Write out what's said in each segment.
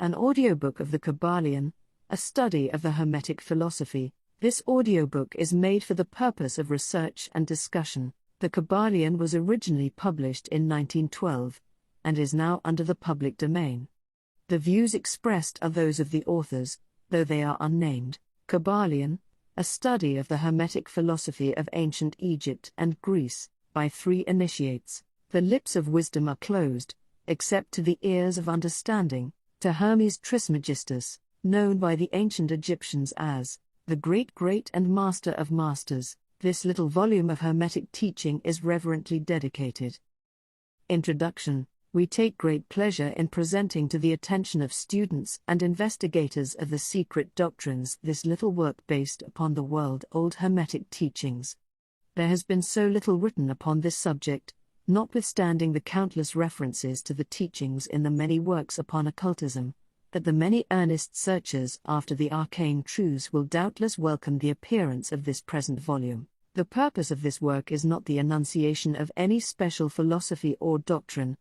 an audiobook of the Kybalion, a study of the Hermetic philosophy. This audiobook is made for the purpose of research and discussion. The Kybalion was originally published in 1912, and is now under the public domain. The views expressed are those of the authors, though they are unnamed. Kybalion, a study of the Hermetic philosophy of ancient Egypt and Greece, by 3 initiates. The lips of wisdom are closed, except to the ears of understanding, to Hermes Trismegistus, known by the ancient Egyptians as the great and master of masters. This little volume of Hermetic teaching is reverently dedicated. Introduction. We take great pleasure in presenting to the attention of students and investigators of the secret doctrines this little work based upon the world-old Hermetic teachings. There has been so little written upon this subject, notwithstanding the countless references to the teachings in the many works upon occultism, that the many earnest searchers after the arcane truths will doubtless welcome the appearance of this present volume. The purpose of this work is not the enunciation of any special philosophy or doctrine,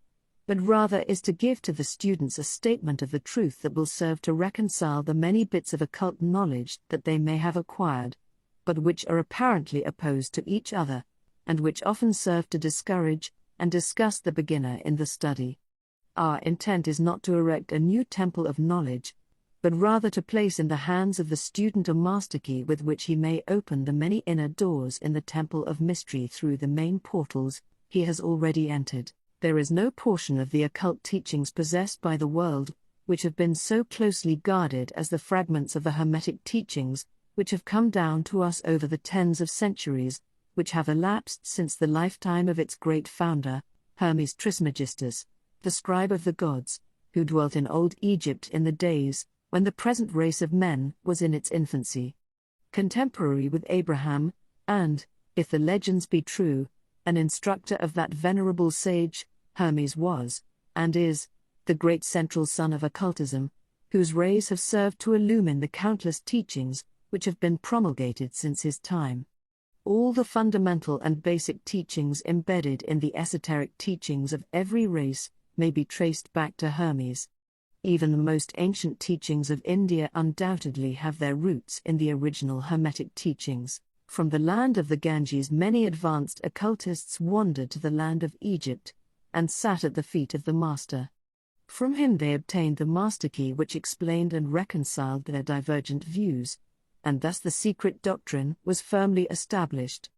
but rather is to give to the students a statement of the truth that will serve to reconcile the many bits of occult knowledge that they may have acquired, but which are apparently opposed to each other, and which often serve to discourage and disgust the beginner in the study. Our intent is not to erect a new temple of knowledge, but rather to place in the hands of the student a master key with which he may open the many inner doors in the temple of mystery through the main portals he has already entered. There is no portion of the occult teachings possessed by the world which have been so closely guarded as the fragments of the Hermetic teachings, which have come down to us over the tens of centuries, which have elapsed since the lifetime of its great founder, Hermes Trismegistus, the scribe of the gods, who dwelt in old Egypt in the days when the present race of men was in its infancy. Contemporary with Abraham, and, if the legends be true, an instructor of that venerable sage, Hermes was, and is, the great central sun of occultism, whose rays have served to illumine the countless teachings which have been promulgated since his time. All the fundamental and basic teachings embedded in the esoteric teachings of every race may be traced back to Hermes. Even the most ancient teachings of India undoubtedly have their roots in the original Hermetic teachings. From the land of the Ganges, many advanced occultists wandered to the land of Egypt, and sat at the feet of the master. From him they obtained the master key which explained and reconciled their divergent views, and thus the secret doctrine was firmly established.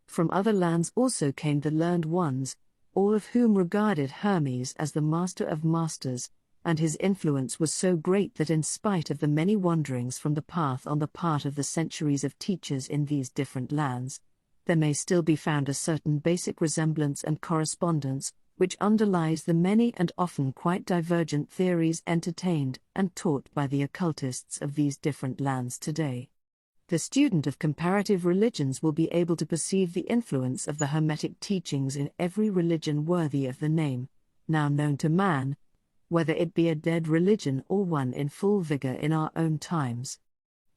From other lands also came the learned ones, all of whom regarded Hermes as the master of masters, and his influence was so great that in spite of the many wanderings from the path on the part of the centuries of teachers in these different lands, there may still be found a certain basic resemblance and correspondence, which underlies the many and often quite divergent theories entertained and taught by the occultists of these different lands today. The student of comparative religions will be able to perceive the influence of the Hermetic teachings in every religion worthy of the name, now known to man, whether it be a dead religion or one in full vigor in our own times.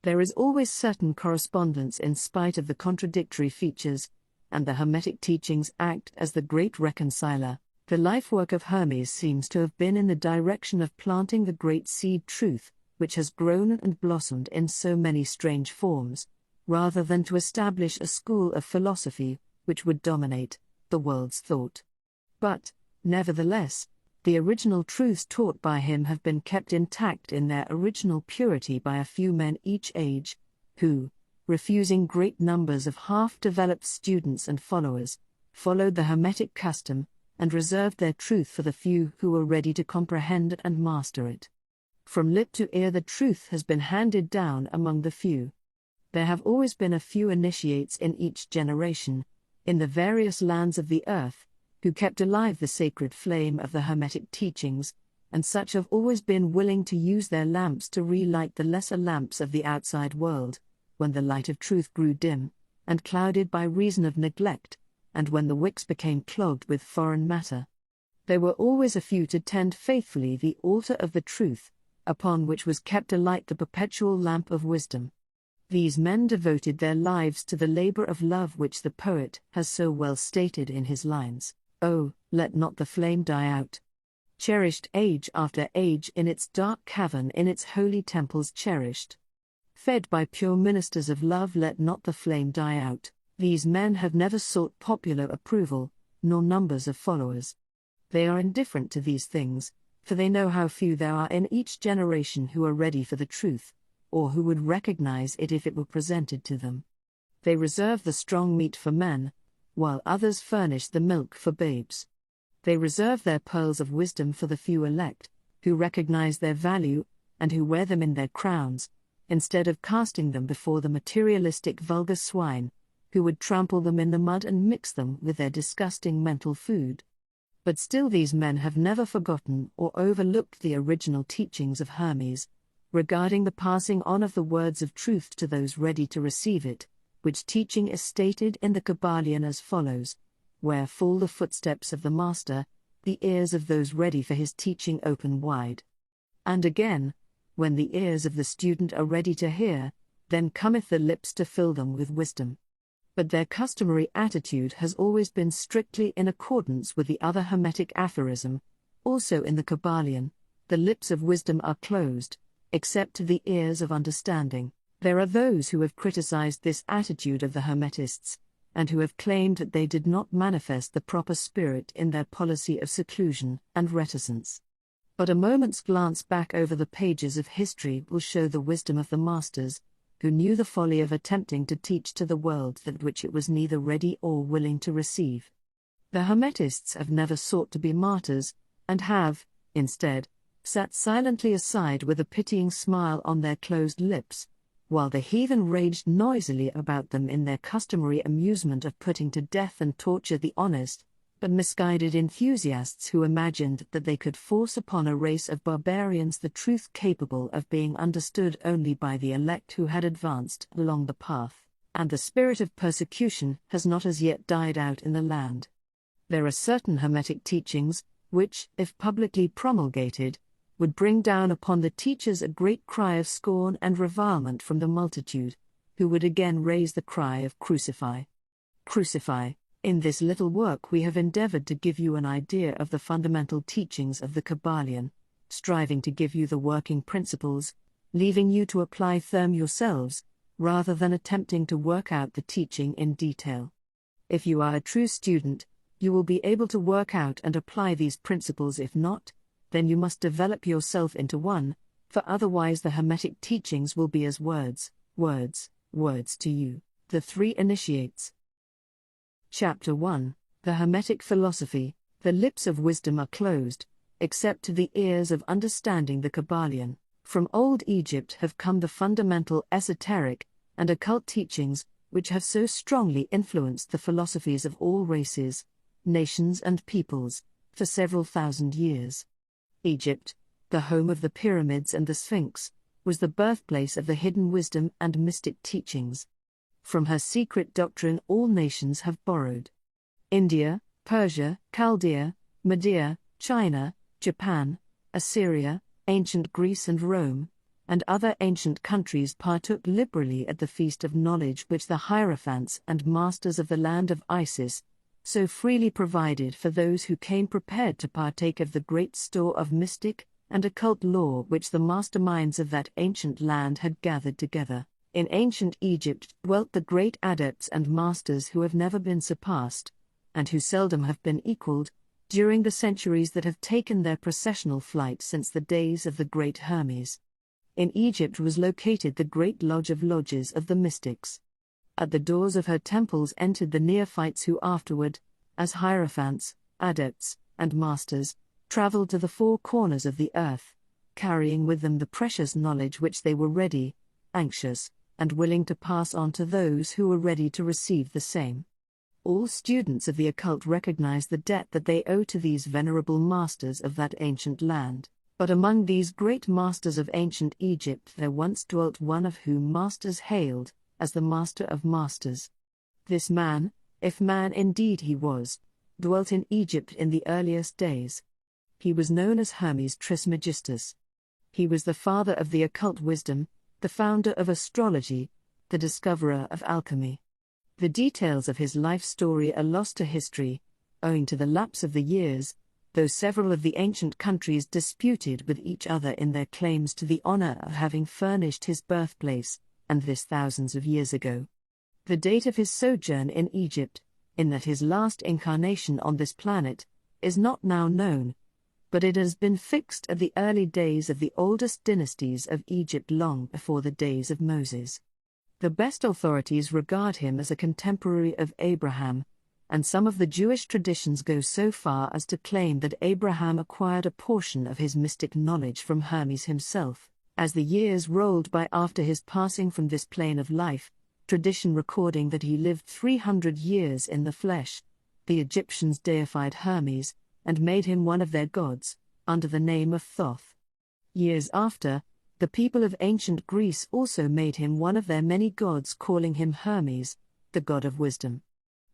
There is always certain correspondence in spite of the contradictory features, and the Hermetic teachings act as the great reconciler. The life work of Hermes seems to have been in the direction of planting the great seed truth, which has grown and blossomed in so many strange forms, rather than to establish a school of philosophy which would dominate the world's thought. But, nevertheless, the original truths taught by him have been kept intact in their original purity by a few men each age, who, refusing great numbers of half-developed students and followers, followed the Hermetic custom, and reserved their truth for the few who were ready to comprehend and master it. From lip to ear the truth has been handed down among the few. There have always been a few initiates in each generation, in the various lands of the earth, who kept alive the sacred flame of the Hermetic teachings, and such have always been willing to use their lamps to relight the lesser lamps of the outside world, when the light of truth grew dim, and clouded by reason of neglect, and when the wicks became clogged with foreign matter. There were always a few to tend faithfully the altar of the truth, upon which was kept alight the perpetual lamp of wisdom. These men devoted their lives to the labor of love which the poet has so well stated in his lines, "Oh, let not the flame die out." cherished age after age in its dark cavern in its holy temples cherished. Fed by pure ministers of love, let not the flame die out. These men have never sought popular approval, nor numbers of followers. They are indifferent to these things, for they know how few there are in each generation who are ready for the truth, or who would recognize it if it were presented to them. They reserve the strong meat for men, while others furnish the milk for babes. They reserve their pearls of wisdom for the few elect, who recognize their value, and who wear them in their crowns, instead of casting them before the materialistic vulgar swine, who would trample them in the mud and mix them with their disgusting mental food. But still these men have never forgotten or overlooked the original teachings of Hermes, regarding the passing on of the words of truth to those ready to receive it, which teaching is stated in the Kybalion as follows: where fall the footsteps of the master, the ears of those ready for his teaching open wide. And again, when the ears of the student are ready to hear, then cometh the lips to fill them with wisdom. But their customary attitude has always been strictly in accordance with the other Hermetic aphorism, also in the Kybalion: the lips of wisdom are closed, except to the ears of understanding. There are those who have criticized this attitude of the Hermetists, and who have claimed that they did not manifest the proper spirit in their policy of seclusion and reticence. But a moment's glance back over the pages of history will show the wisdom of the masters, who knew the folly of attempting to teach to the world that which it was neither ready or willing to receive. The Hermetists have never sought to be martyrs, and have, instead, sat silently aside with a pitying smile on their closed lips, while the heathen raged noisily about them in their customary amusement of putting to death and torture the honest, but misguided enthusiasts who imagined that they could force upon a race of barbarians the truth capable of being understood only by the elect who had advanced along the path, and the spirit of persecution has not as yet died out in the land. There are certain Hermetic teachings, which, if publicly promulgated, would bring down upon the teachers a great cry of scorn and revilement from the multitude, who would again raise the cry of crucify. Crucify. In this little work we have endeavored to give you an idea of the fundamental teachings of the Kybalion, striving to give you the working principles, leaving you to apply them yourselves, rather than attempting to work out the teaching in detail. If you are a true student, you will be able to work out and apply these principles. If not, then you must develop yourself into one, for otherwise the Hermetic teachings will be as words, words, words to you. The Three Initiates. Chapter 1. The Hermetic Philosophy. The lips of wisdom are closed, except to the ears of understanding. The Kybalion. From old Egypt have come the fundamental esoteric and occult teachings, which have so strongly influenced the philosophies of all races, nations and peoples, for several thousand years. Egypt, the home of the pyramids and the Sphinx, was the birthplace of the hidden wisdom and mystic teachings. From her secret doctrine all nations have borrowed. India, Persia, Chaldea, Media, China, Japan, Assyria, ancient Greece and Rome, and other ancient countries partook liberally at the feast of knowledge which the hierophants and masters of the land of Isis so freely provided for those who came prepared to partake of the great store of mystic and occult lore which the masterminds of that ancient land had gathered together. In ancient Egypt dwelt the great adepts and masters who have never been surpassed, and who seldom have been equaled, during the centuries that have taken their processional flight since the days of the great Hermes. In Egypt was located the great lodge of lodges of the mystics. At the doors of her temples entered the neophytes who afterward, as hierophants, adepts, and masters, traveled to the four corners of the earth, carrying with them the precious knowledge which they were ready, anxious, and willing to pass on to those who were ready to receive the same. All students of the occult recognize the debt that they owe to these venerable masters of that ancient land. But among these great masters of ancient Egypt there once dwelt one of whom masters hailed as the Master of Masters. This man, if man indeed he was, dwelt in Egypt in the earliest days. He was known as Hermes Trismegistus. He was the father of the occult wisdom, the founder of astrology, the discoverer of alchemy. The details of his life story are lost to history, owing to the lapse of the years, though several of the ancient countries disputed with each other in their claims to the honor of having furnished his birthplace, and this thousands of years ago. The date of his sojourn in Egypt, in that his last incarnation on this planet, is not now known, but it has been fixed at the early days of the oldest dynasties of Egypt long before the days of Moses. The best authorities regard him as a contemporary of Abraham, and some of the Jewish traditions go so far as to claim that Abraham acquired a portion of his mystic knowledge from Hermes himself. As the years rolled by after his passing from this plane of life, tradition recording that he lived 300 years in the flesh, the Egyptians deified Hermes, and made him one of their gods, under the name of Thoth. Years after, the people of ancient Greece also made him one of their many gods, calling him Hermes, the god of wisdom.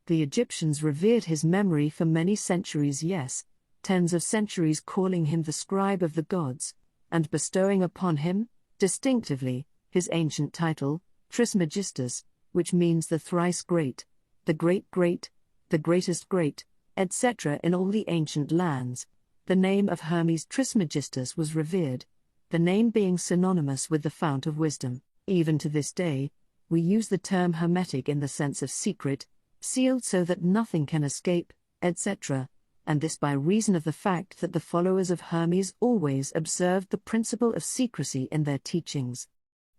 The Egyptians revered his memory for many centuries, yes, tens of centuries, calling him the scribe of the gods, and bestowing upon him, distinctively, his ancient title, Trismegistus, which means the thrice great, the great, the greatest great, etc. In all the ancient lands, the name of Hermes Trismegistus was revered, the name being synonymous with the fount of wisdom. Even to this day, we use the term Hermetic in the sense of secret, sealed so that nothing can escape, etc., and this by reason of the fact that the followers of Hermes always observed the principle of secrecy in their teachings.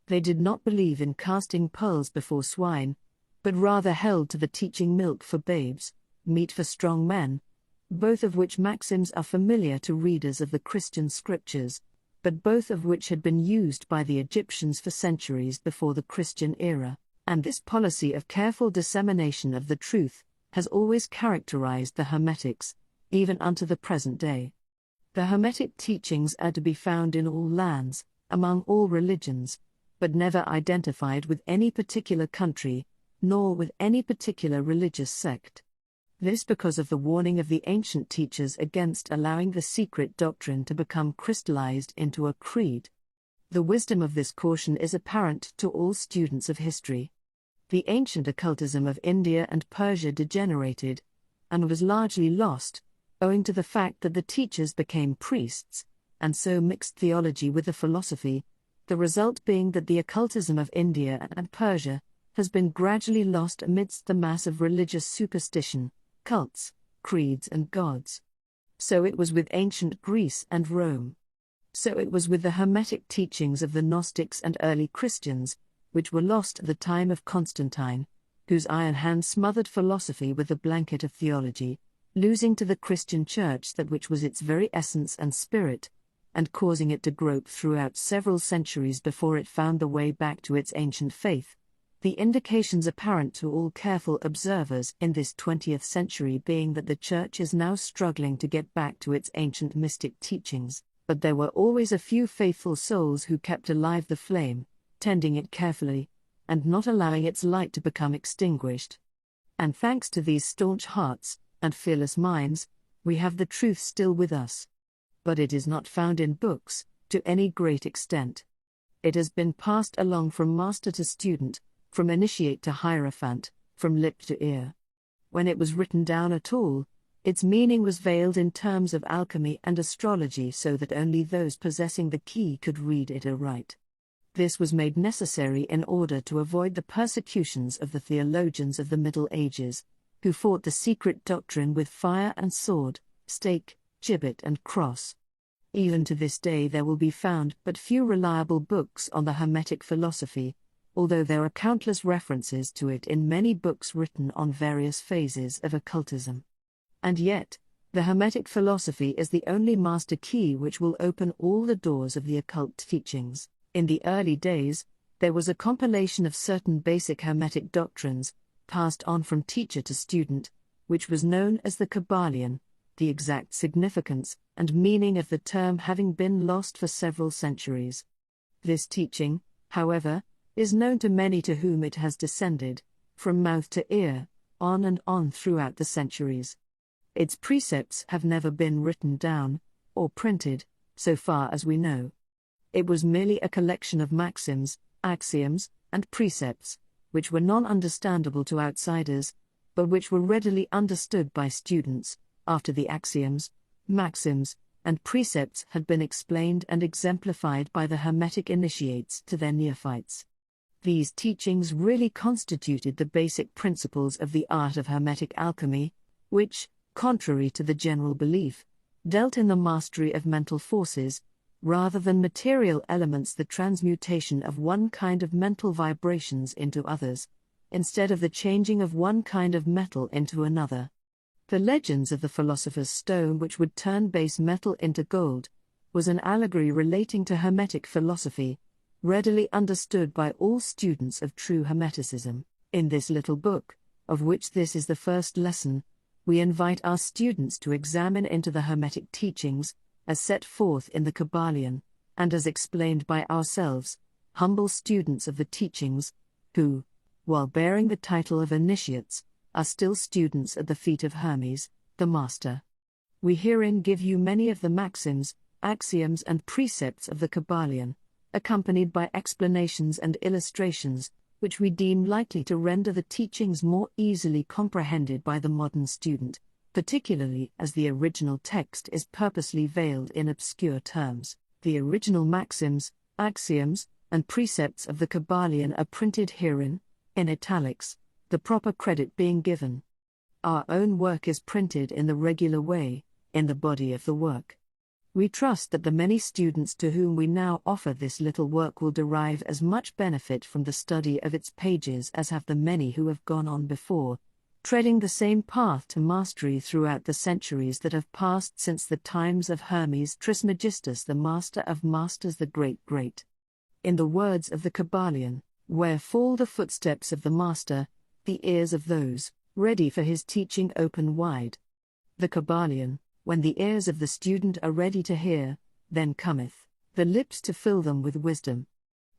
They did not believe in casting pearls before swine, but rather held to the teaching milk for babes, meat for strong men, both of which maxims are familiar to readers of the Christian scriptures, but both of which had been used by the Egyptians for centuries before the Christian era, and this policy of careful dissemination of the truth has always characterized the Hermetics, even unto the present day. The Hermetic teachings are to be found in all lands, among all religions, but never identified with any particular country, nor with any particular religious sect. This because of the warning of the ancient teachers against allowing the secret doctrine to become crystallized into a creed. The wisdom of this caution is apparent to all students of history. The ancient occultism of India and Persia degenerated, and was largely lost, owing to the fact that the teachers became priests, and so mixed theology with the philosophy, the result being that the occultism of India and Persia has been gradually lost amidst the mass of religious superstition, cults, creeds and gods. So it was with ancient Greece and Rome. So it was with the Hermetic teachings of the Gnostics and early Christians, which were lost at the time of Constantine, whose iron hand smothered philosophy with the blanket of theology, losing to the Christian Church that which was its very essence and spirit, and causing it to grope throughout several centuries before it found the way back to its ancient faith. The indications apparent to all careful observers in this 20th century being that the Church is now struggling to get back to its ancient mystic teachings, but there were always a few faithful souls who kept alive the flame, tending it carefully, and not allowing its light to become extinguished. And thanks to these staunch hearts and fearless minds, we have the truth still with us. But it is not found in books, to any great extent. It has been passed along from master to student, from initiate to hierophant, from lip to ear. When it was written down at all, its meaning was veiled in terms of alchemy and astrology so that only those possessing the key could read it aright. This was made necessary in order to avoid the persecutions of the theologians of the Middle Ages, who fought the secret doctrine with fire and sword, stake, gibbet and cross. Even to this day there will be found but few reliable books on the Hermetic philosophy, although there are countless references to it in many books written on various phases of occultism. And yet, the Hermetic philosophy is the only master key which will open all the doors of the occult teachings. In the early days, there was a compilation of certain basic Hermetic doctrines, passed on from teacher to student, which was known as the Kybalion, the exact significance and meaning of the term having been lost for several centuries. This teaching, however, is known to many to whom it has descended, from mouth to ear, on and on throughout the centuries. Its precepts have never been written down, or printed, so far as we know. It was merely a collection of maxims, axioms, and precepts, which were non-understandable to outsiders, but which were readily understood by students, after the axioms, maxims, and precepts had been explained and exemplified by the Hermetic initiates to their neophytes. These teachings really constituted the basic principles of the art of Hermetic alchemy, which, contrary to the general belief, dealt in the mastery of mental forces, rather than material elements, the transmutation of one kind of mental vibrations into others, instead of the changing of one kind of metal into another. The legends of the philosopher's stone which would turn base metal into gold was an allegory relating to Hermetic philosophy, readily understood by all students of true Hermeticism. In this little book, of which this is the first lesson, we invite our students to examine into the Hermetic teachings, as set forth in the Kybalion, and as explained by ourselves, humble students of the teachings, who, while bearing the title of initiates, are still students at the feet of Hermes, the Master. We herein give you many of the maxims, axioms and precepts of the Kybalion, accompanied by explanations and illustrations, which we deem likely to render the teachings more easily comprehended by the modern student, particularly as the original text is purposely veiled in obscure terms. The original maxims, axioms, and precepts of the Kybalion are printed herein, in italics, the proper credit being given. Our own work is printed in the regular way, in the body of the work. We trust that the many students to whom we now offer this little work will derive as much benefit from the study of its pages as have the many who have gone on before, treading the same path to mastery throughout the centuries that have passed since the times of Hermes Trismegistus, the Master of Masters, the Great. In the words of the Kybalion, where fall the footsteps of the Master, the ears of those ready for his teaching open wide. The Kybalion, when the ears of the student are ready to hear, then cometh the lips to fill them with wisdom.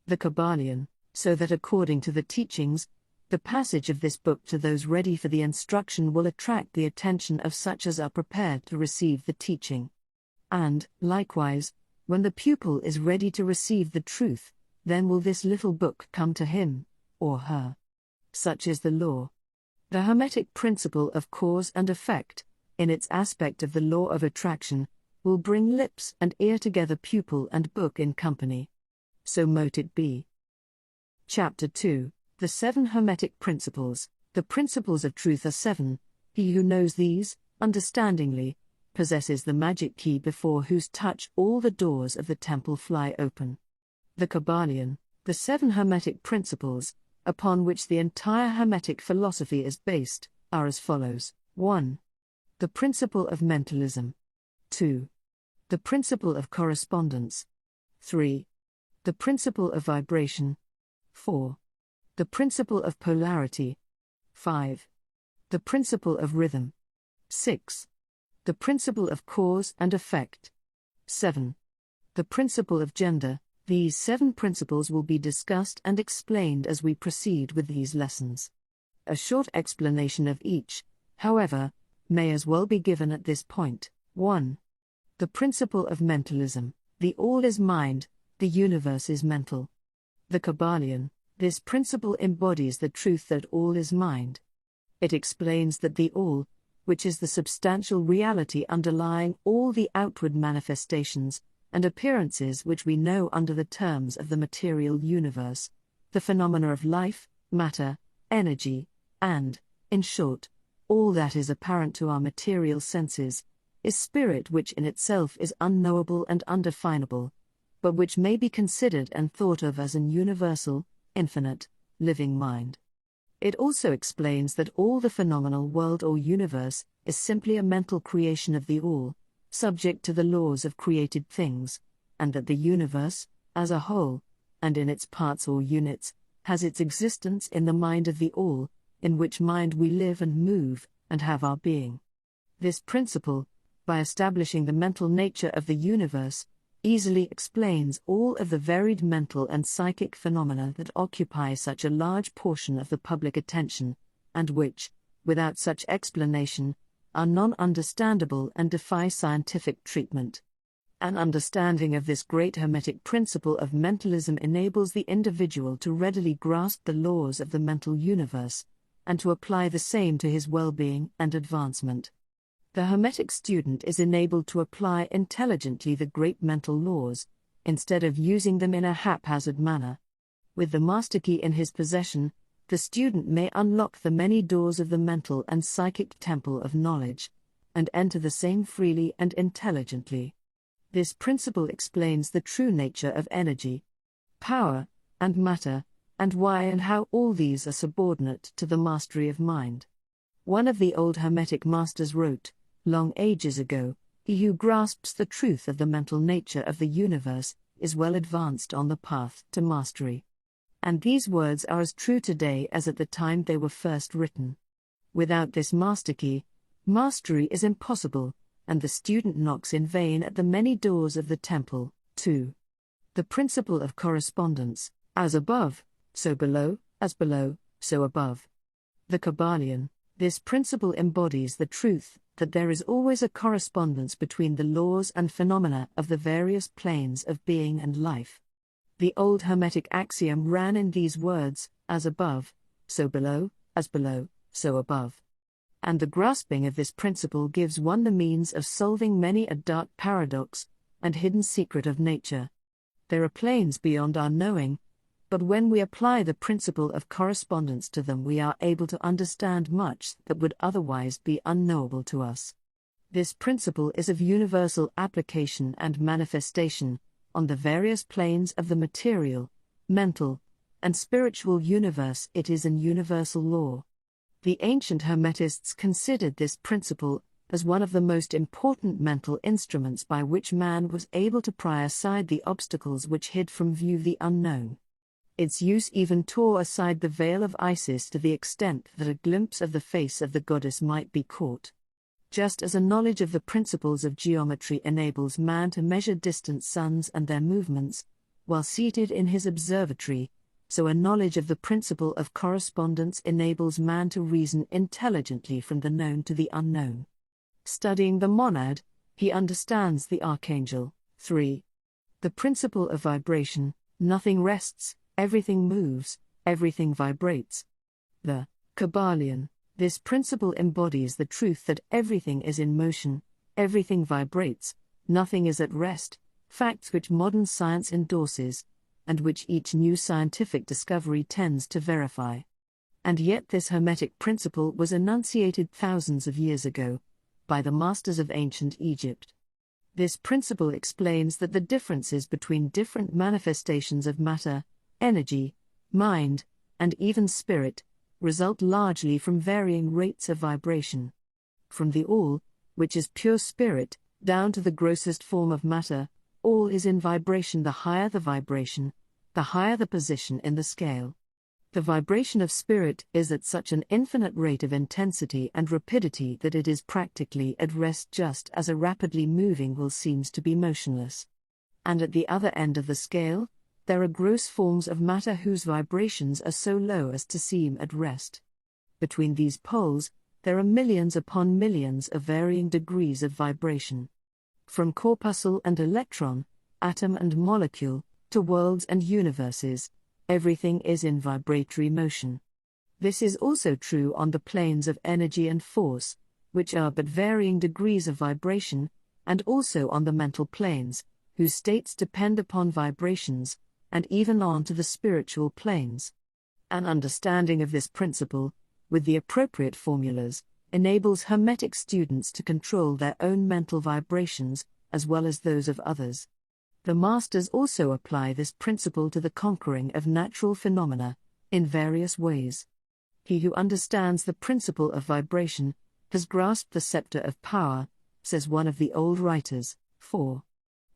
The Kybalion, so that according to the teachings, the passage of this book to those ready for the instruction will attract the attention of such as are prepared to receive the teaching. And, likewise, when the pupil is ready to receive the truth, then will this little book come to him, or her. Such is the law. The Hermetic principle of cause and effect, in its aspect of the law of attraction, will bring lips and ear together, pupil and book in company. So mote it be. Chapter 2. The 7 Hermetic Principles. The principles of truth are 7. He who knows these, understandingly, possesses the magic key before whose touch all the doors of the temple fly open. The Kybalion, the 7 Hermetic Principles, upon which the entire Hermetic philosophy is based, are as follows. 1. The principle of mentalism. 2. The principle of correspondence. 3. The principle of vibration. 4. The principle of polarity. 5. The principle of rhythm. 6. The principle of cause and effect. 7. The principle of gender. These 7 principles will be discussed and explained as we proceed with these lessons. A short explanation of each, however, may as well be given at this point. 1. The principle of mentalism. The all is mind, the universe is mental. The Kybalion, this principle embodies the truth that all is mind. It explains that the all, which is the substantial reality underlying all the outward manifestations and appearances which we know under the terms of the material universe, the phenomena of life, matter, energy, and, in short, all that is apparent to our material senses, is spirit, which in itself is unknowable and undefinable, but which may be considered and thought of as an universal, infinite, living mind. It also explains that all the phenomenal world or universe is simply a mental creation of the all, subject to the laws of created things, and that the universe, as a whole, and in its parts or units, has its existence in the mind of the all, in which mind we live and move, and have our being. This principle, by establishing the mental nature of the universe, easily explains all of the varied mental and psychic phenomena that occupy such a large portion of the public attention, and which, without such explanation, are non-understandable and defy scientific treatment. An understanding of this great Hermetic principle of mentalism enables the individual to readily grasp the laws of the mental universe, and to apply the same to his well-being and advancement. The Hermetic student is enabled to apply intelligently the great mental laws, instead of using them in a haphazard manner. With the master key in his possession, the student may unlock the many doors of the mental and psychic temple of knowledge, and enter the same freely and intelligently. This principle explains the true nature of energy, power, and matter, and why and how all these are subordinate to the mastery of mind. One of the old Hermetic masters wrote, long ages ago, "He who grasps the truth of the mental nature of the universe is well advanced on the path to mastery." And these words are as true today as at the time they were first written. Without this master key, mastery is impossible, and the student knocks in vain at the many doors of the temple. 2. The principle of correspondence, as above, so below, as below, so above. The Kybalion. This principle embodies the truth that there is always a correspondence between the laws and phenomena of the various planes of being and life. The old Hermetic axiom ran in these words, as above, so below, as below, so above. And the grasping of this principle gives one the means of solving many a dark paradox and hidden secret of nature. There are planes beyond our knowing, but when we apply the principle of correspondence to them, we are able to understand much that would otherwise be unknowable to us. This principle is of universal application and manifestation on the various planes of the material, mental, and spiritual universe. It is an universal law. The ancient Hermetists considered this principle as one of the most important mental instruments by which man was able to pry aside the obstacles which hid from view the unknown. Its use even tore aside the veil of Isis to the extent that a glimpse of the face of the goddess might be caught. Just as a knowledge of the principles of geometry enables man to measure distant suns and their movements, while seated in his observatory, so a knowledge of the principle of correspondence enables man to reason intelligently from the known to the unknown. Studying the monad, he understands the archangel. 3. The principle of vibration. Nothing rests, everything moves, everything vibrates. The Kybalion. This principle embodies the truth that everything is in motion, everything vibrates, nothing is at rest, facts which modern science endorses, and which each new scientific discovery tends to verify. And yet this Hermetic principle was enunciated thousands of years ago, by the masters of ancient Egypt. This principle explains that the differences between different manifestations of matter, energy, mind, and even spirit, result largely from varying rates of vibration. From the all, which is pure spirit, down to the grossest form of matter, all is in vibration. The higher the vibration, the higher the position in the scale. The vibration of spirit is at such an infinite rate of intensity and rapidity that it is practically at rest, just as a rapidly moving will seems to be motionless. And at the other end of the scale, there are gross forms of matter whose vibrations are so low as to seem at rest. Between these poles, there are millions upon millions of varying degrees of vibration. From corpuscle and electron, atom and molecule, to worlds and universes, everything is in vibratory motion. This is also true on the planes of energy and force, which are but varying degrees of vibration, and also on the mental planes, whose states depend upon vibrations, and even on to the spiritual planes. An understanding of this principle, with the appropriate formulas, enables Hermetic students to control their own mental vibrations, as well as those of others. The masters also apply this principle to the conquering of natural phenomena, in various ways. He who understands the principle of vibration has grasped the scepter of power, says one of the old writers. 4.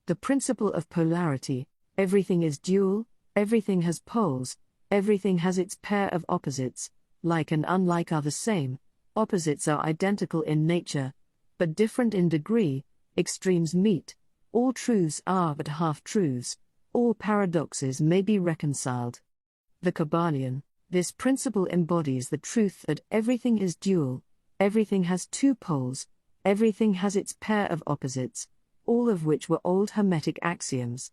The principle of polarity. Everything is dual, everything has poles, everything has its pair of opposites, like and unlike are the same, opposites are identical in nature, but different in degree, extremes meet, all truths are but half-truths, all paradoxes may be reconciled. The Kybalion. This principle embodies the truth that everything is dual, everything has two poles, everything has its pair of opposites, all of which were old Hermetic axioms.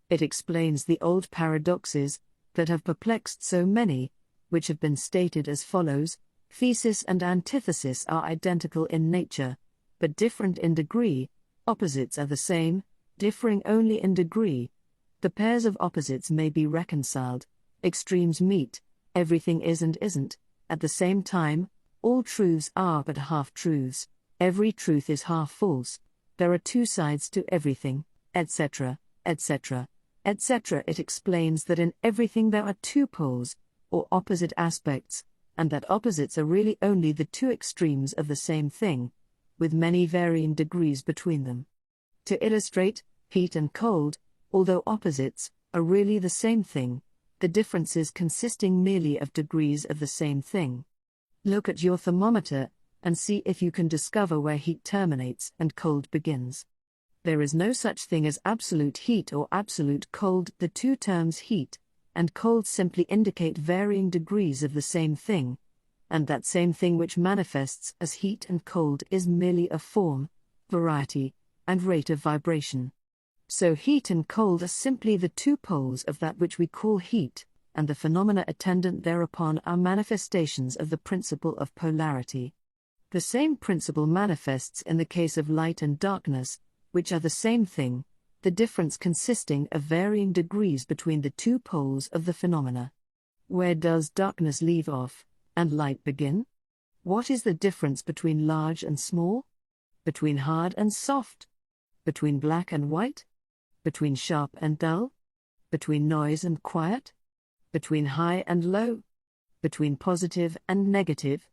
It explains the old paradoxes that have perplexed so many, which have been stated as follows: thesis and antithesis are identical in nature, but different in degree. Opposites are the same, differing only in degree. The pairs of opposites may be reconciled, extremes meet, everything is and isn't, at the same time, all truths are but half-truths, every truth is half-false, there are two sides to everything, etc., etc., etc. It explains that in everything there are two poles, or opposite aspects, and that opposites are really only the two extremes of the same thing, with many varying degrees between them. To illustrate, heat and cold, although opposites, are really the same thing, the differences consisting merely of degrees of the same thing. Look at your thermometer, and see if you can discover where heat terminates and cold begins. There is no such thing as absolute heat or absolute cold. The two terms heat and cold simply indicate varying degrees of the same thing, and that same thing which manifests as heat and cold is merely a form, variety, and rate of vibration. So heat and cold are simply the two poles of that which we call heat, and the phenomena attendant thereupon are manifestations of the principle of polarity. The same principle manifests in the case of light and darkness, which are the same thing, the difference consisting of varying degrees between the two poles of the phenomena. Where does darkness leave off, and light begin? What is the difference between large and small? Between hard and soft? Between black and white? Between sharp and dull? Between noise and quiet? Between high and low? Between positive and negative?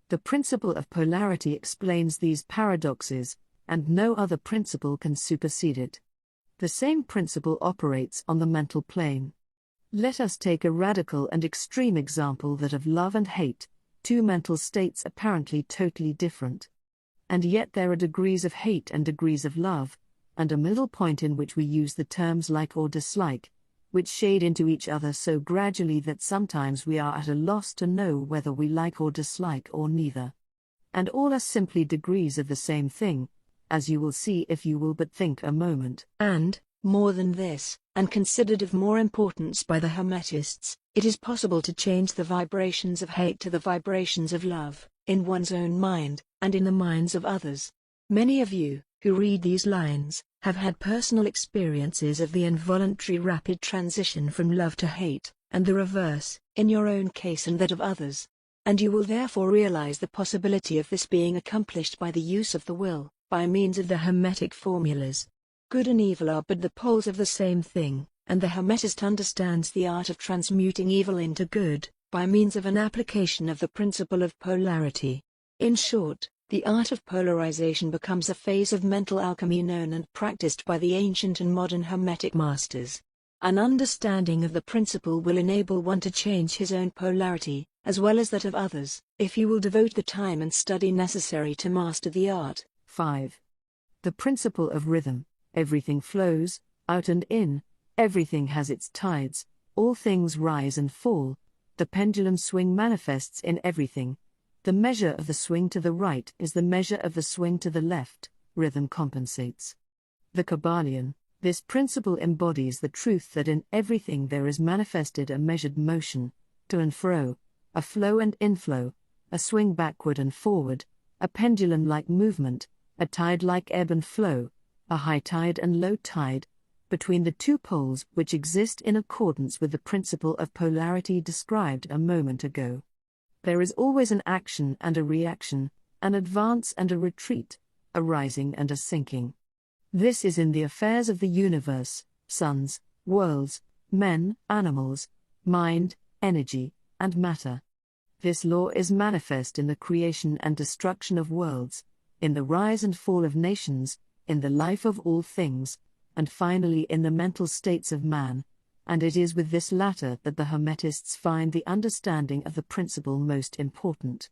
The principle of polarity explains these paradoxes, and no other principle can supersede it. The same principle operates on the mental plane. Let us take a radical and extreme example, that of love and hate, two mental states apparently totally different. And yet there are degrees of hate and degrees of love, and a middle point in which we use the terms like or dislike, which shade into each other so gradually that sometimes we are at a loss to know whether we like or dislike or neither. And all are simply degrees of the same thing, as you will see if you will but think a moment. And, more than this, and considered of more importance by the Hermetists, it is possible to change the vibrations of hate to the vibrations of love, in one's own mind, and in the minds of others. Many of you, who read these lines, have had personal experiences of the involuntary rapid transition from love to hate, and the reverse, in your own case and that of others. And you will therefore realize the possibility of this being accomplished by the use of the will, by means of the Hermetic formulas. Good and evil are but the poles of the same thing, and the Hermetist understands the art of transmuting evil into good, by means of an application of the principle of polarity. In short, the art of polarization becomes a phase of mental alchemy known and practiced by the ancient and modern Hermetic masters. An understanding of the principle will enable one to change his own polarity, as well as that of others, if he will devote the time and study necessary to master the art. 5. The principle of rhythm. Everything flows, out and in, everything has its tides, all things rise and fall, the pendulum swing manifests in everything. The measure of the swing to the right is the measure of the swing to the left, rhythm compensates. The Kybalion. This principle embodies the truth that in everything there is manifested a measured motion, to and fro, a flow and inflow, a swing backward and forward, a pendulum-like movement, a tide-like ebb and flow, a high tide and low tide, between the two poles which exist in accordance with the principle of polarity described a moment ago. There is always an action and a reaction, an advance and a retreat, a rising and a sinking. This is in the affairs of the universe, suns, worlds, men, animals, mind, energy, and matter. This law is manifest in the creation and destruction of worlds, in the rise and fall of nations, in the life of all things, and finally in the mental states of man, and it is with this latter that the Hermetists find the understanding of the principle most important.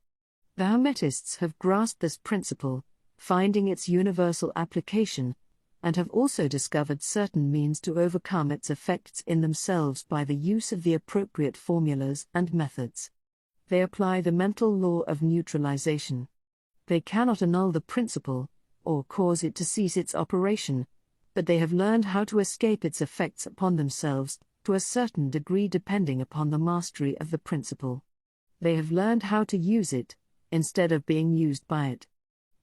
The Hermetists have grasped this principle, finding its universal application, and have also discovered certain means to overcome its effects in themselves by the use of the appropriate formulas and methods. They apply the mental law of neutralization. They cannot annul the principle, or cause it to cease its operation, but they have learned how to escape its effects upon themselves, to a certain degree depending upon the mastery of the principle. They have learned how to use it, instead of being used by it.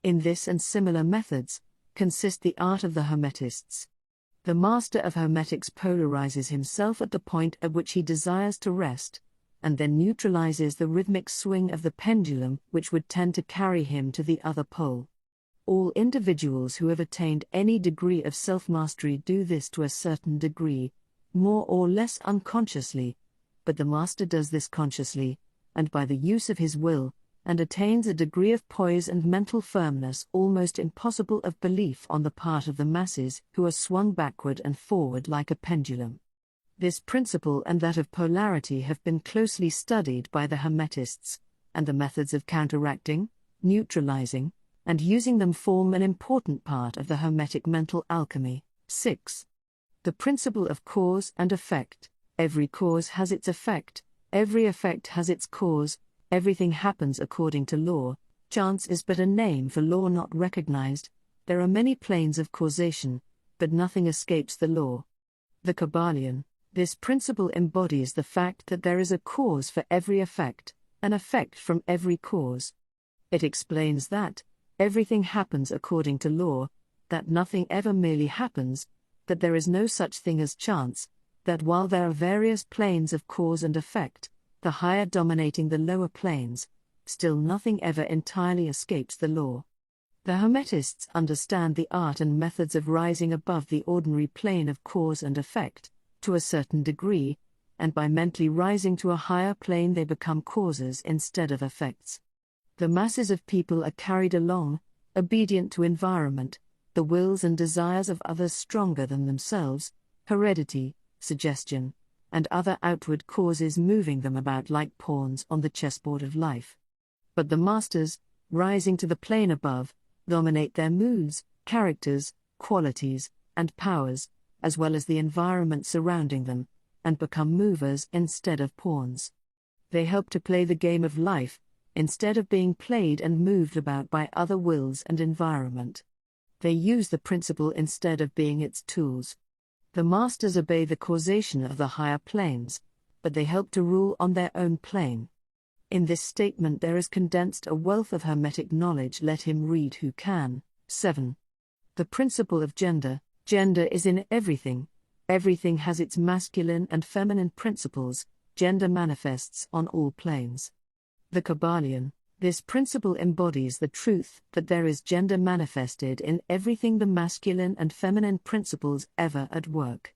In this and similar methods consist the art of the Hermetists. The master of Hermetics polarizes himself at the point at which he desires to rest, and then neutralizes the rhythmic swing of the pendulum which would tend to carry him to the other pole. All individuals who have attained any degree of self-mastery do this to a certain degree, more or less unconsciously, but the master does this consciously, and by the use of his will, and attains a degree of poise and mental firmness almost impossible of belief on the part of the masses who are swung backward and forward like a pendulum. This principle and that of polarity have been closely studied by the Hermetists, and the methods of counteracting, neutralizing, and using them form an important part of the Hermetic mental alchemy. 6. The principle of cause and effect. Every cause has its effect, every effect has its cause, everything happens according to law. Chance is but a name for law not recognized. There are many planes of causation, but nothing escapes the law. The Kybalion. This principle embodies the fact that there is a cause for every effect, an effect from every cause. It explains that everything happens according to law, that nothing ever merely happens, that there is no such thing as chance, that while there are various planes of cause and effect, the higher dominating the lower planes, still nothing ever entirely escapes the law. The Hermetists understand the art and methods of rising above the ordinary plane of cause and effect, to a certain degree, and by mentally rising to a higher plane they become causes instead of effects. The masses of people are carried along, obedient to environment, the wills and desires of others stronger than themselves, heredity, suggestion, and other outward causes moving them about like pawns on the chessboard of life. But the masters, rising to the plane above, dominate their moods, characters, qualities, and powers, as well as the environment surrounding them, and become movers instead of pawns. They help to play the game of life, instead of being played and moved about by other wills and environment. They use the principle instead of being its tools. The masters obey the causation of the higher planes, but they help to rule on their own plane. In this statement there is condensed a wealth of Hermetic knowledge. Let him read who can. 7. The principle of gender. Gender is in everything. Everything has its masculine and feminine principles. Gender manifests on all planes. The Kybalion. This principle embodies the truth that there is gender manifested in everything, the masculine and feminine principles ever at work.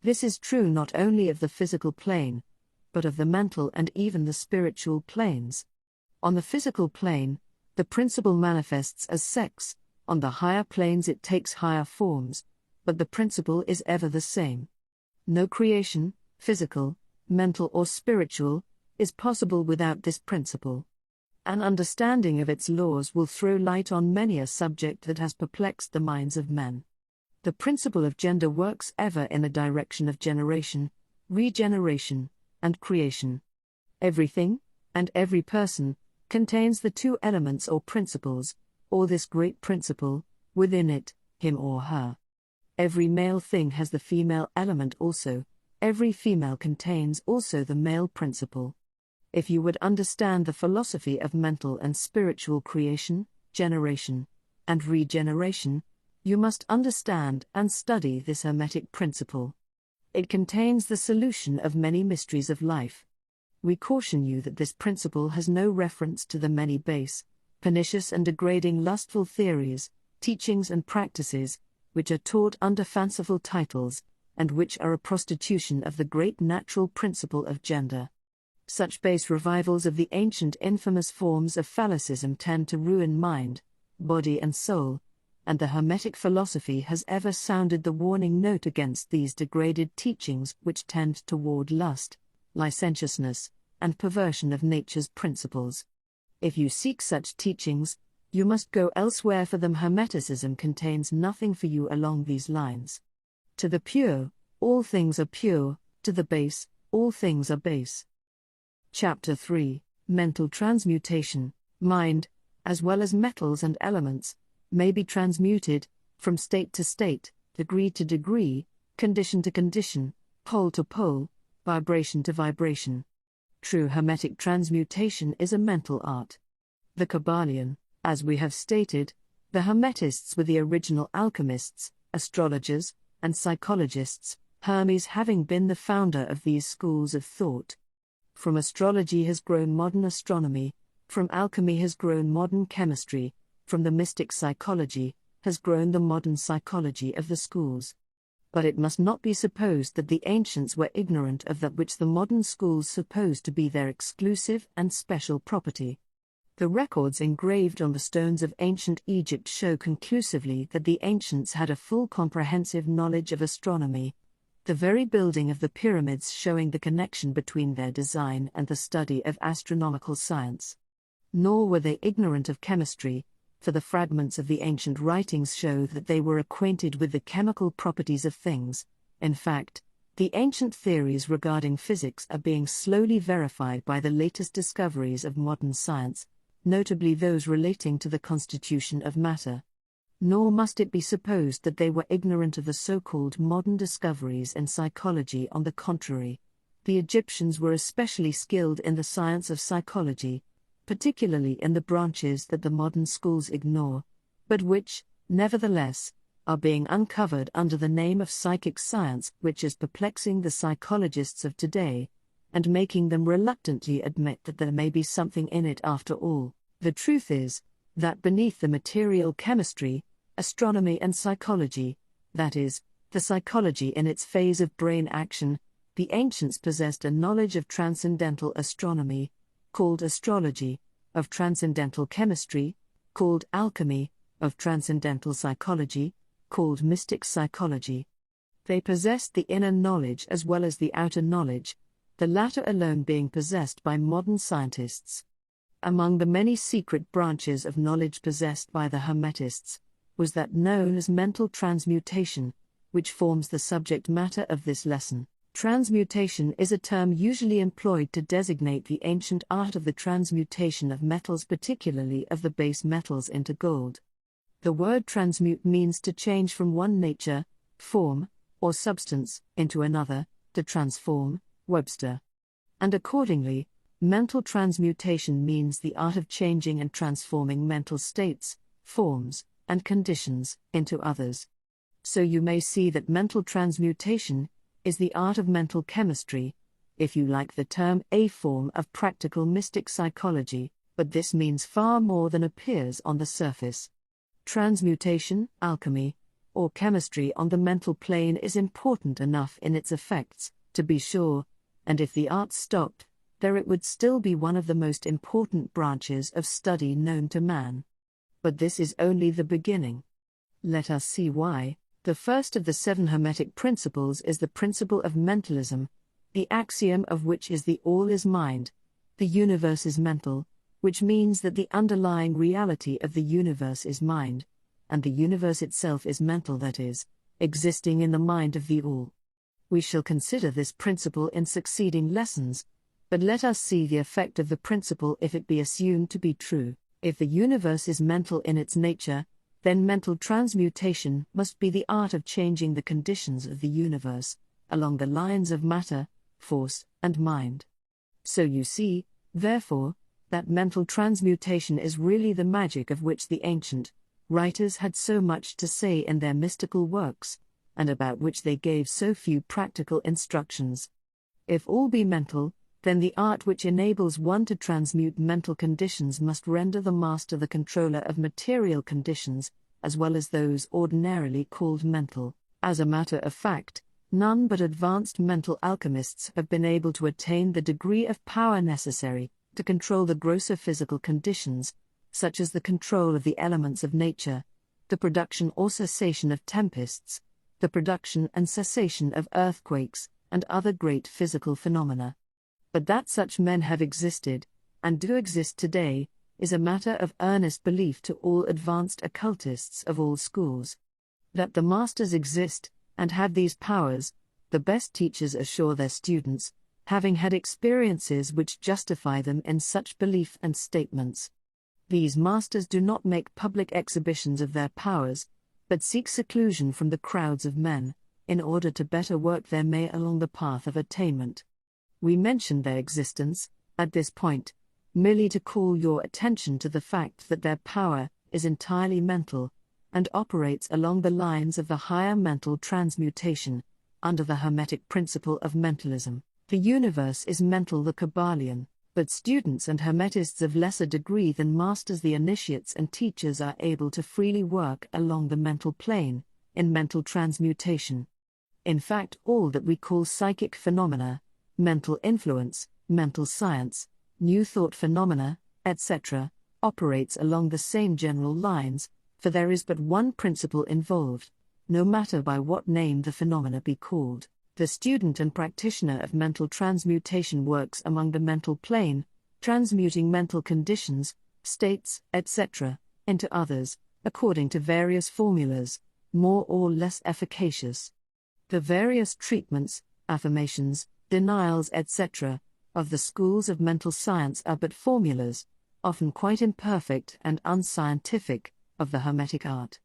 This is true not only of the physical plane, but of the mental and even the spiritual planes. On the physical plane, the principle manifests as sex. On the higher planes it takes higher forms, but the principle is ever the same. No creation, physical, mental or spiritual, is possible without this principle. An understanding of its laws will throw light on many a subject that has perplexed the minds of men. The principle of gender works ever in a direction of generation, regeneration, and creation. Everything, and every person, contains the two elements or principles, or this great principle, within it, him or her. Every male thing has the female element also, every female contains also the male principle. If you would understand the philosophy of mental and spiritual creation, generation, and regeneration, you must understand and study this Hermetic principle. It contains the solution of many mysteries of life. We caution you that this principle has no reference to the many base, pernicious and degrading lustful theories, teachings and practices, which are taught under fanciful titles, and which are a prostitution of the great natural principle of gender. Such base revivals of the ancient infamous forms of phallicism tend to ruin mind, body and soul, and the Hermetic philosophy has ever sounded the warning note against these degraded teachings which tend toward lust, licentiousness, and perversion of nature's principles. If you seek such teachings, you must go elsewhere, for them Hermeticism contains nothing for you along these lines. To the pure, all things are pure, to the base, all things are base. Chapter 3. Mental transmutation. Mind, as well as metals and elements, may be transmuted, from state to state, degree to degree, condition to condition, pole to pole, vibration to vibration. True Hermetic transmutation is a mental art. The Kybalion, as we have stated, The Hermetists were the original alchemists, astrologers, and psychologists, Hermes having been the founder of these schools of thought. From astrology has grown modern astronomy, from alchemy has grown modern chemistry, from the mystic psychology has grown the modern psychology of the schools. But it must not be supposed that the ancients were ignorant of that which the modern schools suppose to be their exclusive and special property. The records engraved on the stones of ancient Egypt show conclusively that the ancients had a full comprehensive knowledge of astronomy, the very building of the pyramids showing the connection between their design and the study of astronomical science. Nor were they ignorant of chemistry, for the fragments of the ancient writings show that they were acquainted with the chemical properties of things. In fact, the ancient theories regarding physics are being slowly verified by the latest discoveries of modern science, notably those relating to the constitution of matter. Nor must it be supposed that they were ignorant of the so-called modern discoveries in psychology. On the contrary, the Egyptians were especially skilled in the science of psychology, particularly in the branches that the modern schools ignore, but which, nevertheless, are being uncovered under the name of psychic science, which is perplexing the psychologists of today, and making them reluctantly admit that there may be something in it after all. The truth is, that beneath the material chemistry, astronomy and psychology, that is, the psychology in its phase of brain action, the ancients possessed a knowledge of transcendental astronomy, called astrology, of transcendental chemistry, called alchemy, of transcendental psychology, called mystic psychology. They possessed the inner knowledge as well as the outer knowledge, the latter alone being possessed by modern scientists. Among the many secret branches of knowledge possessed by the Hermetists, was that known as mental transmutation, which forms the subject matter of this lesson. Transmutation is a term usually employed to designate the ancient art of the transmutation of metals, particularly of the base metals, into gold. The word transmute means to change from one nature, form, or substance, into another, to transform, Webster. And accordingly, mental transmutation means the art of changing and transforming mental states, forms, and conditions, into others. So you may see that mental transmutation is the art of mental chemistry, if you like the term, a form of practical mystic psychology, but this means far more than appears on the surface. Transmutation, alchemy, or chemistry on the mental plane is important enough in its effects, to be sure, and if the art stopped there, it would still be one of the most important branches of study known to man. But this is only the beginning. Let us see why. The first of the 7 Hermetic principles is the principle of mentalism, the axiom of which is the all is mind, the universe is mental, which means that the underlying reality of the universe is mind, and the universe itself is mental, that is, existing in the mind of the all. We shall consider this principle in succeeding lessons, but let us see the effect of the principle if it be assumed to be true. If the universe is mental in its nature, then mental transmutation must be the art of changing the conditions of the universe, along the lines of matter, force, and mind. So you see, therefore, that mental transmutation is really the magic of which the ancient writers had so much to say in their mystical works, and about which they gave so few practical instructions. If all be mental, then the art which enables one to transmute mental conditions must render the master the controller of material conditions, as well as those ordinarily called mental. As a matter of fact, none but advanced mental alchemists have been able to attain the degree of power necessary to control the grosser physical conditions, such as the control of the elements of nature, the production or cessation of tempests, the production and cessation of earthquakes, and other great physical phenomena. But that such men have existed, and do exist today, is a matter of earnest belief to all advanced occultists of all schools. That the masters exist, and have these powers, the best teachers assure their students, having had experiences which justify them in such belief and statements. These masters do not make public exhibitions of their powers, but seek seclusion from the crowds of men, in order to better work their way along the path of attainment. We mention their existence, at this point, merely to call your attention to the fact that their power is entirely mental, and operates along the lines of the higher mental transmutation, under the Hermetic principle of mentalism. The universe is mental, the Kybalion, but students and Hermetists of lesser degree than masters, the initiates and teachers, are able to freely work along the mental plane, in mental transmutation. In fact, all that we call psychic phenomena, mental influence, mental science, new thought phenomena, etc., operates along the same general lines, for there is but one principle involved, no matter by what name the phenomena be called. The student and practitioner of mental transmutation works among the mental plane, transmuting mental conditions, states, etc., into others, according to various formulas, more or less efficacious. The various treatments, affirmations, denials, etc., of the schools of mental science are but formulas, often quite imperfect and unscientific, of the Hermetic art.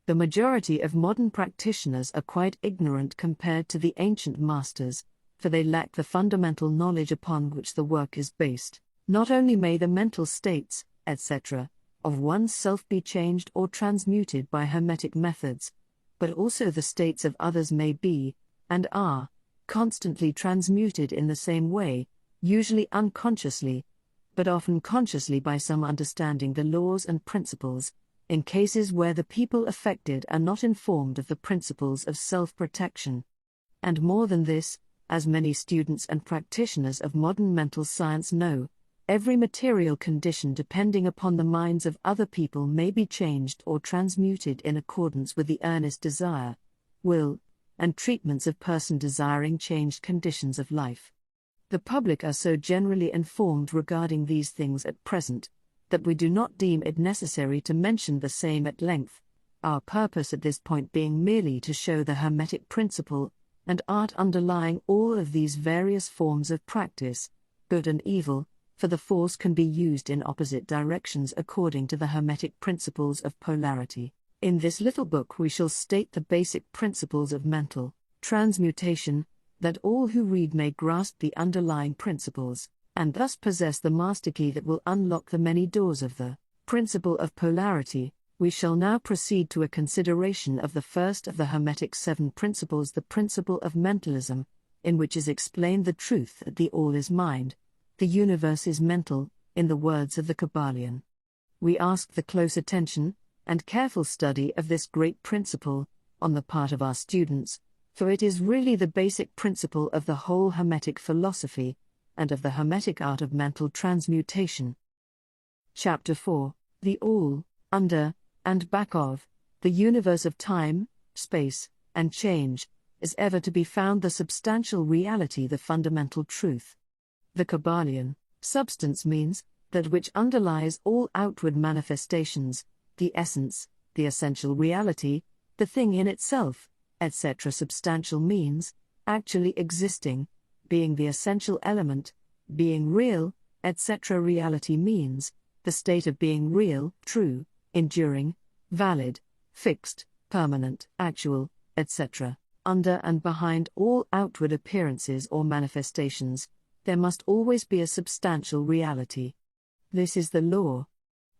The majority of modern practitioners are quite ignorant compared to the ancient masters, for they lack the fundamental knowledge upon which the work is based. Not only may the mental states, etc., of one's self be changed or transmuted by Hermetic methods, but also the states of others may be, and are, constantly transmuted in the same way, usually unconsciously, but often consciously by some understanding the laws and principles, in cases where the people affected are not informed of the principles of self-protection. And more than this, as many students and practitioners of modern mental science know, every material condition depending upon the minds of other people may be changed or transmuted in accordance with the earnest desire, will, and treatments of person desiring changed conditions of life. The public are so generally informed regarding these things at present, that we do not deem it necessary to mention the same at length, our purpose at this point being merely to show the Hermetic principle and art underlying all of these various forms of practice, good and evil, for the force can be used in opposite directions according to the Hermetic principles of polarity. In this little book we shall state the basic principles of mental transmutation, that all who read may grasp the underlying principles, and thus possess the master key that will unlock the many doors of the principle of polarity. We shall now proceed to a consideration of the first of the Hermetic 7 principles, the principle of mentalism, in which is explained the truth that the all is mind, the universe is mental, in the words of the Kybalion. We ask the close attention and careful study of this great principle, on the part of our students, for it is really the basic principle of the whole Hermetic philosophy, and of the Hermetic art of mental transmutation. Chapter 4. The all, under, and back of, the universe of time, space, and change, is ever to be found the substantial reality, the fundamental truth. The Kybalion, substance means, that which underlies all outward manifestations, the essence, the essential reality, the thing in itself, etc. Substantial means, actually existing, being the essential element, being real, etc. Reality means, the state of being real, true, enduring, valid, fixed, permanent, actual, etc. Under and behind all outward appearances or manifestations, there must always be a substantial reality. This is the law.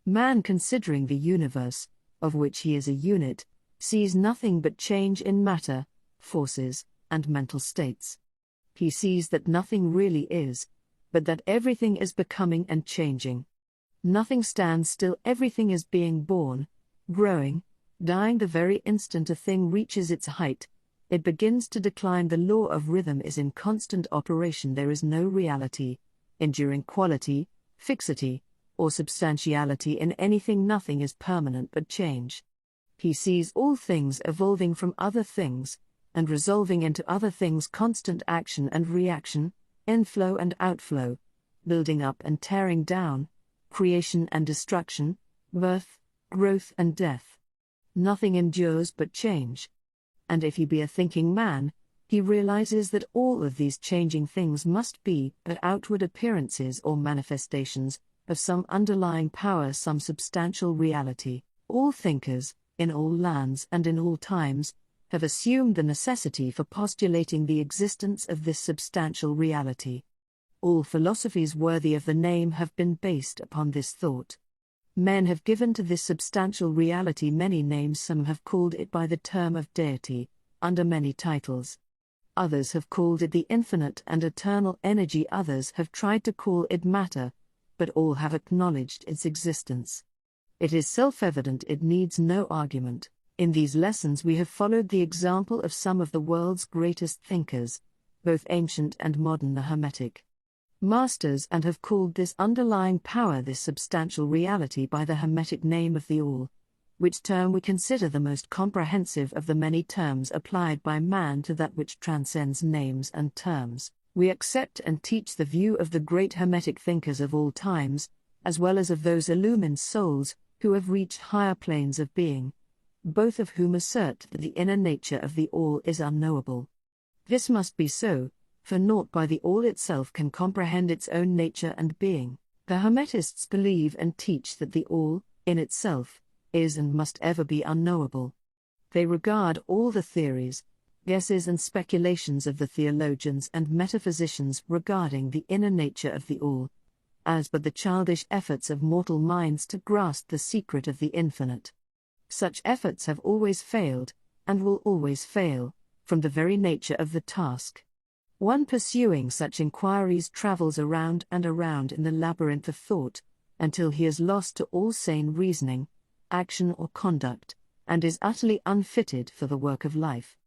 Man, considering the universe, of which he is a unit, sees nothing but change in matter, forces, and mental states. He sees that nothing really is, but that everything is becoming and changing. Nothing stands still, everything is being born, growing, dying. The very instant a thing reaches its height, it begins to decline. The law of rhythm is in constant operation. There is no reality, enduring quality, fixity, or substantiality in anything. Nothing is permanent but change. He sees all things evolving from other things, and resolving into other things, constant action and reaction, inflow and outflow, building up and tearing down, creation and destruction, birth, growth and death. Nothing endures but change. And if he be a thinking man, he realizes that all of these changing things must be but outward appearances or manifestations of some underlying power, some substantial reality. All thinkers, in all lands and in all times, have assumed the necessity for postulating the existence of this substantial reality. All philosophies worthy of the name have been based upon this thought. Men have given to this substantial reality many names. Some have called it by the term of deity, under many titles. Others have called it the infinite and eternal energy. Others have tried to call it matter, but all have acknowledged its existence. It is self-evident, it needs no argument. In these lessons we have followed the example of some of the world's greatest thinkers, both ancient and modern, the Hermetic masters, and have called this underlying power, this substantial reality, by the Hermetic name of the All, which term we consider the most comprehensive of the many terms applied by man to that which transcends names and terms. We accept and teach the view of the great Hermetic thinkers of all times, as well as of those illumined souls who have reached higher planes of being, both of whom assert that the inner nature of the All is unknowable. This must be so, for naught by the All itself can comprehend its own nature and being. The Hermetists believe and teach that the All, in itself, is and must ever be unknowable. They regard all the theories, guesses and speculations of the theologians and metaphysicians regarding the inner nature of the All as but the childish efforts of mortal minds to grasp the secret of the infinite. Such efforts have always failed, and will always fail, from the very nature of the task. One pursuing such inquiries travels around and around in the labyrinth of thought, until he is lost to all sane reasoning, action or conduct, and is utterly unfitted for the work of life.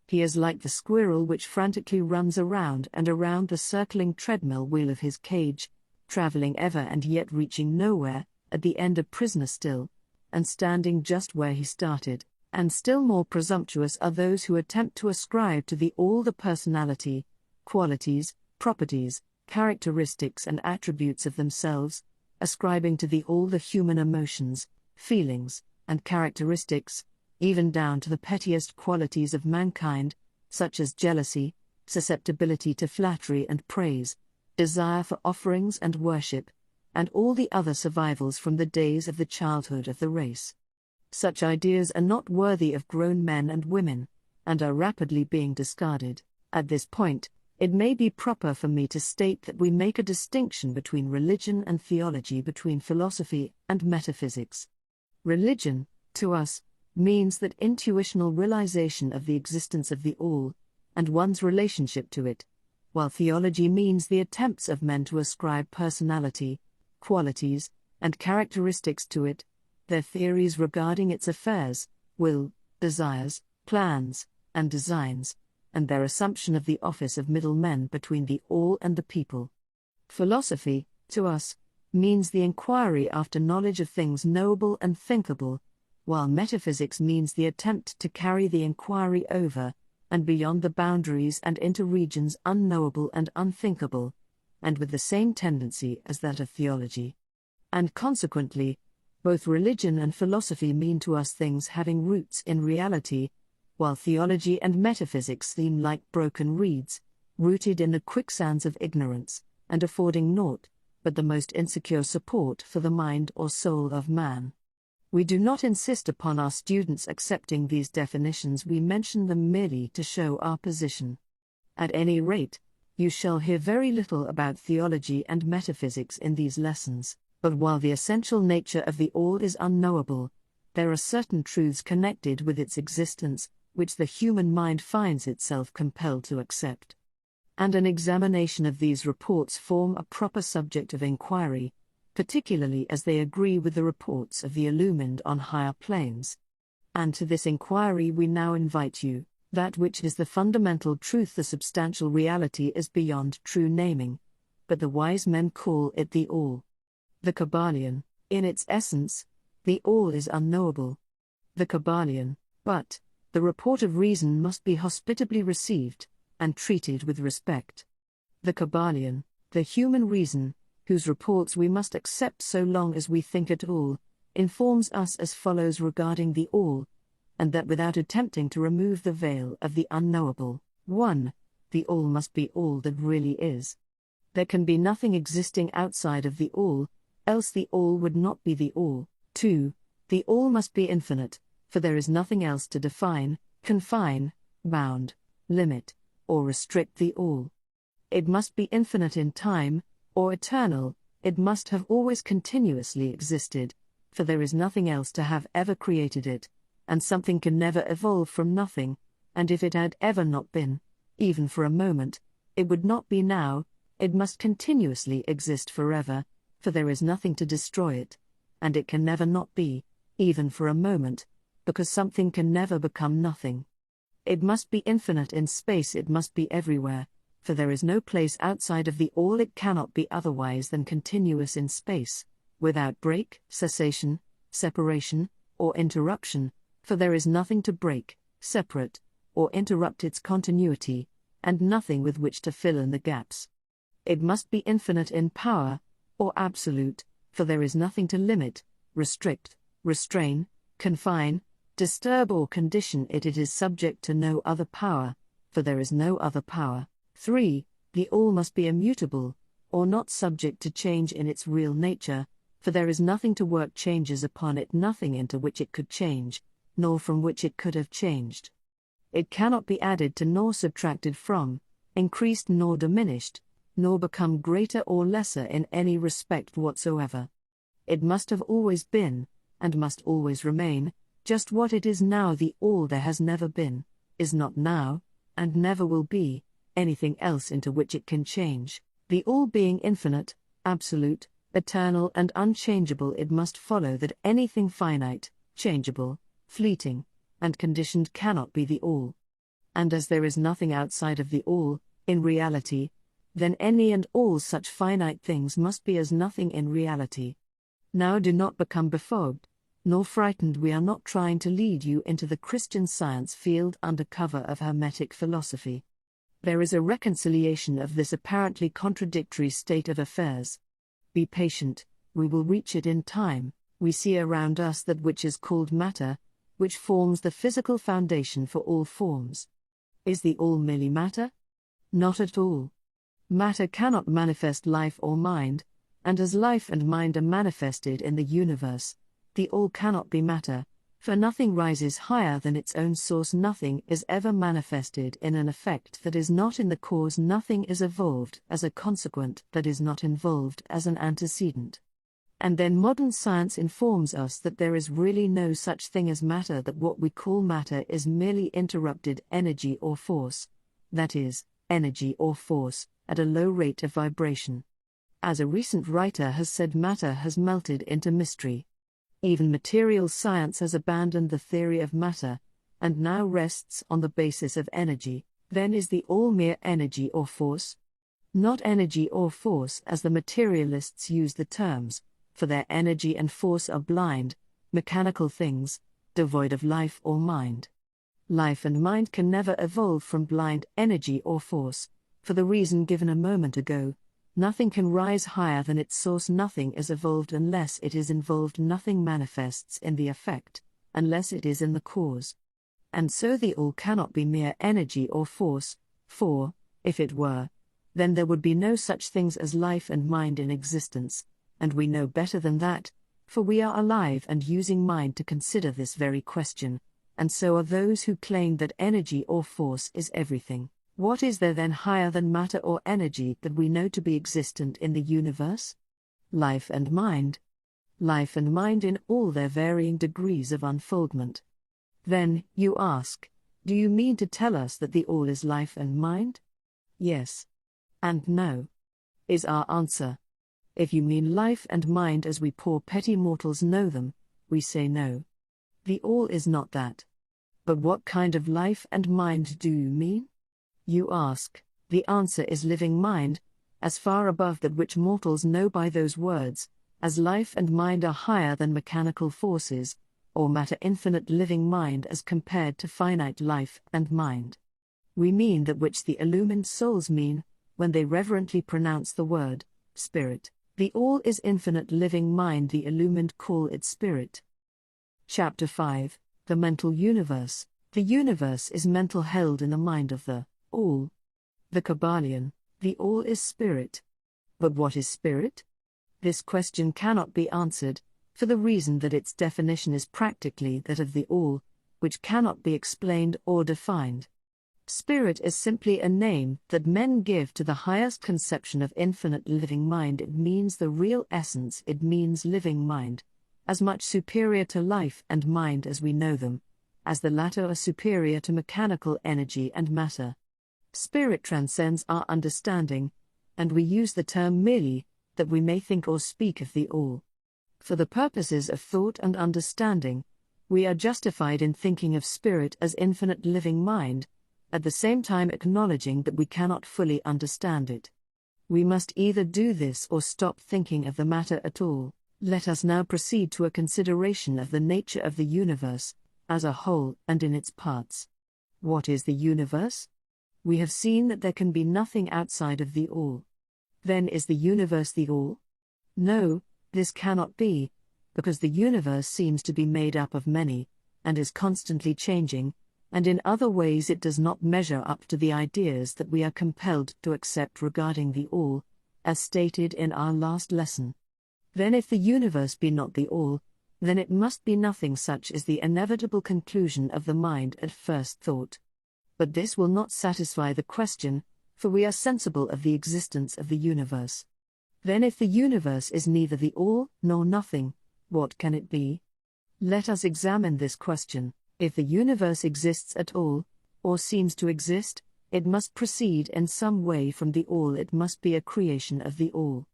He is like the squirrel which frantically runs around and around the circling treadmill wheel of his cage, traveling ever and yet reaching nowhere, at the end a prisoner still, and standing just where he started. And still more presumptuous are those who attempt to ascribe to the All the personality, qualities, properties, characteristics and attributes of themselves, ascribing to the All the human emotions, feelings, and characteristics, even down to the pettiest qualities of mankind, such as jealousy, susceptibility to flattery and praise, desire for offerings and worship, and all the other survivals from the days of the childhood of the race. Such ideas are not worthy of grown men and women, and are rapidly being discarded. At this point, it may be proper for me to state that we make a distinction between religion and theology, between philosophy and metaphysics. Religion, to us, means that intuitional realization of the existence of the All, and one's relationship to it, while theology means the attempts of men to ascribe personality, qualities, and characteristics to it, their theories regarding its affairs, will, desires, plans, and designs, and their assumption of the office of middlemen between the All and the people. Philosophy, to us, means the inquiry after knowledge of things knowable and thinkable, while metaphysics means the attempt to carry the inquiry over and beyond the boundaries and into regions unknowable and unthinkable, and with the same tendency as that of theology. And consequently, both religion and philosophy mean to us things having roots in reality, while theology and metaphysics seem like broken reeds, rooted in the quicksands of ignorance, and affording naught but the most insecure support for the mind or soul of man. We do not insist upon our students accepting these definitions, we mention them merely to show our position. At any rate, you shall hear very little about theology and metaphysics in these lessons, but while the essential nature of the All is unknowable, there are certain truths connected with its existence which the human mind finds itself compelled to accept. And an examination of these reports form a proper subject of inquiry, particularly as they agree with the reports of the illumined on higher planes. And to this inquiry we now invite you. That which is the fundamental truth, the substantial reality, is beyond true naming, but the wise men call it the All. The Kybalion, in its essence, the All is unknowable. The Kybalion, but the report of reason must be hospitably received, and treated with respect. The Kybalion, the human reason, whose reports we must accept so long as we think at all, informs us as follows regarding the All, and that without attempting to remove the veil of the unknowable. 1. The All must be all that really is. There can be nothing existing outside of the All, else the All would not be the All. 2. The All must be infinite, for there is nothing else to define, confine, bound, limit, or restrict the All. It must be infinite in time, or eternal. It must have always continuously existed, for there is nothing else to have ever created it, and something can never evolve from nothing, and if it had ever not been, even for a moment, it would not be now, it must continuously exist forever, for there is nothing to destroy it, and it can never not be, even for a moment, because something can never become nothing. It must be infinite in space, it must be everywhere, for there is no place outside of the all, it cannot be otherwise than continuous in space, without break, cessation, separation, or interruption, for there is nothing to break, separate, or interrupt its continuity, and nothing with which to fill in the gaps. It must be infinite in power, or absolute, for there is nothing to limit, restrict, restrain, confine, disturb or condition it. It is subject to no other power, for there is no other power. 3. The all must be immutable, or not subject to change in its real nature, for there is nothing to work changes upon it, nothing into which it could change, nor from which it could have changed. It cannot be added to nor subtracted from, increased nor diminished, nor become greater or lesser in any respect whatsoever. It must have always been, and must always remain, just what it is now. The all there has never been, is not now, and never will be, anything else into which it can change. The all being infinite, absolute, eternal and unchangeable, it must follow that anything finite, changeable, fleeting, and conditioned cannot be the all. And as there is nothing outside of the all, in reality, then any and all such finite things must be as nothing in reality. Now do not become befogged, nor frightened. We are not trying to lead you into the Christian Science field under cover of Hermetic philosophy. There is a reconciliation of this apparently contradictory state of affairs. Be patient, we will reach it in time. We see around us that which is called matter, which forms the physical foundation for all forms. Is the all merely matter? Not at all. Matter cannot manifest life or mind, and as life and mind are manifested in the universe, the all cannot be matter, for nothing rises higher than its own source. Nothing is ever manifested in an effect that is not in the cause. Nothing is evolved as a consequent that is not involved as an antecedent. And then modern science informs us that there is really no such thing as matter, that what we call matter is merely interrupted energy or force, that is, energy or force, at a low rate of vibration. As a recent writer has said, matter has melted into mystery. Even material science has abandoned the theory of matter, and now rests on the basis of energy. Then is the all mere energy or force? Not energy or force as the materialists use the terms, for their energy and force are blind, mechanical things, devoid of life or mind. Life and mind can never evolve from blind energy or force, for the reason given a moment ago. Nothing can rise higher than its source. Nothing is evolved unless it is involved. Nothing manifests in the effect, unless it is in the cause. And so the all cannot be mere energy or force, for, if it were, then there would be no such things as life and mind in existence, and we know better than that, for we are alive and using mind to consider this very question, and so are those who claim that energy or force is everything. What is there then higher than matter or energy that we know to be existent in the universe? Life and mind. Life and mind in all their varying degrees of unfoldment. Then, you ask, do you mean to tell us that the all is life and mind? Yes. And no. Is our answer. If you mean life and mind as we poor petty mortals know them, we say no. The all is not that. But what kind of life and mind do you mean? You ask. The answer is living mind, as far above that which mortals know by those words, as life and mind are higher than mechanical forces, or matter. Infinite living mind as compared to finite life and mind. We mean that which the illumined souls mean, when they reverently pronounce the word, spirit. The all is infinite living mind, the illumined call it spirit. Chapter 5. The Mental Universe. The universe is mental, held in the mind of the all. The Kybalion. The all is spirit. But what is spirit? This question cannot be answered, for the reason that its definition is practically that of the all, which cannot be explained or defined. Spirit is simply a name that men give to the highest conception of infinite living mind. It means the real essence, it means living mind, as much superior to life and mind as we know them, as the latter are superior to mechanical energy and matter. Spirit transcends our understanding, and we use the term merely that we may think or speak of the all. For the purposes of thought and understanding, we are justified in thinking of spirit as infinite living mind, at the same time acknowledging that we cannot fully understand it. We must either do this or stop thinking of the matter at all. Let us now proceed to a consideration of the nature of the universe, as a whole and in its parts. What is the universe? We have seen that there can be nothing outside of the all. Then is the universe the all? No, this cannot be, because the universe seems to be made up of many, and is constantly changing, and in other ways it does not measure up to the ideas that we are compelled to accept regarding the all, as stated in our last lesson. Then if the universe be not the all, then it must be nothing. Such is the inevitable conclusion of the mind at first thought. But this will not satisfy the question, for we are sensible of the existence of the universe. Then if the universe is neither the all nor nothing, what can it be? Let us examine this question. If the universe exists at all, or seems to exist, it must proceed in some way from the all. It must be a creation of the all.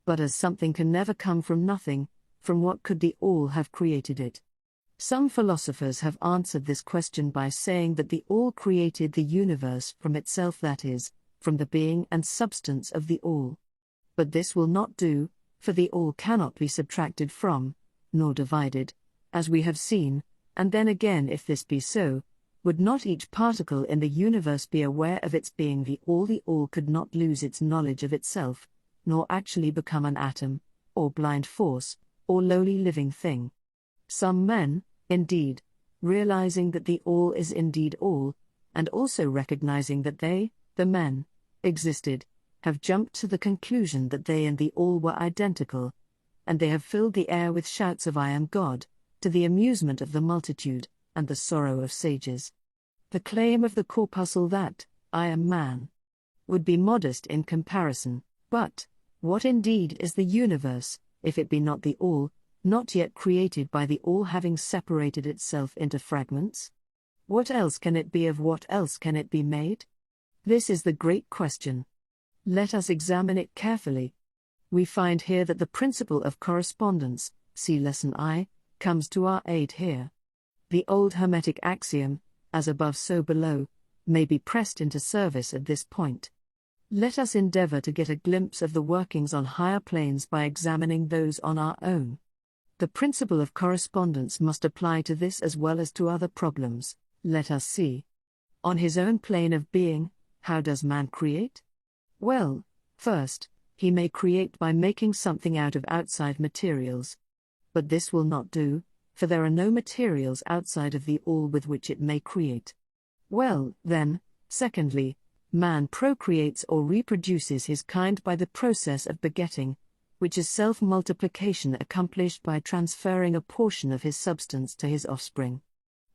But as something can never come from nothing, from what could the all have created it? Some philosophers have answered this question by saying that the all created the universe from itself, that is, from the being and substance of the all. But this will not do, for the all cannot be subtracted from, nor divided, as we have seen, and then again, if this be so, would not each particle in the universe be aware of its being the all? The all could not lose its knowledge of itself, nor actually become an atom, or blind force, or lowly living thing. Some men, indeed, realizing that the all is indeed all, and also recognizing that they, the men, existed, have jumped to the conclusion that they and the all were identical, and they have filled the air with shouts of "I am God," to the amusement of the multitude, and the sorrow of sages. The claim of the corpuscle that, "I am man," would be modest in comparison, but, what indeed is the universe, if it be not the all, not yet created by the all having separated itself into fragments? What else can it be? Of what else can it be made? This is the great question. Let us examine it carefully. We find here that the principle of correspondence, see lesson I, comes to our aid here. The old Hermetic axiom, as above so below, may be pressed into service at this point. Let us endeavor to get a glimpse of the workings on higher planes by examining those on our own. The principle of correspondence must apply to this as well as to other problems. Let us see. On his own plane of being, how does man create? Well, first, he may create by making something out of outside materials. But this will not do, for there are no materials outside of the all with which it may create. Well, then, secondly, man procreates or reproduces his kind by the process of begetting, which is self-multiplication accomplished by transferring a portion of his substance to his offspring.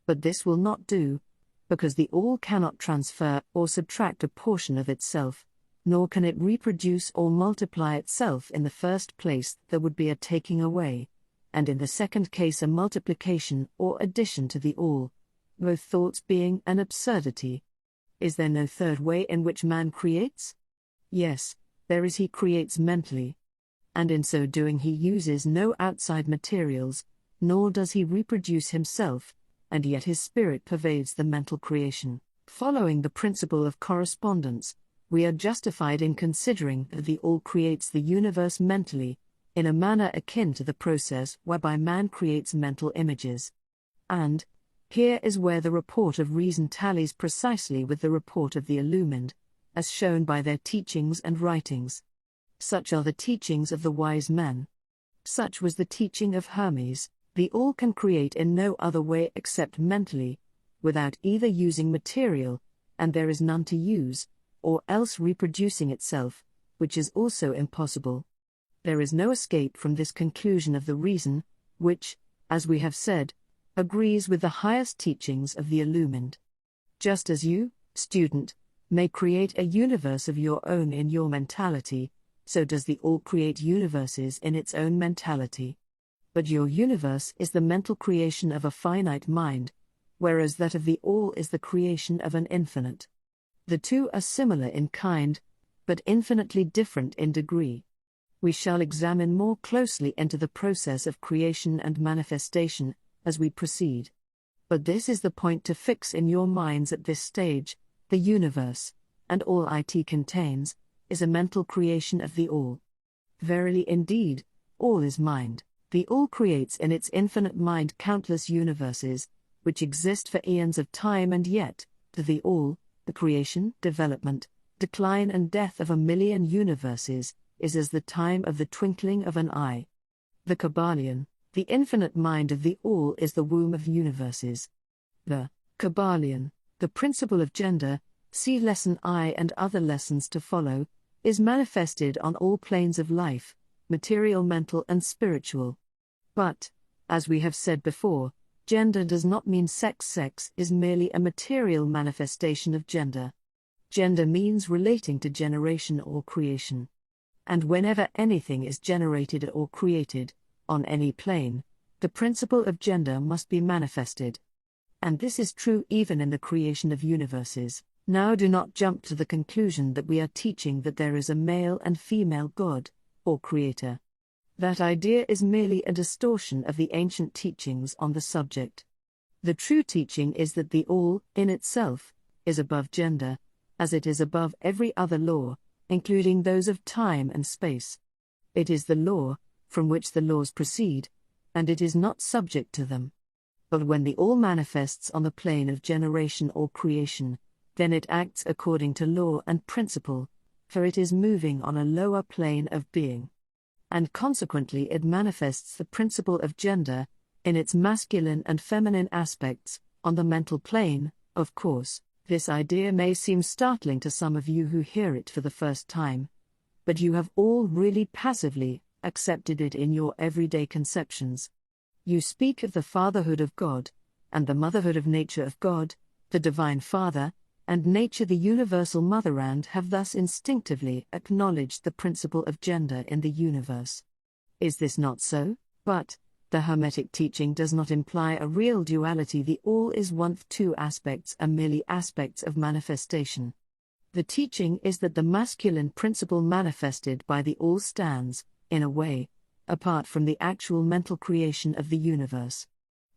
But this will not do, because the all cannot transfer or subtract a portion of itself, nor can it reproduce or multiply itself. In the first place, there would be a taking away, and in the second case a multiplication or addition to the all, both thoughts being an absurdity. Is there no third way in which man creates? Yes, there is. He creates mentally. And in so doing he uses no outside materials, nor does he reproduce himself, and yet his spirit pervades the mental creation. Following the principle of correspondence, we are justified in considering that the all creates the universe mentally, in a manner akin to the process whereby man creates mental images. And, here is where the report of reason tallies precisely with the report of the illumined, as shown by their teachings and writings. Such are the teachings of the wise men. Such was the teaching of Hermes: the all can create in no other way except mentally, without either using material, and there is none to use, or else reproducing itself, which is also impossible. There is no escape from this conclusion of the reason, which, as we have said, agrees with the highest teachings of the illumined. Just as you, student, may create a universe of your own in your mentality, so does the all create universes in its own mentality. But your universe is the mental creation of a finite mind, whereas that of the all is the creation of an infinite. The two are similar in kind, but infinitely different in degree. We shall examine more closely into the process of creation and manifestation as we proceed. But this is the point to fix in your minds at this stage: the universe, and all it contains, is a mental creation of the all. Verily indeed, all is mind. The all creates in its infinite mind countless universes, which exist for eons of time, and yet, to the all, the creation, development, decline and death of a million universes is as the time of the twinkling of an eye. The Kybalion, the infinite mind of the all, is the womb of universes. The Kybalion, the principle of gender, see lesson I and other lessons to follow, is manifested on all planes of life, material, mental and spiritual. But, as we have said before, gender does not mean sex. Sex is merely a material manifestation of gender. Gender means relating to generation or creation. And whenever anything is generated or created, on any plane, the principle of gender must be manifested. And this is true even in the creation of universes. Now do not jump to the conclusion that we are teaching that there is a male and female God, or creator. That idea is merely a distortion of the ancient teachings on the subject. The true teaching is that the all, in itself, is above gender, as it is above every other law, including those of time and space. It is the law, from which the laws proceed, and it is not subject to them. But when the all manifests on the plane of generation or creation, then it acts according to law and principle, for it is moving on a lower plane of being. And consequently it manifests the principle of gender, in its masculine and feminine aspects, on the mental plane. Of course, this idea may seem startling to some of you who hear it for the first time, but you have all really passively accepted it in your everyday conceptions. You speak of the fatherhood of God, and the motherhood of nature of God, the divine Father, and nature the universal mother, and have thus instinctively acknowledged the principle of gender in the universe. Is this not so? But the Hermetic teaching does not imply a real duality. The all is one. Two aspects are merely aspects of manifestation. The teaching is that the masculine principle manifested by the all stands, in a way, apart from the actual mental creation of the universe.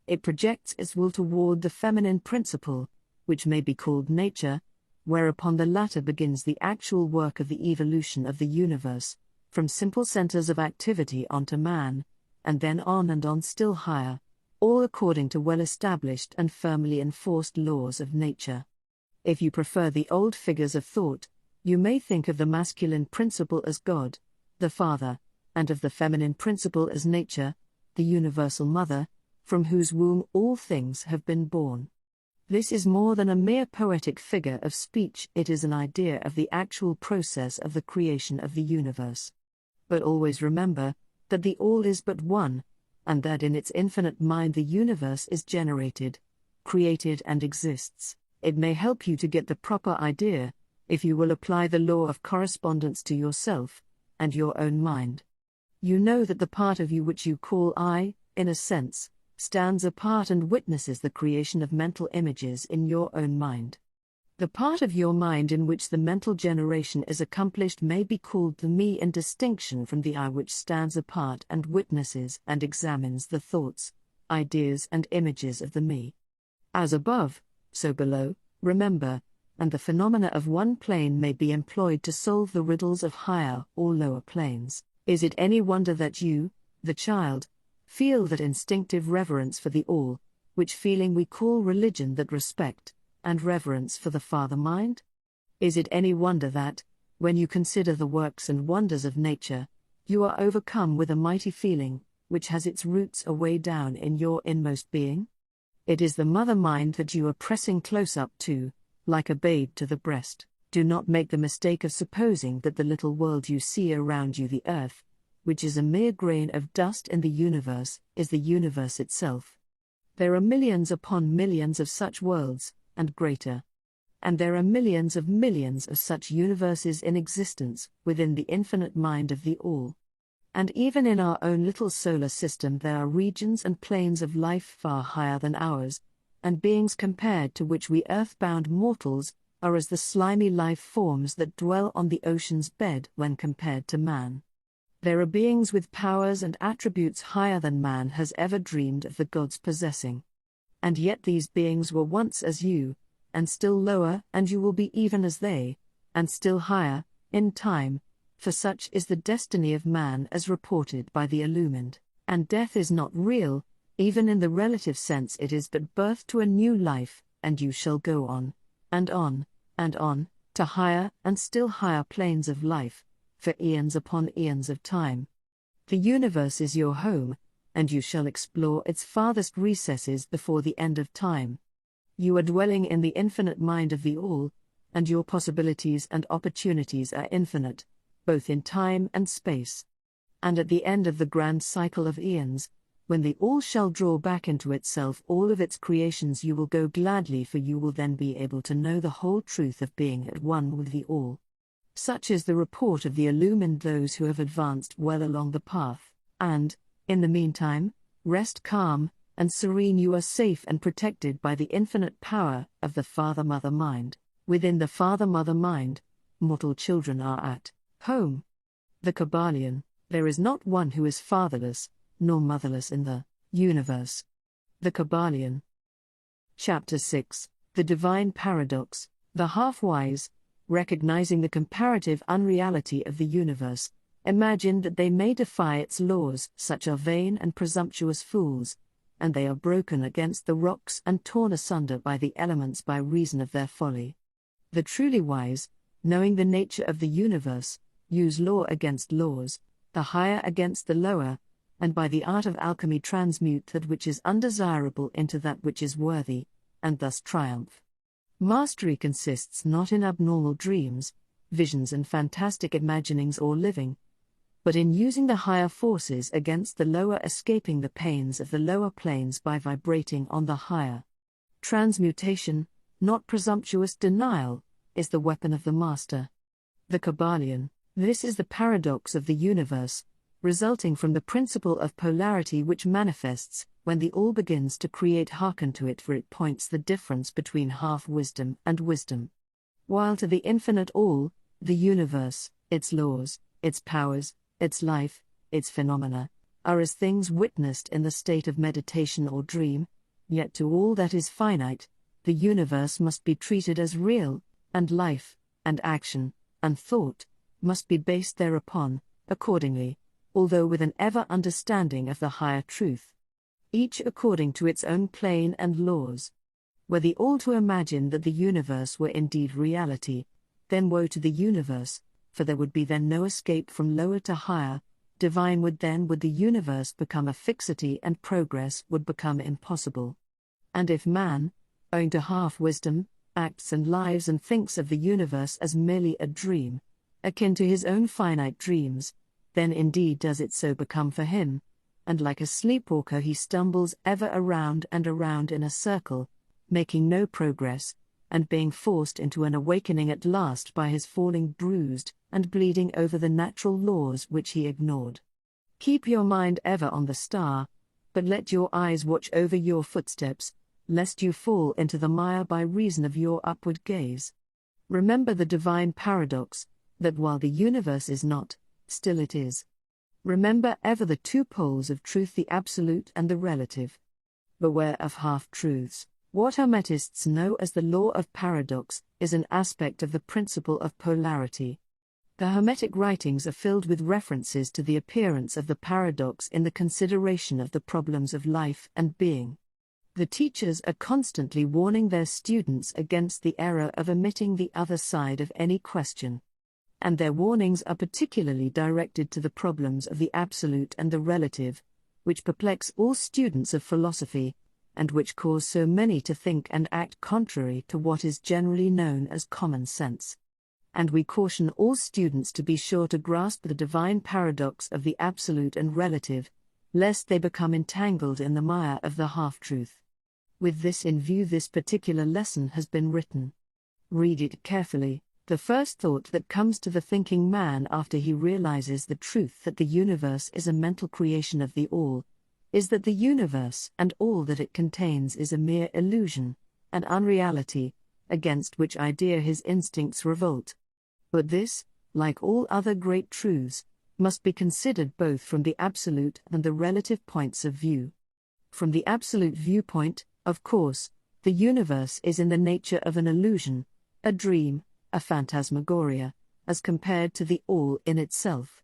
It projects its will toward the feminine principle, which may be called nature, whereupon the latter begins the actual work of the evolution of the universe, from simple centers of activity onto man, and then on and on still higher, all according to well-established and firmly enforced laws of nature. If you prefer the old figures of thought, you may think of the masculine principle as God, the Father, and of the feminine principle as nature, the universal mother, from whose womb all things have been born. This is more than a mere poetic figure of speech, it is an idea of the actual process of the creation of the universe. But always remember that the all is but one, and that in its infinite mind the universe is generated, created and exists. It may help you to get the proper idea, if you will apply the law of correspondence to yourself, and your own mind. You know that the part of you which you call I, in a sense, stands apart and witnesses the creation of mental images in your own mind. The part of your mind in which the mental generation is accomplished may be called the me, in distinction from the I which stands apart and witnesses and examines the thoughts, ideas and images of the me. As above, so below, remember, and the phenomena of one plane may be employed to solve the riddles of higher or lower planes. Is it any wonder that you, the child, feel that instinctive reverence for the all, which feeling we call religion, that respect and reverence for the Father mind? Is it any wonder that, when you consider the works and wonders of nature, you are overcome with a mighty feeling, which has its roots away down in your inmost being? It is the mother mind that you are pressing close up to, like a babe to the breast. Do not make the mistake of supposing that the little world you see around you, the earth, which is a mere grain of dust in the universe, is the universe itself. There are millions upon millions of such worlds, and greater. And there are millions of such universes in existence, within the infinite mind of the all. And even in our own little solar system there are regions and planes of life far higher than ours, and beings compared to which we earthbound mortals are as the slimy life forms that dwell on the ocean's bed when compared to man. There are beings with powers and attributes higher than man has ever dreamed of the gods possessing. And yet these beings were once as you, and still lower, and you will be even as they, and still higher, in time, for such is the destiny of man as reported by the illumined. And death is not real, even in the relative sense it is but birth to a new life, and you shall go on, and on, and on, to higher and still higher planes of life, for eons upon eons of time. The universe is your home, and you shall explore its farthest recesses before the end of time. You are dwelling in the infinite mind of the All, and your possibilities and opportunities are infinite, both in time and space. And at the end of the grand cycle of eons, when the All shall draw back into itself all of its creations, you will go gladly, for you will then be able to know the whole truth of being at one with the All. Such is the report of the illumined, those who have advanced well along the path, and, in the meantime, rest calm and serene. You are safe and protected by the infinite power of the Father-Mother mind. Within the Father-Mother mind, mortal children are at home. The Kybalion, there is not one who is fatherless, nor motherless in the universe. The Kybalion. Chapter 6, The Divine Paradox. The half-wise, recognizing the comparative unreality of the universe, imagine that they may defy its laws. Such are vain and presumptuous fools, and they are broken against the rocks and torn asunder by the elements by reason of their folly. The truly wise, knowing the nature of the universe, use law against laws, the higher against the lower, and by the art of alchemy transmute that which is undesirable into that which is worthy, and thus triumph. Mastery consists not in abnormal dreams, visions and fantastic imaginings or living, but in using the higher forces against the lower, escaping the pains of the lower planes by vibrating on the higher. Transmutation, not presumptuous denial, is the weapon of the master. The Kybalion. This is the paradox of the universe, resulting from the principle of polarity which manifests when the All begins to create. Hearken to it, for it points the difference between half-wisdom and wisdom. While to the infinite All, the universe, its laws, its powers, its life, its phenomena, are as things witnessed in the state of meditation or dream, yet to all that is finite, the universe must be treated as real, and life, and action, and thought, must be based thereupon, accordingly, although with an ever understanding of the higher truth. Each according to its own plane and laws. Were the All to imagine that the universe were indeed reality, then woe to the universe, for there would be then no escape from lower to higher. Divine would the universe become a fixity, and progress would become impossible. And if man, owing to half-wisdom, acts and lives and thinks of the universe as merely a dream, akin to his own finite dreams, then indeed does it so become for him, and like a sleepwalker he stumbles ever around and around in a circle, making no progress, and being forced into an awakening at last by his falling bruised and bleeding over the natural laws which he ignored. Keep your mind ever on the star, but let your eyes watch over your footsteps, lest you fall into the mire by reason of your upward gaze. Remember the divine paradox, that while the universe is not, still it is. Remember ever the two poles of truth, the absolute and the relative. Beware of half-truths. What Hermetists know as the law of paradox is an aspect of the principle of polarity. The Hermetic writings are filled with references to the appearance of the paradox in the consideration of the problems of life and being. The teachers are constantly warning their students against the error of omitting the other side of any question. And their warnings are particularly directed to the problems of the absolute and the relative, which perplex all students of philosophy, and which cause so many to think and act contrary to what is generally known as common sense. And we caution all students to be sure to grasp the divine paradox of the absolute and relative, lest they become entangled in the mire of the half-truth. With this in view, this particular lesson has been written. Read it carefully, The first thought that comes to the thinking man after he realizes the truth that the universe is a mental creation of the All, is that the universe and all that it contains is a mere illusion, an unreality, against which idea his instincts revolt. But this, like all other great truths, must be considered both from the absolute and the relative points of view. From the absolute viewpoint, of course, the universe is in the nature of an illusion, a dream, a phantasmagoria, as compared to the All in itself.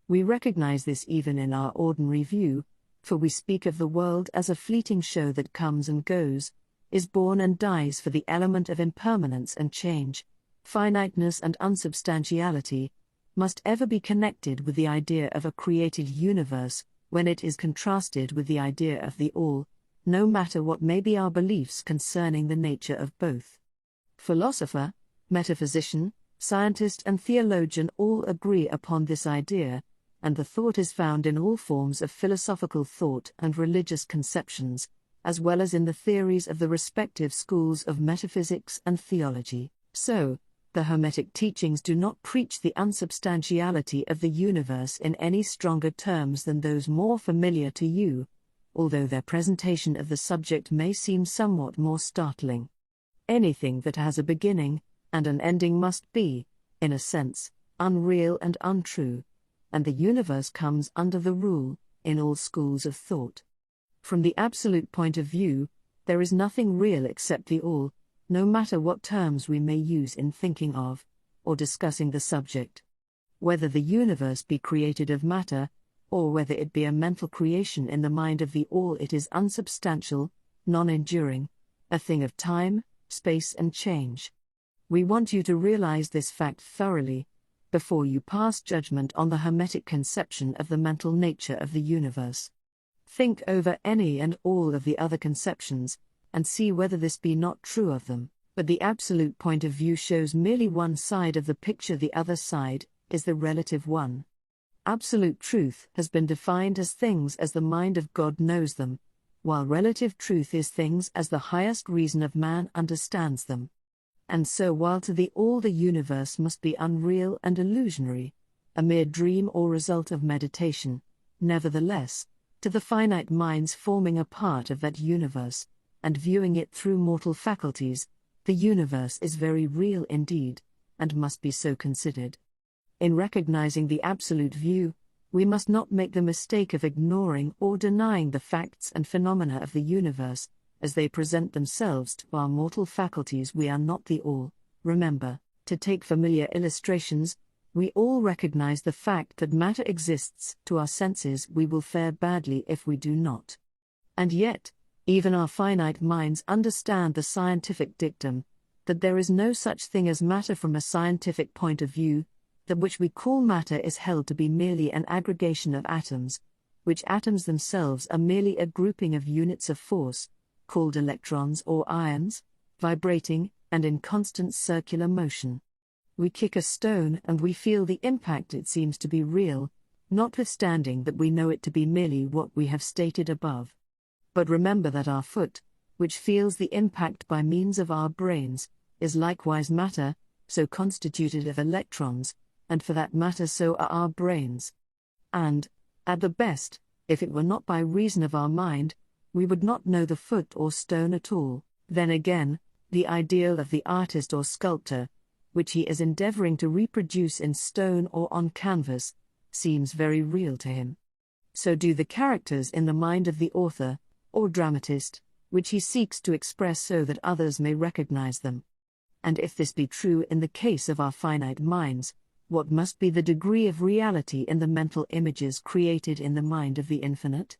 We recognize this even in our ordinary view, for we speak of the world as a fleeting show that comes and goes, is born and dies, for the element of impermanence and change, finiteness and unsubstantiality, must ever be connected with the idea of a created universe when it is contrasted with the idea of the All, no matter what may be our beliefs concerning the nature of both. Philosopher, metaphysician, scientist and theologian all agree upon this idea, and the thought is found in all forms of philosophical thought and religious conceptions, as well as in the theories of the respective schools of metaphysics and theology. So, the Hermetic teachings do not preach the unsubstantiality of the universe in any stronger terms than those more familiar to you, although their presentation of the subject may seem somewhat more startling. Anything that has a beginning and an ending must be, in a sense, unreal and untrue, and the universe comes under the rule, in all schools of thought. From the absolute point of view, there is nothing real except the All, no matter what terms we may use in thinking of, or discussing the subject. Whether the universe be created of matter, or whether it be a mental creation in the mind of the All, it is unsubstantial, non-enduring, a thing of time, space and change. We want you to realize this fact thoroughly, before you pass judgment on the Hermetic conception of the mental nature of the universe. Think over any and all of the other conceptions, and see whether this be not true of them. But the absolute point of view shows merely one side of the picture, the other side is the relative one. Absolute truth has been defined as things as the mind of God knows them, while relative truth is things as the highest reason of man understands them. And so while to the All the universe must be unreal and illusionary, a mere dream or result of meditation, nevertheless, to the finite minds forming a part of that universe, and viewing it through mortal faculties, the universe is very real indeed, and must be so considered. In recognizing the absolute view, we must not make the mistake of ignoring or denying the facts and phenomena of the universe, as they present themselves to our mortal faculties. We are not the All. Remember, to take familiar illustrations, we all recognize the fact that matter exists to our senses. We will fare badly if we do not. And yet, even our finite minds understand the scientific dictum, that there is no such thing as matter from a scientific point of view. That which we call matter is held to be merely an aggregation of atoms, which atoms themselves are merely a grouping of units of force, called electrons or ions, vibrating and in constant circular motion. We kick a stone and we feel the impact. It seems to be real, notwithstanding that we know it to be merely what we have stated above. But remember that our foot, which feels the impact by means of our brains, is likewise matter, so constituted of electrons, and for that matter so are our brains. And, at the best, if it were not by reason of our mind, we would not know the foot or stone at all. Then again, the ideal of the artist or sculptor, which he is endeavoring to reproduce in stone or on canvas, seems very real to him. So do the characters in the mind of the author, or dramatist, which he seeks to express so that others may recognize them. And if this be true in the case of our finite minds, what must be the degree of reality in the mental images created in the mind of the infinite?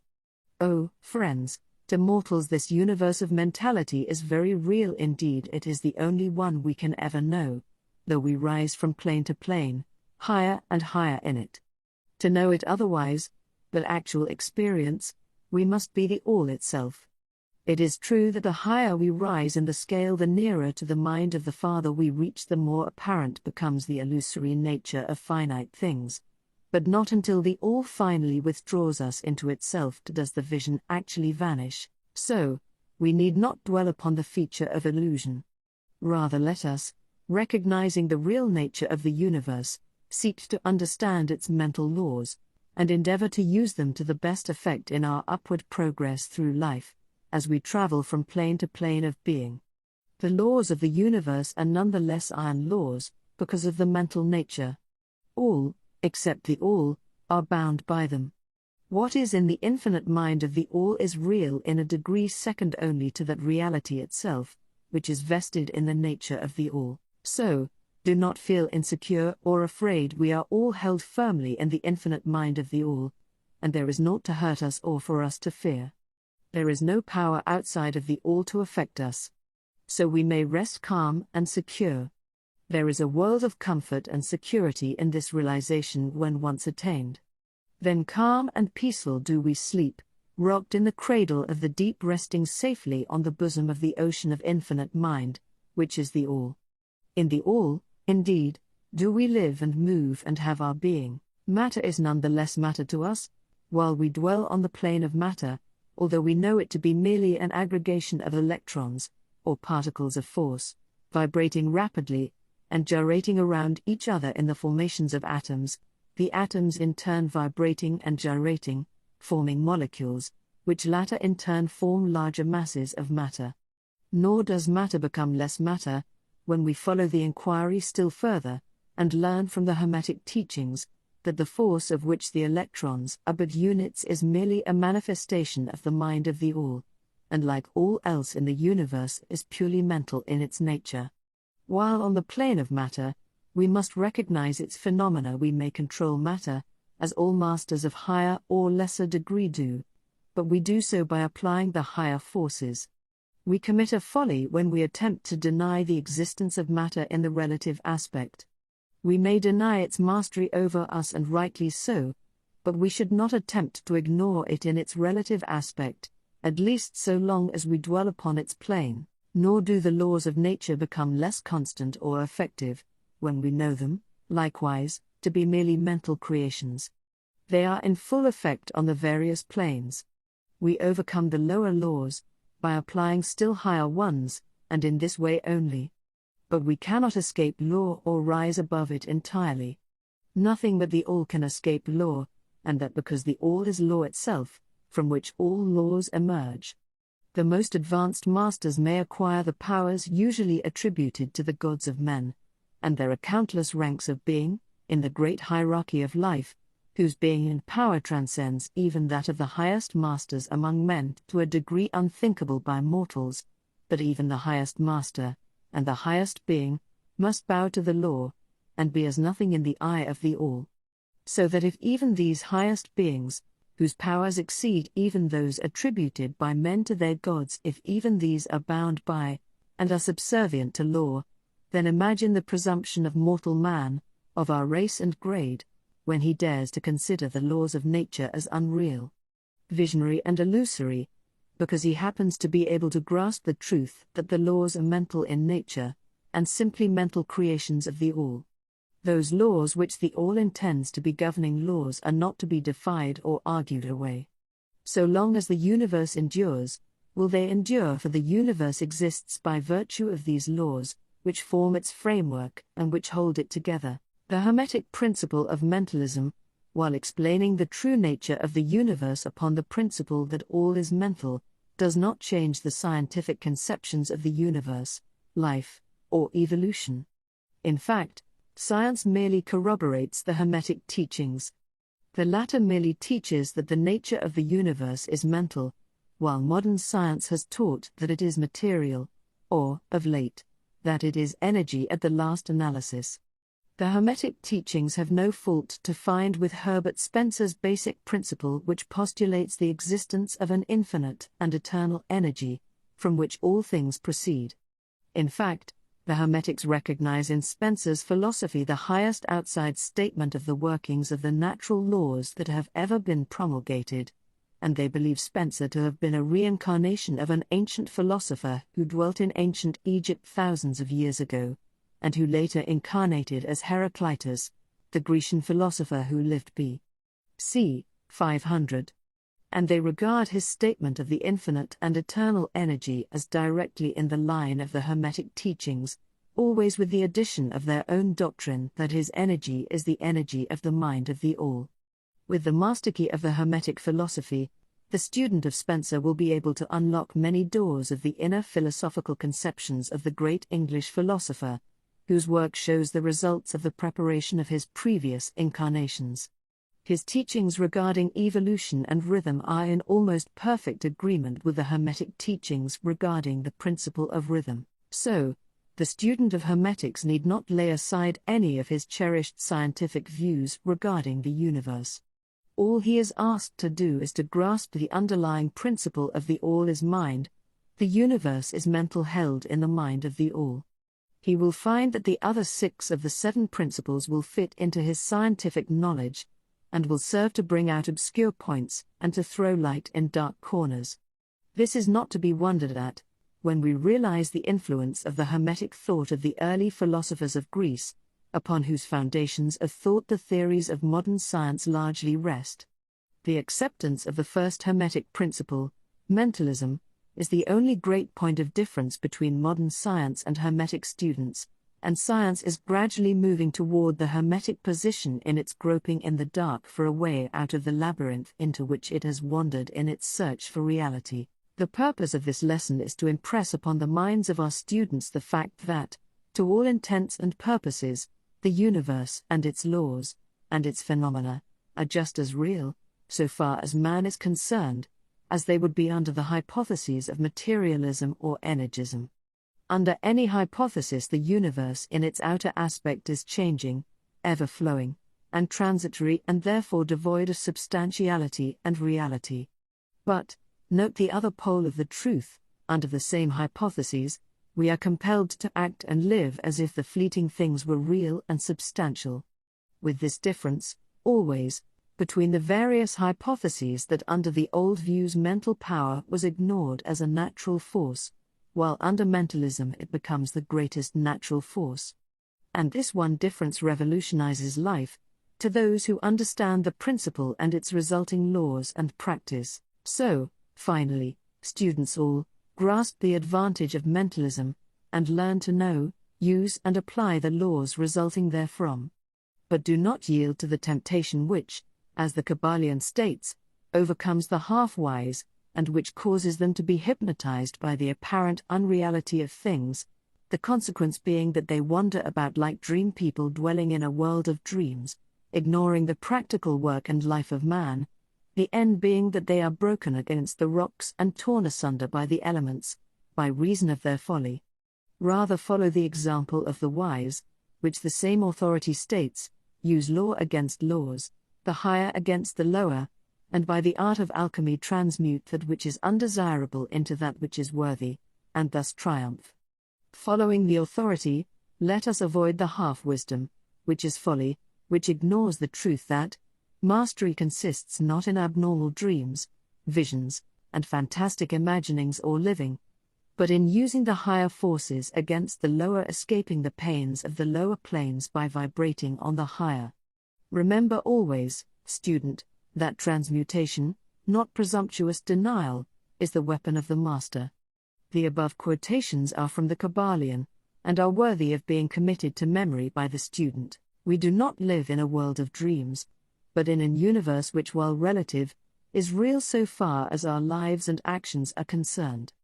Oh, friends, to mortals this universe of mentality is very real indeed. It is the only one we can ever know, though we rise from plane to plane, higher and higher in it. To know it otherwise, but actual experience, we must be the All itself. It is true that the higher we rise in the scale, the nearer to the mind of the Father we reach, the more apparent becomes the illusory nature of finite things. But not until the All finally withdraws us into itself does the vision actually vanish. So, we need not dwell upon the feature of illusion. Rather let us, recognizing the real nature of the universe, seek to understand its mental laws, and endeavor to use them to the best effect in our upward progress through life, as we travel from plane to plane of being. The laws of the universe are nonetheless iron laws, because of the mental nature. All, except the All, are bound by them. What is in the infinite mind of the All is real in a degree second only to that reality itself, which is vested in the nature of the All. So, do not feel insecure or afraid. We are all held firmly in the infinite mind of the All, and there is naught to hurt us or for us to fear. There is no power outside of the All to affect us. So we may rest calm and secure. There is a world of comfort and security in this realization when once attained. Then calm and peaceful do we sleep, rocked in the cradle of the deep, resting safely on the bosom of the ocean of infinite mind, which is the All. In the All, indeed, do we live and move and have our being. Matter is nonetheless matter to us, while we dwell on the plane of matter, although we know it to be merely an aggregation of electrons, or particles of force, vibrating rapidly, and gyrating around each other in the formations of atoms, the atoms in turn vibrating and gyrating, forming molecules, which latter in turn form larger masses of matter. Nor does matter become less matter, when we follow the inquiry still further, and learn from the Hermetic teachings, that the force of which the electrons are but units is merely a manifestation of the mind of the All, and like all else in the universe is purely mental in its nature. While on the plane of matter, we must recognize its phenomena. We may control matter, as all masters of higher or lesser degree do, but we do so by applying the higher forces. We commit a folly when we attempt to deny the existence of matter in the relative aspect. We may deny its mastery over us, and rightly so, but we should not attempt to ignore it in its relative aspect, at least so long as we dwell upon its plane. Nor do the laws of nature become less constant or effective, when we know them, likewise, to be merely mental creations. They are in full effect on the various planes. We overcome the lower laws, by applying still higher ones, and in this way only. But we cannot escape law or rise above it entirely. Nothing but the All can escape law, and that because the All is law itself, from which all laws emerge. The most advanced masters may acquire the powers usually attributed to the gods of men, and there are countless ranks of being, in the great hierarchy of life, whose being and power transcends even that of the highest masters among men to a degree unthinkable by mortals, but even the highest master, and the highest being, must bow to the law, and be as nothing in the eye of the All. So that if even these highest beings, whose powers exceed even those attributed by men to their gods, if even these are bound by, and are subservient to law, then imagine the presumption of mortal man, of our race and grade, when he dares to consider the laws of nature as unreal, visionary and illusory, because he happens to be able to grasp the truth that the laws are mental in nature, and simply mental creations of the All. Those laws which the All intends to be governing laws are not to be defied or argued away. So long as the universe endures, will they endure, for the universe exists by virtue of these laws, which form its framework and which hold it together. The Hermetic principle of mentalism, while explaining the true nature of the universe upon the principle that all is mental, does not change the scientific conceptions of the universe, life, or evolution. In fact, science merely corroborates the Hermetic teachings. The latter merely teaches that the nature of the universe is mental, while modern science has taught that it is material, or, of late, that it is energy at the last analysis. The Hermetic teachings have no fault to find with Herbert Spencer's basic principle, which postulates the existence of an infinite and eternal energy, from which all things proceed. In fact, the Hermetics recognize in Spencer's philosophy the highest outside statement of the workings of the natural laws that have ever been promulgated, and they believe Spencer to have been a reincarnation of an ancient philosopher who dwelt in ancient Egypt thousands of years ago, and who later incarnated as Heraclitus, the Grecian philosopher who lived b.c. 500. And they regard his statement of the infinite and eternal energy as directly in the line of the Hermetic teachings, always with the addition of their own doctrine that his energy is the energy of the mind of the all. With the master key of the Hermetic philosophy, the student of Spencer will be able to unlock many doors of the inner philosophical conceptions of the great English philosopher, whose work shows the results of the preparation of his previous incarnations. His teachings regarding evolution and rhythm are in almost perfect agreement with the Hermetic teachings regarding the principle of rhythm. So, the student of Hermetics need not lay aside any of his cherished scientific views regarding the universe. All he is asked to do is to grasp the underlying principle of the all is mind, the universe is mental held in the mind of the all. He will find that the other 6 of the 7 principles will fit into his scientific knowledge, and will serve to bring out obscure points and to throw light in dark corners. This is not to be wondered at, when we realize the influence of the Hermetic thought of the early philosophers of Greece, upon whose foundations of thought the theories of modern science largely rest. The acceptance of the first Hermetic principle, mentalism, is the only great point of difference between modern science and Hermetic students, and science is gradually moving toward the Hermetic position in its groping in the dark for a way out of the labyrinth into which it has wandered in its search for reality. The purpose of this lesson is to impress upon the minds of our students the fact that, to all intents and purposes, the universe and its laws, and its phenomena, are just as real, so far as man is concerned, as they would be under the hypotheses of materialism or energism. Under any hypothesis, the universe in its outer aspect is changing, ever-flowing, and transitory, and therefore devoid of substantiality and reality. But, note the other pole of the truth: under the same hypotheses, we are compelled to act and live as if the fleeting things were real and substantial. With this difference, always, between the various hypotheses, that under the old views mental power was ignored as a natural force, while under mentalism it becomes the greatest natural force. And this one difference revolutionizes life, to those who understand the principle and its resulting laws and practice. So, finally, students all grasp the advantage of mentalism, and learn to know, use and apply the laws resulting therefrom. But do not yield to the temptation which, as the Kybalion states, overcomes the half-wise, and which causes them to be hypnotized by the apparent unreality of things, the consequence being that they wander about like dream people dwelling in a world of dreams, ignoring the practical work and life of man, the end being that they are broken against the rocks and torn asunder by the elements, by reason of their folly. Rather follow the example of the wise, which the same authority states, use law against laws, the higher against the lower, and by the art of alchemy transmute that which is undesirable into that which is worthy, and thus triumph. Following the authority, let us avoid the half-wisdom, which is folly, which ignores the truth that mastery consists not in abnormal dreams, visions, and fantastic imaginings or living, but in using the higher forces against the lower, escaping the pains of the lower planes by vibrating on the higher. Remember always, student, that transmutation, not presumptuous denial, is the weapon of the master. The above quotations are from the Kybalion, and are worthy of being committed to memory by the student. We do not live in a world of dreams, but in an universe which, while relative, is real so far as our lives and actions are concerned.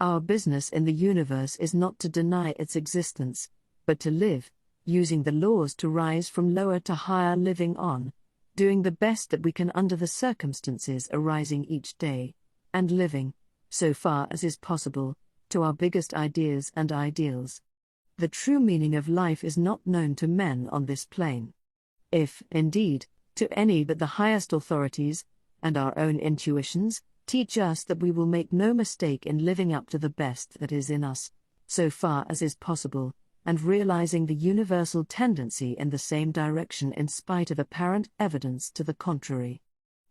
Our business in the universe is not to deny its existence, but to live, using the laws to rise from lower to higher, living on, doing the best that we can under the circumstances arising each day, and living, so far as is possible, to our biggest ideas and ideals. The true meaning of life is not known to men on this plane. If, indeed, to any but the highest authorities, and our own intuitions, teach us that we will make no mistake in living up to the best that is in us, so far as is possible, and realizing the universal tendency in the same direction in spite of apparent evidence to the contrary.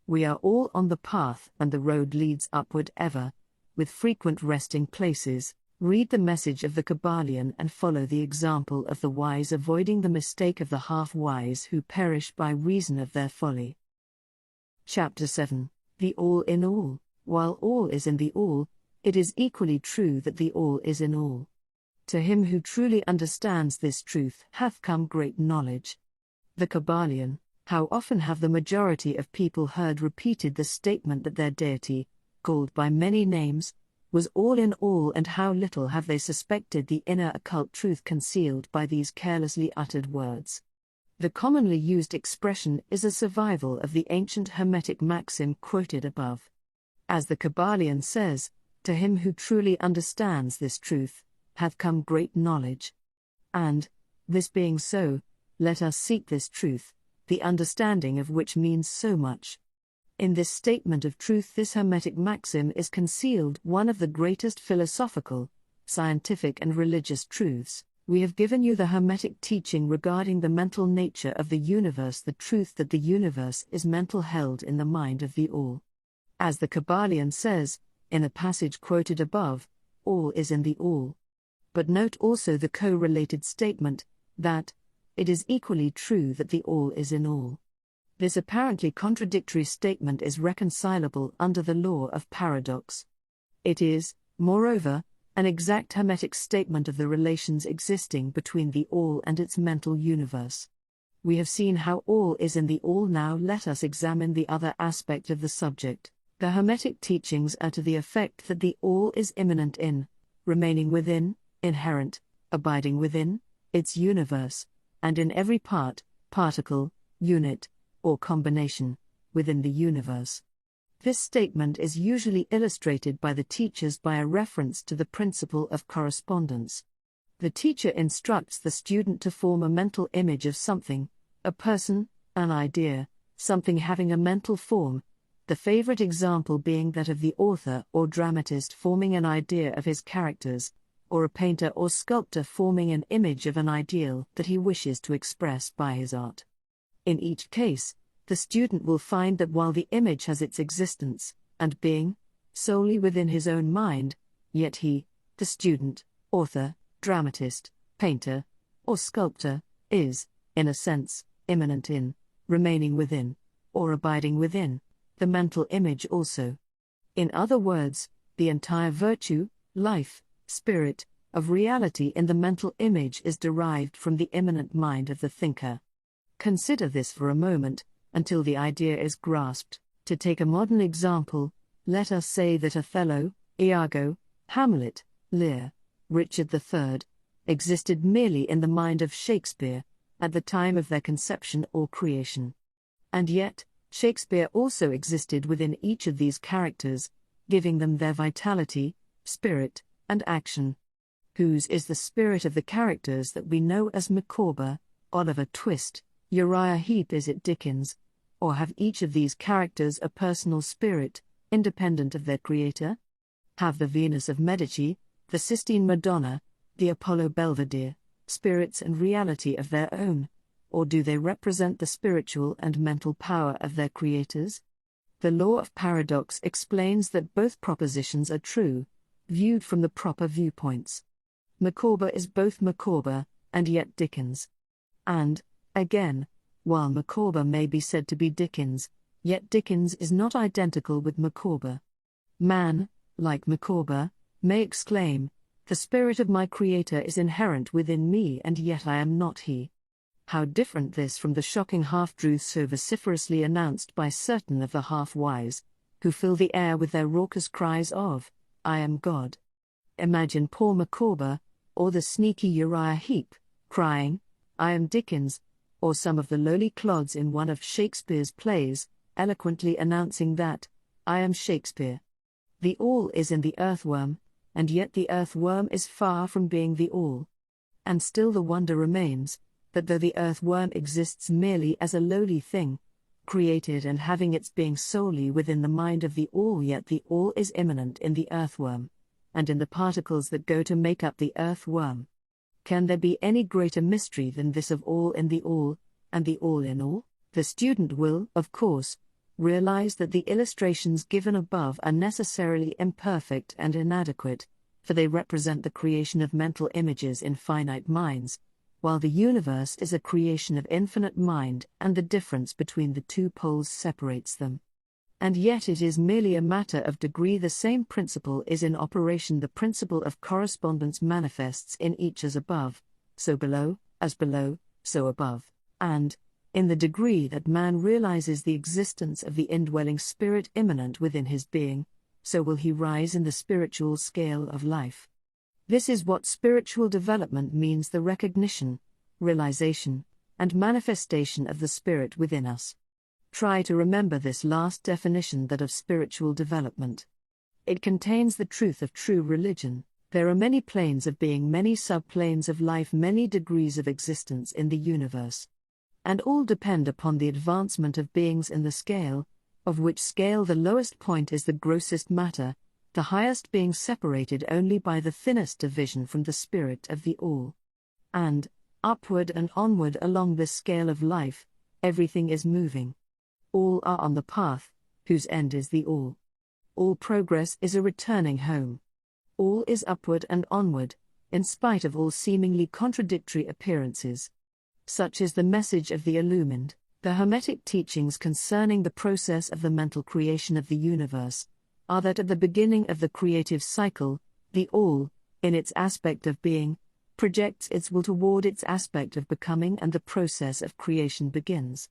We are all on the path, and the road leads upward ever, with frequent resting places. Read the message of the Kybalion and follow the example of the wise, avoiding the mistake of the half-wise who perish by reason of their folly. Chapter 7. The All in All. While all is in the all, it is equally true that the all is in all. To him who truly understands this truth hath come great knowledge. The Kybalion. How often have the majority of people heard repeated the statement that their deity, called by many names, was all in all, and how little have they suspected the inner occult truth concealed by these carelessly uttered words. The commonly used expression is a survival of the ancient Hermetic maxim quoted above. As the Kybalion says, to him who truly understands this truth, hath come great knowledge. And, this being so, let us seek this truth, the understanding of which means so much. In this statement of truth, this Hermetic maxim is concealed one of the greatest philosophical, scientific and religious truths. We have given you the Hermetic teaching regarding the mental nature of the universe, the truth that the universe is mental, held in the mind of the All. As the Kybalion says, in the passage quoted above, all is in the All. But note also the co-related statement, that it is equally true that the All is in all. This apparently contradictory statement is reconcilable under the law of paradox. It is, moreover, an exact Hermetic statement of the relations existing between the All and its mental universe. We have seen how all is in the All. Now let us examine the other aspect of the subject. The Hermetic teachings are to the effect that the All is immanent in, remaining within, inherent, abiding within, its universe, and in every part, particle, unit, or combination, within the universe. This statement is usually illustrated by the teachers by a reference to the principle of correspondence. The teacher instructs the student to form a mental image of something, a person, an idea, something having a mental form, the favorite example being that of the author or dramatist forming an idea of his characters, or a painter or sculptor forming an image of an ideal that he wishes to express by his art. In each case, the student will find that while the image has its existence and being solely within his own mind, yet he, the student, author, dramatist, painter, or sculptor, is, in a sense, immanent in, remaining within, or abiding within, the mental image also. In other words, the entire virtue, life, spirit, of reality in the mental image is derived from the immanent mind of the thinker. Consider this for a moment, until the idea is grasped. To take a modern example, let us say that Othello, Iago, Hamlet, Lear, Richard III, existed merely in the mind of Shakespeare, at the time of their conception or creation. And yet, Shakespeare also existed within each of these characters, giving them their vitality, spirit, and action. Whose is the spirit of the characters that we know as Micawber, Oliver Twist, Uriah Heep? Is it Dickens? Or have each of these characters a personal spirit, independent of their creator? Have the Venus of Medici, the Sistine Madonna, the Apollo Belvedere, spirits and reality of their own, or do they represent the spiritual and mental power of their creators? The law of paradox explains that both propositions are true, viewed from the proper viewpoints. Micawber is both Micawber, and yet Dickens. And, again, while Micawber may be said to be Dickens, yet Dickens is not identical with Micawber. Man, like Micawber, may exclaim, "The spirit of my creator is inherent within me, and yet I am not he." How different this from the shocking half-truths so vociferously announced by certain of the half-wise, who fill the air with their raucous cries of, "I am God." Imagine poor Micawber, or the sneaky Uriah Heep, crying, "I am Dickens," or some of the lowly clods in one of Shakespeare's plays, eloquently announcing that, "I am Shakespeare." The All is in the earthworm, and yet the earthworm is far from being the All. And still the wonder remains, that though the earthworm exists merely as a lowly thing, created and having its being solely within the mind of the All, yet the All is immanent in the earthworm, and in the particles that go to make up the earthworm. Can there be any greater mystery than this of all in the All, and the All in all? The student will, of course, realize that the illustrations given above are necessarily imperfect and inadequate, for they represent the creation of mental images in finite minds, while the universe is a creation of infinite mind, and the difference between the two poles separates them. And yet it is merely a matter of degree. The same principle is in operation. The principle of correspondence manifests in each as above, so below, as below, so above, and, in the degree that man realizes the existence of the indwelling spirit immanent within his being, so will he rise in the spiritual scale of life. This is what spiritual development means: the recognition, realization, and manifestation of the spirit within us. Try to remember this last definition, that of spiritual development. It contains the truth of true religion. There are many planes of being, many subplanes of life, many degrees of existence in the universe. And all depend upon the advancement of beings in the scale, of which scale the lowest point is the grossest matter, the highest being separated only by the thinnest division from the spirit of the all. And, upward and onward along this scale of life, everything is moving. All are on the path, whose end is the all. All progress is a returning home. All is upward and onward, in spite of all seemingly contradictory appearances. Such is the message of the illumined. The Hermetic teachings concerning the process of the mental creation of the universe are that at the beginning of the creative cycle, the all, in its aspect of being, projects its will toward its aspect of becoming, and the process of creation begins.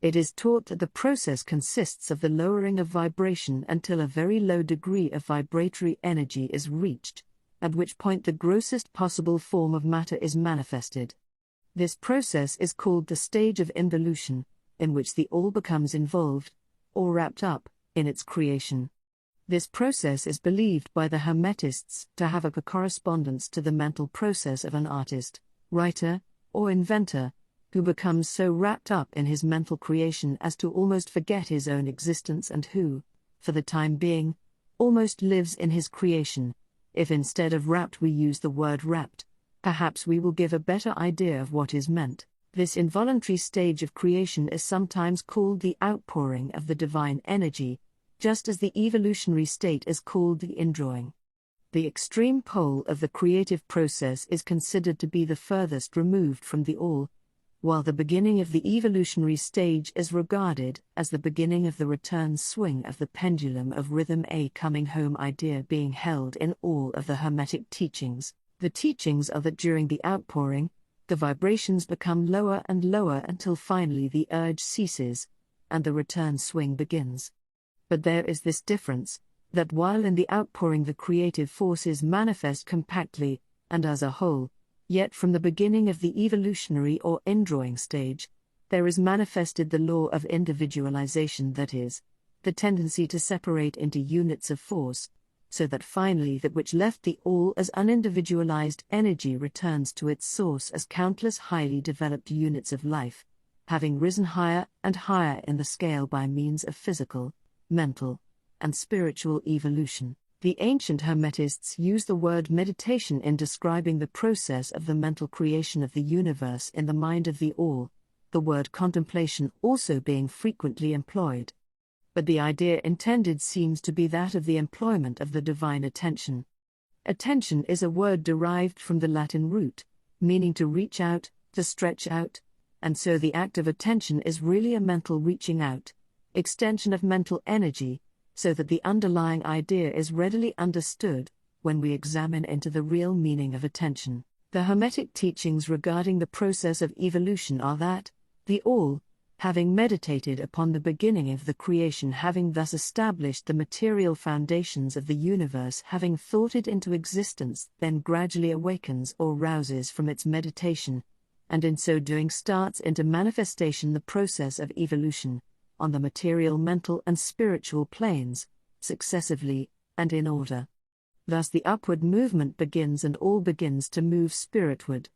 It is taught that the process consists of the lowering of vibration until a very low degree of vibratory energy is reached, at which point the grossest possible form of matter is manifested. This process is called the stage of involution, in which the all becomes involved, or wrapped up, in its creation. This process is believed by the Hermetists to have a correspondence to the mental process of an artist, writer, or inventor, who becomes so wrapped up in his mental creation as to almost forget his own existence, and who, for the time being, almost lives in his creation. If instead of wrapped we use the word wrapped, perhaps we will give a better idea of what is meant. This involuntary stage of creation is sometimes called the outpouring of the divine energy, just as the evolutionary state is called the indrawing. The extreme pole of the creative process is considered to be the furthest removed from the all, while the beginning of the evolutionary stage is regarded as the beginning of the return swing of the pendulum of rhythm, a coming home idea being held in all of the Hermetic teachings. The teachings are that during the outpouring, the vibrations become lower and lower until finally the urge ceases, and the return swing begins. But there is this difference, that while in the outpouring the creative forces manifest compactly, and as a whole, yet from the beginning of the evolutionary or indrawing stage, there is manifested the law of individualization, that is, the tendency to separate into units of force, so that finally that which left the all as unindividualized energy returns to its source as countless highly developed units of life, having risen higher and higher in the scale by means of physical, mental, and spiritual evolution. The ancient Hermetists use the word meditation in describing the process of the mental creation of the universe in the mind of the all, the word contemplation also being frequently employed. But the idea intended seems to be that of the employment of the divine attention. Attention is a word derived from the Latin root, meaning to reach out, to stretch out, and so the act of attention is really a mental reaching out, extension of mental energy, so that the underlying idea is readily understood when we examine into the real meaning of attention. The Hermetic teachings regarding the process of evolution are that, the all, having meditated upon the beginning of the creation, having thus established the material foundations of the universe, having thought it into existence, then gradually awakens or rouses from its meditation, and in so doing starts into manifestation the process of evolution, on the material, mental, and spiritual planes, successively, and in order. Thus the upward movement begins, and all begins to move spiritward.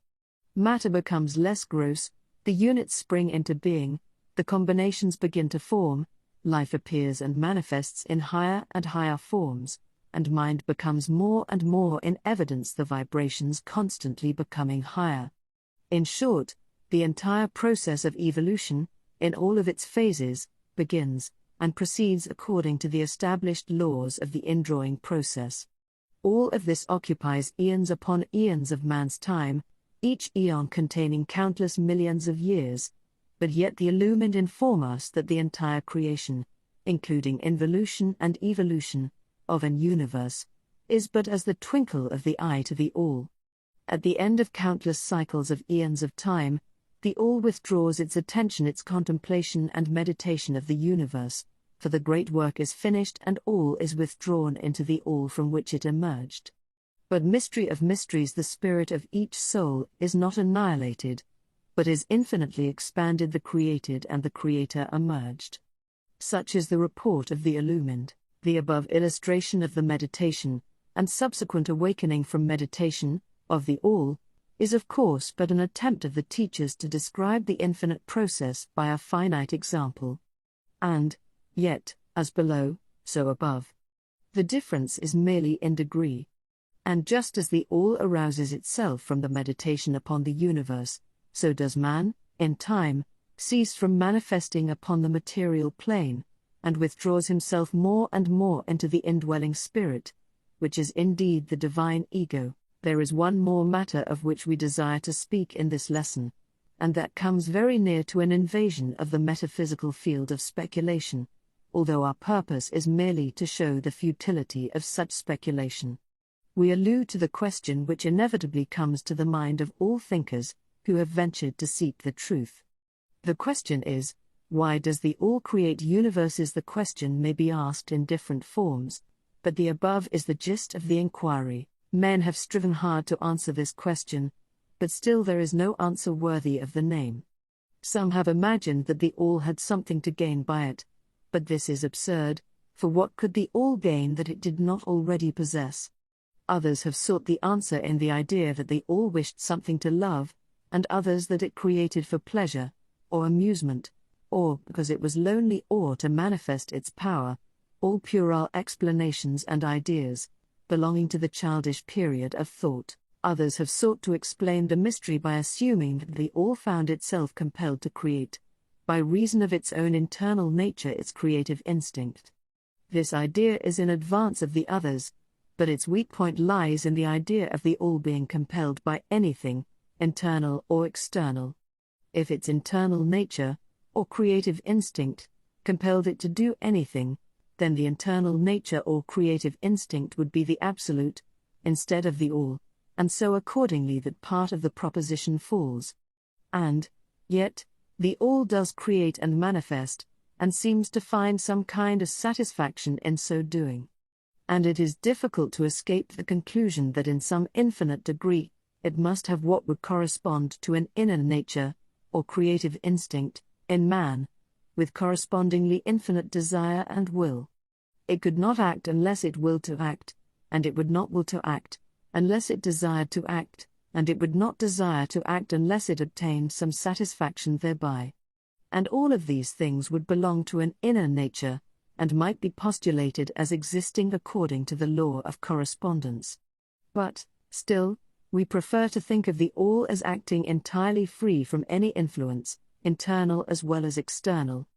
Matter becomes less gross, the units spring into being, the combinations begin to form, life appears and manifests in higher and higher forms, and mind becomes more and more in evidence, the vibrations constantly becoming higher. In short, the entire process of evolution, in all of its phases, begins, and proceeds according to the established laws of the indrawing process. All of this occupies eons upon eons of man's time, each eon containing countless millions of years, but yet the illumined inform us that the entire creation, including involution and evolution, of an universe, is but as the twinkle of the eye to the All. At the end of countless cycles of eons of time, the All withdraws its attention, its contemplation and meditation of the universe, for the great work is finished and all is withdrawn into the All from which it emerged. But mystery of mysteries, the spirit of each soul is not annihilated, but is infinitely expanded, the created and the Creator emerged. Such is the report of the illumined. The above illustration of the meditation, and subsequent awakening from meditation, of the All, is of course but an attempt of the teachers to describe the infinite process by a finite example. And, yet, as below, so above. The difference is merely in degree. And just as the All arouses itself from the meditation upon the universe, so does man, in time, cease from manifesting upon the material plane, and withdraws himself more and more into the indwelling spirit, which is indeed the divine ego. There is one more matter of which we desire to speak in this lesson, and that comes very near to an invasion of the metaphysical field of speculation, although our purpose is merely to show the futility of such speculation. We allude to the question which inevitably comes to the mind of all thinkers who have ventured to seek the truth. The question is, why does the All create universes? The question may be asked in different forms, but the above is the gist of the inquiry. Men have striven hard to answer this question, but still there is no answer worthy of the name. Some have imagined that the All had something to gain by it, but this is absurd, for what could the All gain that it did not already possess? Others have sought the answer in the idea that the All wished something to love, and others that it created for pleasure, or amusement, or because it was lonely, or to manifest its power, all puerile explanations and ideas, belonging to the childish period of thought. Others have sought to explain the mystery by assuming that the All found itself compelled to create, by reason of its own internal nature, its creative instinct. This idea is in advance of the others, but its weak point lies in the idea of the All being compelled by anything, internal or external. If its internal nature, or creative instinct, compelled it to do anything, then the internal nature or creative instinct would be the absolute, instead of the All, and so accordingly that part of the proposition falls. And, yet, the All does create and manifest, and seems to find some kind of satisfaction in so doing. And it is difficult to escape the conclusion that in some infinite degree, it must have what would correspond to an inner nature, or creative instinct, in man, with correspondingly infinite desire and will. It could not act unless it willed to act, and it would not will to act, unless it desired to act, and it would not desire to act unless it obtained some satisfaction thereby. And all of these things would belong to an inner nature, and might be postulated as existing according to the law of correspondence. But, still, we prefer to think of the All as acting entirely free from any influence, internal as well as external.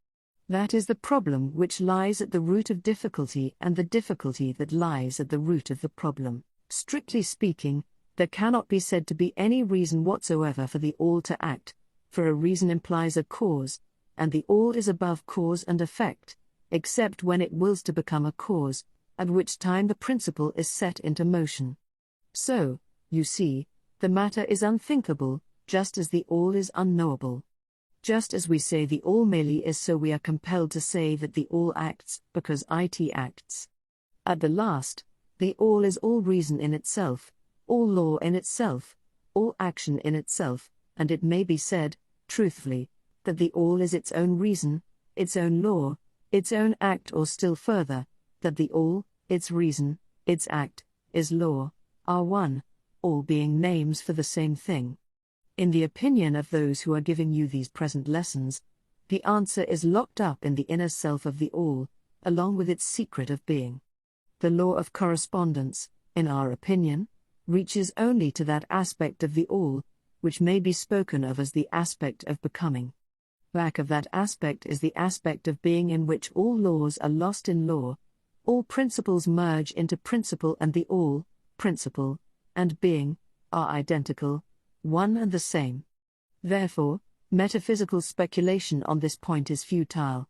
That is the problem which lies at the root of difficulty, and the difficulty that lies at the root of the problem. Strictly speaking, there cannot be said to be any reason whatsoever for the All to act, for a reason implies a cause, and the All is above cause and effect, except when it wills to become a cause, at which time the principle is set into motion. So, you see, the matter is unthinkable, just as the All is unknowable. Just as we say the All merely is, so we are compelled to say that the All acts, because it acts. At the last, the All is all reason in itself, all law in itself, all action in itself, and it may be said, truthfully, that the All is its own reason, its own law, its own act, or still further, that the All, its reason, its act, its law, are one, all being names for the same thing. In the opinion of those who are giving you these present lessons, the answer is locked up in the inner self of the All, along with its secret of being. The law of correspondence, in our opinion, reaches only to that aspect of the All, which may be spoken of as the aspect of becoming. Back of that aspect is the aspect of being, in which all laws are lost in law, all principles merge into principle, and the All, principle, and being, are identical, one and the same. Therefore, metaphysical speculation on this point is futile.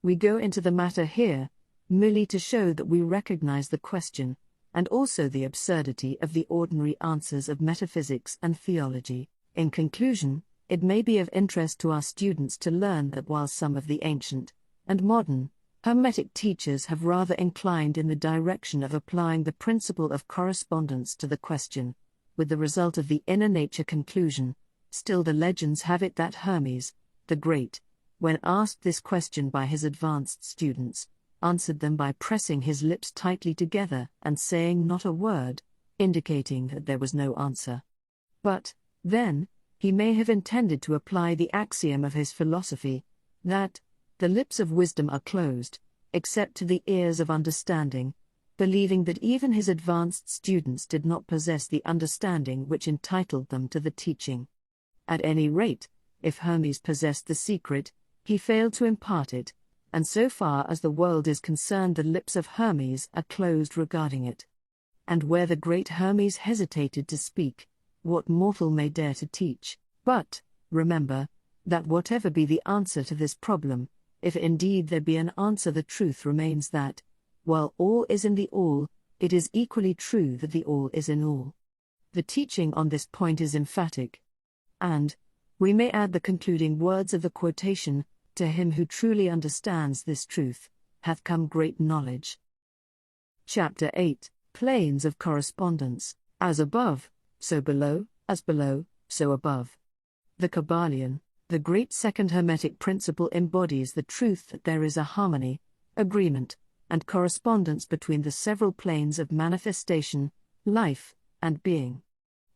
We go into the matter here, merely to show that we recognize the question, and also the absurdity of the ordinary answers of metaphysics and theology. In conclusion, it may be of interest to our students to learn that while some of the ancient and modern Hermetic teachers have rather inclined in the direction of applying the principle of correspondence to the question, with the result of the inner nature conclusion, still the legends have it that Hermes, the Great, when asked this question by his advanced students, answered them by pressing his lips tightly together and saying not a word, indicating that there was no answer. But, then, he may have intended to apply the axiom of his philosophy, that the lips of wisdom are closed, except to the ears of understanding, believing that even his advanced students did not possess the understanding which entitled them to the teaching. At any rate, if Hermes possessed the secret, he failed to impart it, and so far as the world is concerned, the lips of Hermes are closed regarding it. And where the great Hermes hesitated to speak, what mortal may dare to teach? But, remember, that whatever be the answer to this problem, if indeed there be an answer, the truth remains that, while all is in the all, it is equally true that the all is in all. The teaching on this point is emphatic. And, we may add the concluding words of the quotation, "To him who truly understands this truth, hath come great knowledge." Chapter 8, Planes of Correspondence. As above, so below, as below, so above. The Kybalion, the great second Hermetic principle, embodies the truth that there is a harmony, agreement, and correspondence between the several planes of manifestation, life, and being.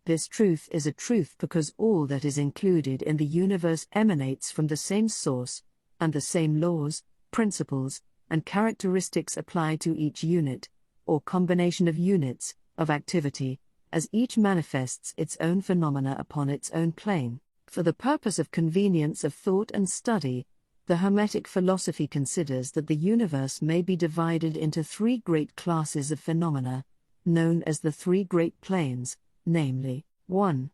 This truth is a truth because all that is included in the universe emanates from the same source, and the same laws, principles, and characteristics apply to each unit, or combination of units, of activity, as each manifests its own phenomena upon its own plane. For the purpose of convenience of thought and study, the Hermetic philosophy considers that the universe may be divided into three great classes of phenomena, known as the three great planes, namely, 1.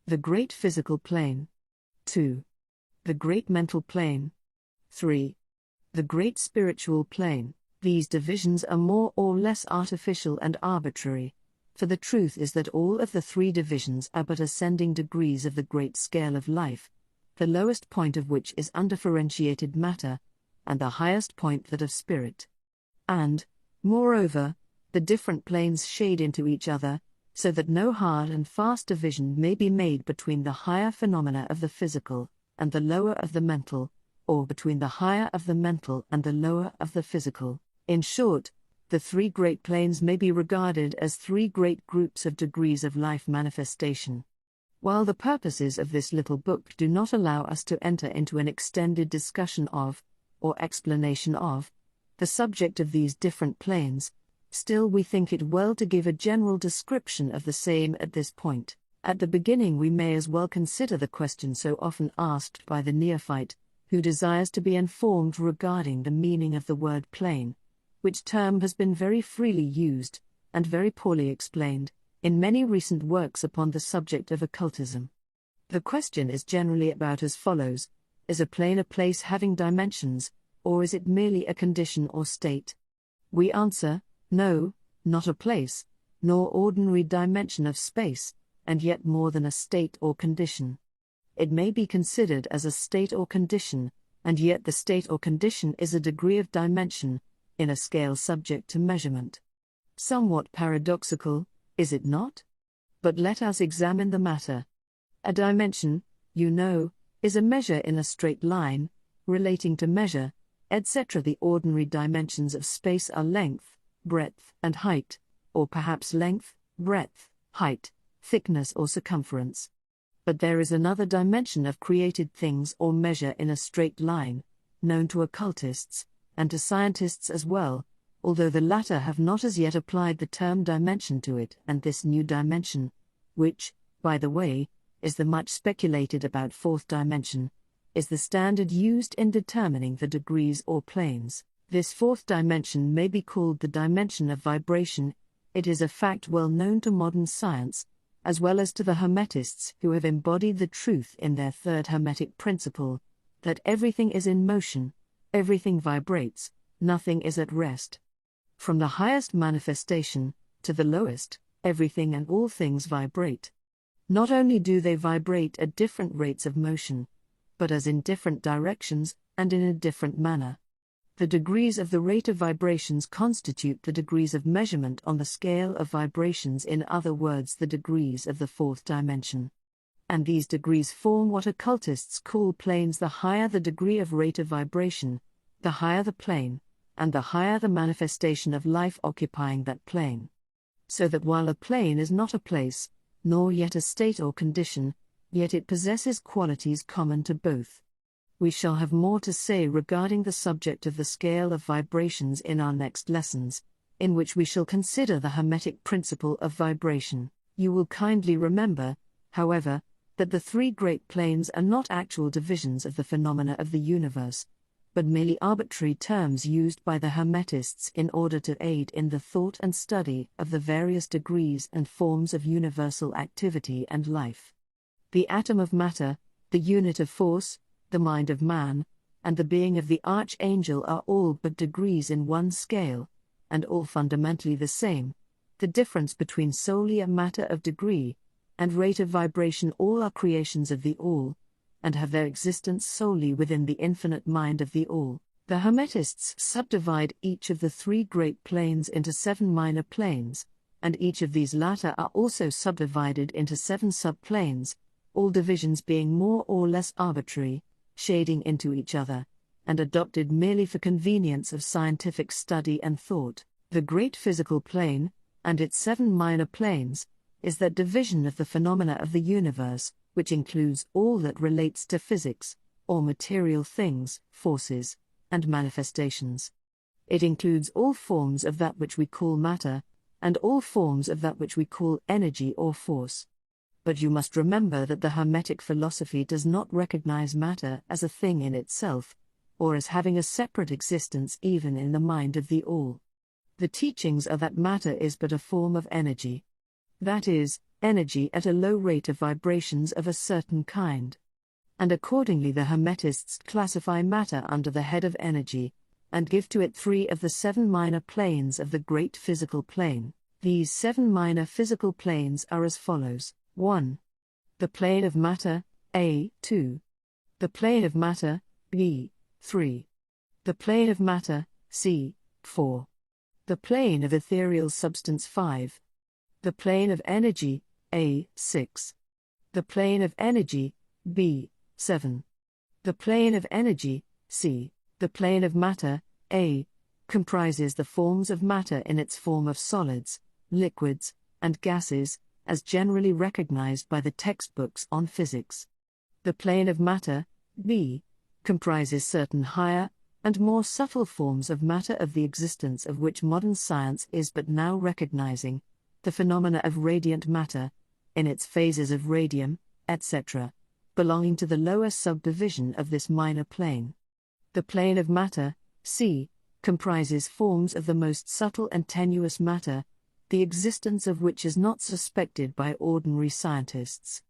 The great physical plane. 2. The great mental plane. 3. The great spiritual plane. These divisions are more or less artificial and arbitrary, for the truth is that all of the three divisions are but ascending degrees of the great scale of life, the lowest point of which is undifferentiated matter, and the highest point that of spirit. And, moreover, the different planes shade into each other, so that no hard and fast division may be made between the higher phenomena of the physical, and the lower of the mental, or between the higher of the mental and the lower of the physical. In short, the three great planes may be regarded as three great groups of degrees of life manifestation. While the purposes of this little book do not allow us to enter into an extended discussion of, or explanation of, the subject of these different planes, still we think it well to give a general description of the same at this point. At the beginning we may as well consider the question so often asked by the neophyte, who desires to be informed regarding the meaning of the word plane, which term has been very freely used, and very poorly explained, in many recent works upon the subject of occultism. The question is generally about as follows: is a plane a place having dimensions, or is it merely a condition or state? We answer, no, not a place, nor ordinary dimension of space, and yet more than a state or condition. It may be considered as a state or condition, and yet the state or condition is a degree of dimension, in a scale subject to measurement. Somewhat paradoxical, is it not? But let us examine the matter. A dimension, you know, is a measure in a straight line, relating to measure, etc. The ordinary dimensions of space are length, breadth, and height, or perhaps length, breadth, height, thickness or circumference. But there is another dimension of created things or measure in a straight line, known to occultists, and to scientists as well, although the latter have not as yet applied the term dimension to it, and this new dimension, which, by the way, is the much speculated about fourth dimension, is the standard used in determining the degrees or planes. This fourth dimension may be called the dimension of vibration. It is a fact well known to modern science, as well as to the Hermetists who have embodied the truth in their third Hermetic principle, that everything is in motion, Everything vibrates, nothing is at rest. From the highest manifestation to the lowest, everything and all things vibrate. Not only do they vibrate at different rates of motion, but as in different directions and in a different manner. The degrees of the rate of vibrations constitute the degrees of measurement on the scale of vibrations, in other words, the degrees of the fourth dimension. And these degrees form what occultists call planes. The higher the degree of rate of vibration, the higher the plane, and the higher the manifestation of life occupying that plane. So that while a plane is not a place, nor yet a state or condition, yet it possesses qualities common to both. We shall have more to say regarding the subject of the scale of vibrations in our next lessons, in which we shall consider the Hermetic principle of vibration. You will kindly remember, however, that the three great planes are not actual divisions of the phenomena of the universe, but merely arbitrary terms used by the Hermetists in order to aid in the thought and study of the various degrees and forms of universal activity and life. The atom of matter, the unit of force, the mind of man, and the being of the archangel are all but degrees in one scale, and all fundamentally the same. The difference between solely a matter of degree and rate of vibration, all are creations of the All, and have their existence solely within the infinite mind of the All. The Hermetists subdivide each of the three great planes into 7 minor planes, and each of these latter are also subdivided into 7 subplanes, all divisions being more or less arbitrary, shading into each other, and adopted merely for convenience of scientific study and thought. The great physical plane, and its 7 minor planes, is that division of the phenomena of the universe, which includes all that relates to physics, or material things, forces, and manifestations. It includes all forms of that which we call matter, and all forms of that which we call energy or force. But you must remember that the Hermetic philosophy does not recognize matter as a thing in itself, or as having a separate existence even in the mind of the All. The teachings are that matter is but a form of energy. That is, energy at a low rate of vibrations of a certain kind. And accordingly the Hermetists classify matter under the head of energy, and give to it 3 of the 7 minor planes of the great physical plane. These 7 minor physical planes are as follows. 1. The plane of matter, A. 2. The plane of matter, B. 3. The plane of matter, C. 4. The plane of ethereal substance, 5. The plane of energy, A. 6. The plane of energy, B. 7. The plane of energy, C. The plane of matter, A. comprises the forms of matter in its form of solids, liquids, and gases, as generally recognized by the textbooks on physics. The plane of matter, B, comprises certain higher and more subtle forms of matter, of the existence of which modern science is but now recognizing, the phenomena of radiant matter, in its phases of radium, etc., belonging to the lower subdivision of this minor plane. The plane of matter, C, comprises forms of the most subtle and tenuous matter, the existence of which is not suspected by ordinary scientists.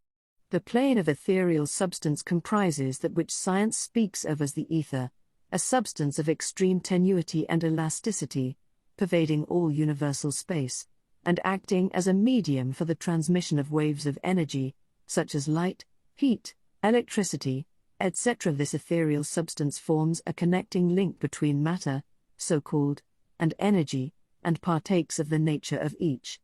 The plane of ethereal substance comprises that which science speaks of as the ether, a substance of extreme tenuity and elasticity, pervading all universal space, and acting as a medium for the transmission of waves of energy, such as light, heat, electricity, etc. This ethereal substance forms a connecting link between matter, so-called, and energy, and partakes of the nature of each.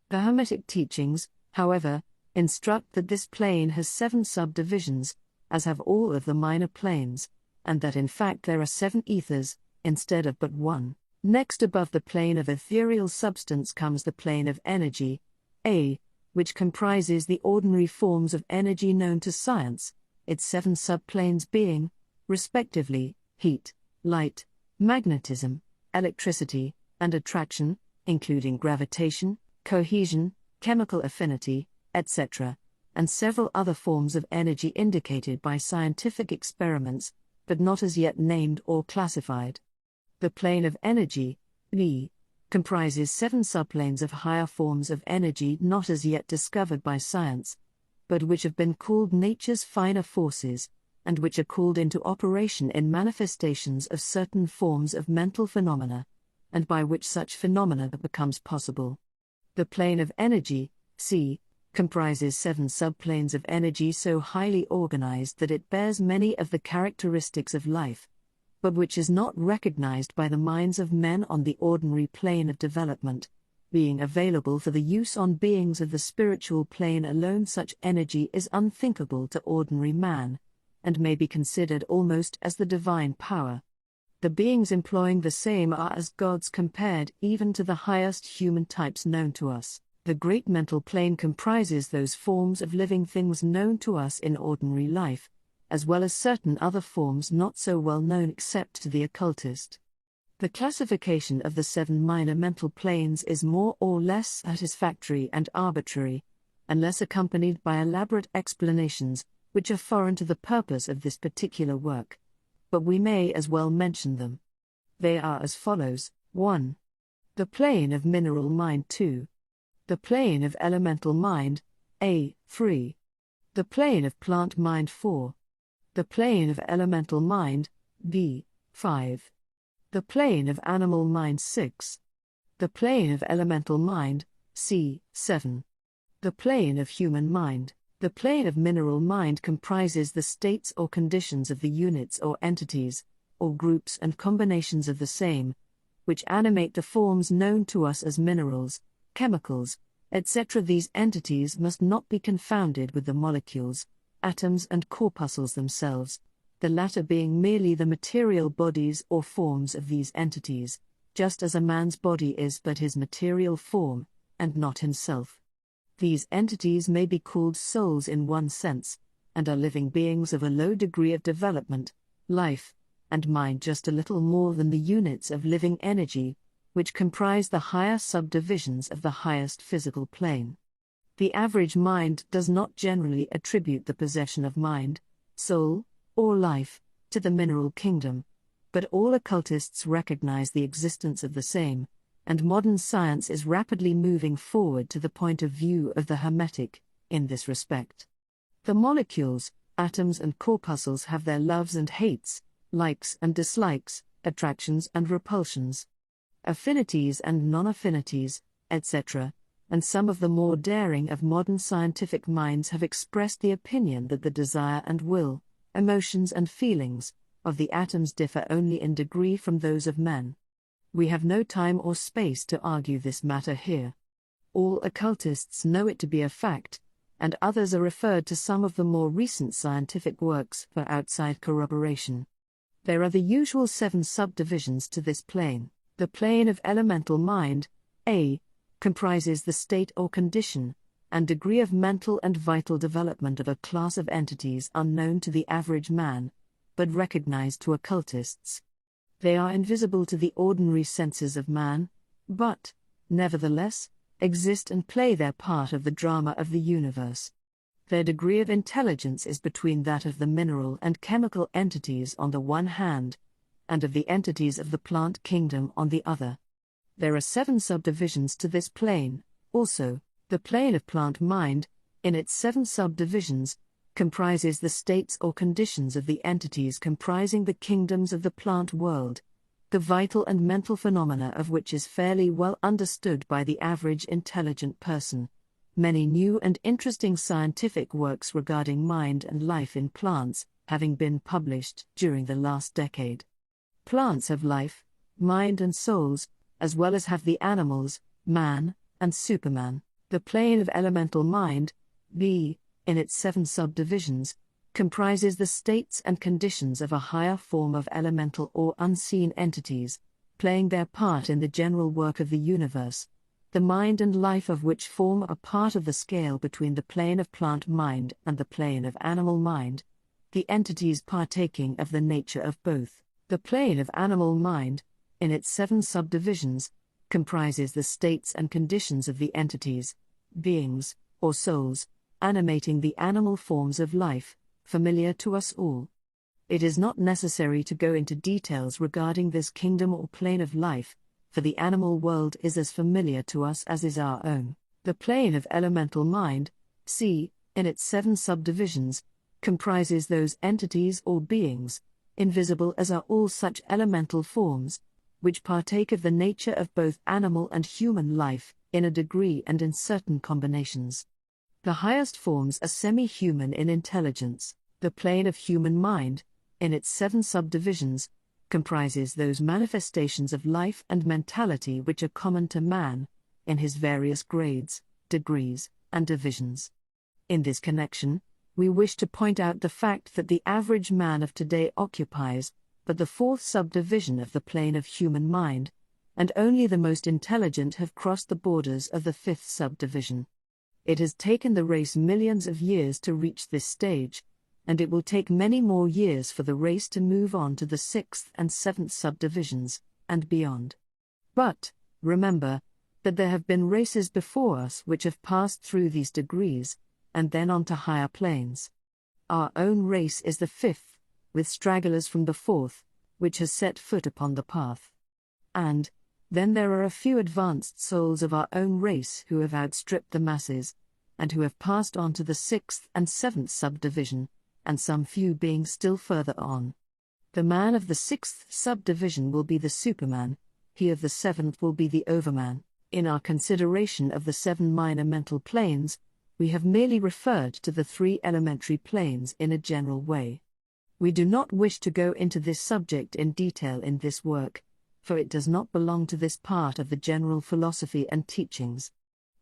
The Hermetic teachings, however, instruct that this plane has 7 subdivisions, as have all of the minor planes, and that in fact there are 7 ethers, instead of but 1. Next above the plane of ethereal substance comes the plane of energy, A, which comprises the ordinary forms of energy known to science, its 7 subplanes being, respectively, heat, light, magnetism, electricity, and attraction, including gravitation, cohesion, chemical affinity, etc., and several other forms of energy indicated by scientific experiments, but not as yet named or classified. The plane of energy, B, comprises 7 subplanes of higher forms of energy not as yet discovered by science, but which have been called nature's finer forces, and which are called into operation in manifestations of certain forms of mental phenomena, and by which such phenomena becomes possible. The plane of energy, C, comprises 7 subplanes of energy so highly organized that it bears many of the characteristics of life, but which is not recognized by the minds of men on the ordinary plane of development. Being available for the use on beings of the spiritual plane alone, such energy is unthinkable to ordinary man, and may be considered almost as the divine power. The beings employing the same are as gods compared even to the highest human types known to us. The great mental plane comprises those forms of living things known to us in ordinary life, as well as certain other forms not so well known except to the occultist. The classification of the 7 minor mental planes is more or less satisfactory and arbitrary, unless accompanied by elaborate explanations, which are foreign to the purpose of this particular work. But we may as well mention them. They are as follows: 1. The plane of mineral mind. 2. The plane of elemental mind, A. 3. The plane of plant mind. 4. The plane of elemental mind, B. 5. The plane of animal mind. 6. The plane of elemental mind, C. 7. The plane of human mind. The plane of mineral mind comprises the states or conditions of the units or entities, or groups and combinations of the same, which animate the forms known to us as minerals, chemicals, etc. These entities must not be confounded with the molecules, atoms and corpuscles themselves, the latter being merely the material bodies or forms of these entities, just as a man's body is but his material form, and not himself. These entities may be called souls in one sense, and are living beings of a low degree of development, life, and mind just a little more than the units of living energy, which comprise the higher subdivisions of the highest physical plane. The average mind does not generally attribute the possession of mind, soul, or life, to the mineral kingdom, but all occultists recognize the existence of the same, and modern science is rapidly moving forward to the point of view of the Hermetic, in this respect. The molecules, atoms and corpuscles have their loves and hates, likes and dislikes, attractions and repulsions, affinities and non-affinities, etc., and some of the more daring of modern scientific minds have expressed the opinion that the desire and will, emotions and feelings, of the atoms differ only in degree from those of men. We have no time or space to argue this matter here. All occultists know it to be a fact, and others are referred to some of the more recent scientific works for outside corroboration. There are the usual 7 subdivisions to this plane. The plane of elemental mind, A, comprises the state or condition, and degree of mental and vital development of a class of entities unknown to the average man, but recognized to occultists. They are invisible to the ordinary senses of man, but, nevertheless, exist and play their part of the drama of the universe. Their degree of intelligence is between that of the mineral and chemical entities on the one hand, and of the entities of the plant kingdom on the other. There are 7 subdivisions to this plane, also. The plane of plant mind, in its 7 subdivisions, comprises the states or conditions of the entities comprising the kingdoms of the plant world, the vital and mental phenomena of which is fairly well understood by the average intelligent person. Many new and interesting scientific works regarding mind and life in plants having been published during the last decade. Plants have life, mind and souls, as well as have the animals, man, and Superman. The plane of elemental mind, B, in its 7 subdivisions, comprises the states and conditions of a higher form of elemental or unseen entities, playing their part in the general work of the universe, the mind and life of which form a part of the scale between the plane of plant mind and the plane of animal mind, the entities partaking of the nature of both. The plane of animal mind, in its 7 subdivisions, comprises the states and conditions of the entities, beings, or souls, animating the animal forms of life, familiar to us all. It is not necessary to go into details regarding this kingdom or plane of life, for the animal world is as familiar to us as is our own. The plane of elemental mind, C, in its 7 subdivisions, comprises those entities or beings, invisible as are all such elemental forms, which partake of the nature of both animal and human life, in a degree and in certain combinations. The highest forms are semi-human in intelligence. The plane of human mind, in its 7 subdivisions, comprises those manifestations of life and mentality which are common to man, in his various grades, degrees, and divisions. In this connection, we wish to point out the fact that the average man of today occupies but the 4th subdivision of the plane of human mind, and only the most intelligent have crossed the borders of the 5th subdivision. It has taken the race millions of years to reach this stage, and it will take many more years for the race to move on to the 6th and 7th subdivisions, and beyond. But, remember, that there have been races before us which have passed through these degrees, and then on to higher planes. Our own race is the 5th, with stragglers from the 4th, which has set foot upon the path. And, then there are a few advanced souls of our own race who have outstripped the masses, and who have passed on to the 6th and 7th subdivision, and some few beings still further on. The man of the 6th subdivision will be the Superman, he of the 7th will be the Overman. In our consideration of the 7 minor mental planes, we have merely referred to the 3 elementary planes in a general way. We do not wish to go into this subject in detail in this work, for it does not belong to this part of the general philosophy and teachings.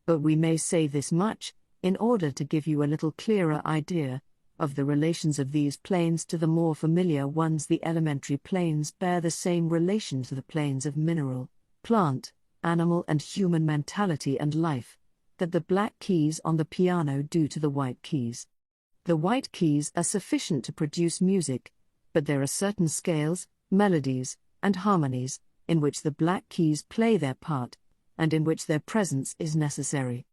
But we may say this much, in order to give you a little clearer idea of the relations of these planes to the more familiar ones. The elementary planes bear the same relation to the planes of mineral, plant, animal and human mentality and life, that the black keys on the piano do to the white keys. The white keys are sufficient to produce music, but there are certain scales, melodies, and harmonies, in which the black keys play their part, and in which their presence is necessary.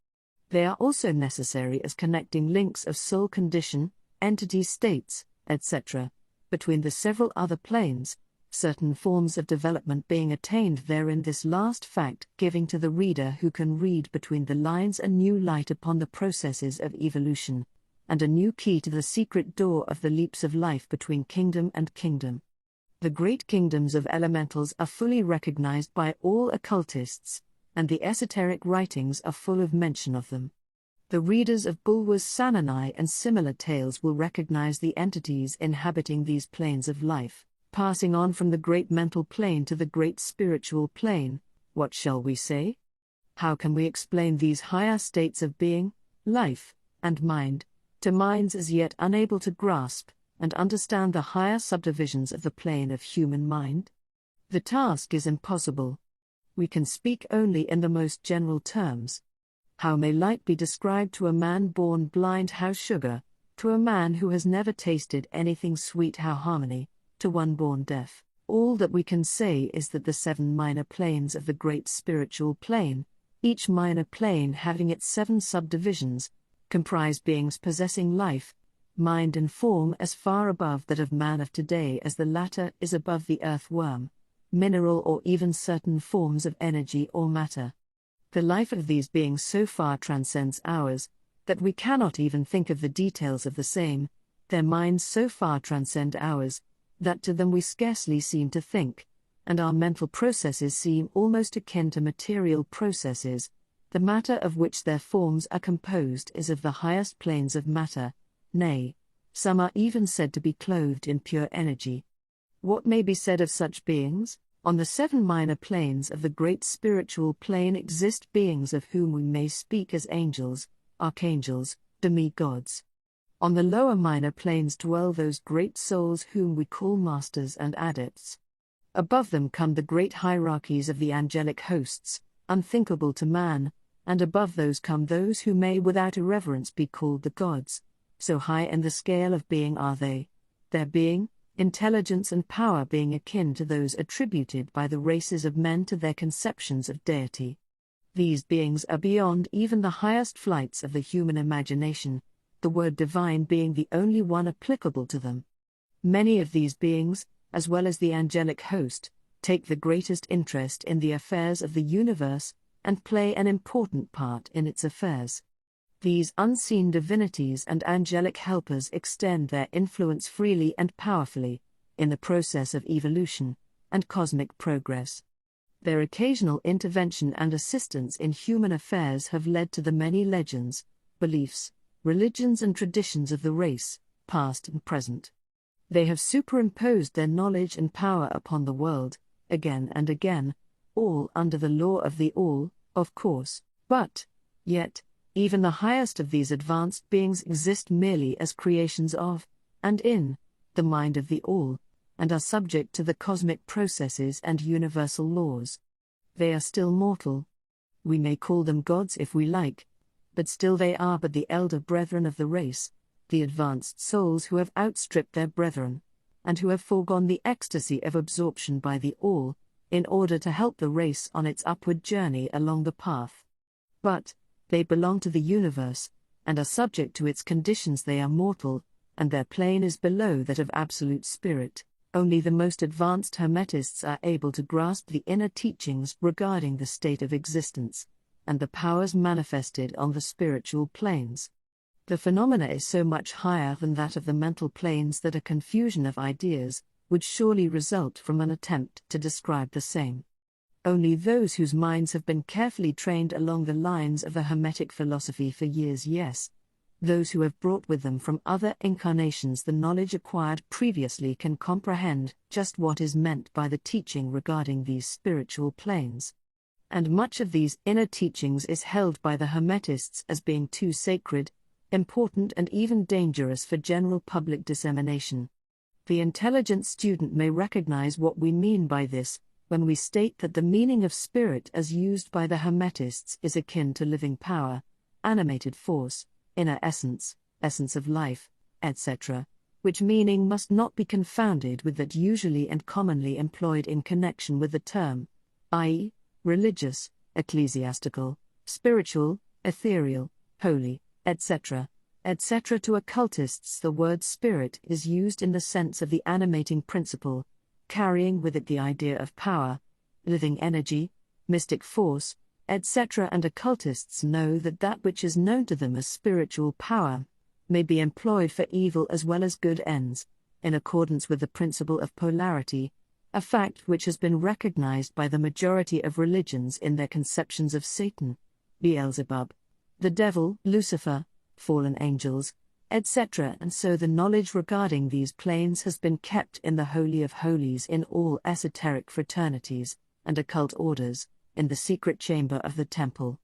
They are also necessary as connecting links of soul condition, entity states, etc., between the several other planes, certain forms of development being attained therein. This last fact giving to the reader who can read between the lines a new light upon the processes of evolution, and a new key to the secret door of the leaps of life between kingdom and kingdom. The great kingdoms of elementals are fully recognized by all occultists, and the esoteric writings are full of mention of them. The readers of Bulwer's Sananai and similar tales will recognize the entities inhabiting these planes of life, passing on from the great mental plane to the great spiritual plane. What shall we say? How can we explain these higher states of being, life, and mind, to minds as yet unable to grasp and understand the higher subdivisions of the plane of human mind? The task is impossible. We can speak only in the most general terms. How may light be described to a man born blind? How sugar, to a man who has never tasted anything sweet? How harmony, to one born deaf? All that we can say is that the 7 minor planes of the great spiritual plane, each minor plane having its 7 subdivisions, comprise beings possessing life, mind and form as far above that of man of today as the latter is above the earthworm, mineral or even certain forms of energy or matter. The life of these beings so far transcends ours, that we cannot even think of the details of the same. Their minds so far transcend ours, that to them we scarcely seem to think, and our mental processes seem almost akin to material processes. The matter of which their forms are composed is of the highest planes of matter, nay, some are even said to be clothed in pure energy. What may be said of such beings? On the 7 minor planes of the great spiritual plane exist beings of whom we may speak as angels, archangels, demigods. On the lower minor planes dwell those great souls whom we call masters and adepts. Above them come the great hierarchies of the angelic hosts, unthinkable to man, and above those come those who may without irreverence be called the gods. So high in the scale of being are they, their being, intelligence and power being akin to those attributed by the races of men to their conceptions of deity. These beings are beyond even the highest flights of the human imagination, the word divine being the only one applicable to them. Many of these beings, as well as the angelic host, take the greatest interest in the affairs of the universe, and play an important part in its affairs. These unseen divinities and angelic helpers extend their influence freely and powerfully, in the process of evolution and cosmic progress. Their occasional intervention and assistance in human affairs have led to the many legends, beliefs, religions and traditions of the race, past and present. They have superimposed their knowledge and power upon the world, again and again, all under the law of the all, of course, but, yet, even the highest of these advanced beings exist merely as creations of, and in, the mind of the all, and are subject to the cosmic processes and universal laws. They are still mortal. We may call them gods if we like, but still they are but the elder brethren of the race, the advanced souls who have outstripped their brethren, and who have foregone the ecstasy of absorption by the all, in order to help the race on its upward journey along the path. But, they belong to the universe, and are subject to its conditions. They are mortal, and their plane is below that of absolute spirit. Only the most advanced Hermetists are able to grasp the inner teachings regarding the state of existence, and the powers manifested on the spiritual planes. The phenomena is so much higher than that of the mental planes that a confusion of ideas would surely result from an attempt to describe the same. Only those whose minds have been carefully trained along the lines of the Hermetic philosophy for years, yes, those who have brought with them from other incarnations the knowledge acquired previously, can comprehend just what is meant by the teaching regarding these spiritual planes. And much of these inner teachings is held by the Hermetists as being too sacred, important and even dangerous for general public dissemination. The intelligent student may recognize what we mean by this, when we state that the meaning of spirit as used by the Hermetists is akin to living power, animated force, inner essence, essence of life, etc., which meaning must not be confounded with that usually and commonly employed in connection with the term, i.e., religious, ecclesiastical, spiritual, ethereal, holy, etc., etc. To occultists the word spirit is used in the sense of the animating principle, carrying with it the idea of power, living energy, mystic force, etc. And occultists know that that which is known to them as spiritual power may be employed for evil as well as good ends, in accordance with the principle of polarity, a fact which has been recognized by the majority of religions in their conceptions of Satan, Beelzebub, the devil, Lucifer, fallen angels, etc. And so the knowledge regarding these planes has been kept in the Holy of Holies in all esoteric fraternities and occult orders, in the secret chamber of the temple.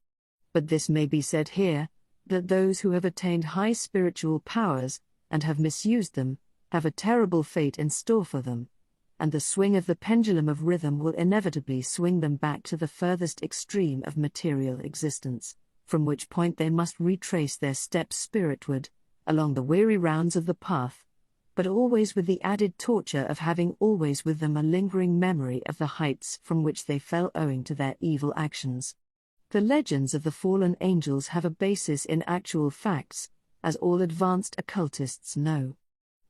But this may be said here, that those who have attained high spiritual powers, and have misused them, have a terrible fate in store for them, and the swing of the pendulum of rhythm will inevitably swing them back to the furthest extreme of material existence, from which point they must retrace their steps spiritward, along the weary rounds of the path, but always with the added torture of having always with them a lingering memory of the heights from which they fell owing to their evil actions. The legends of the fallen angels have a basis in actual facts, as all advanced occultists know.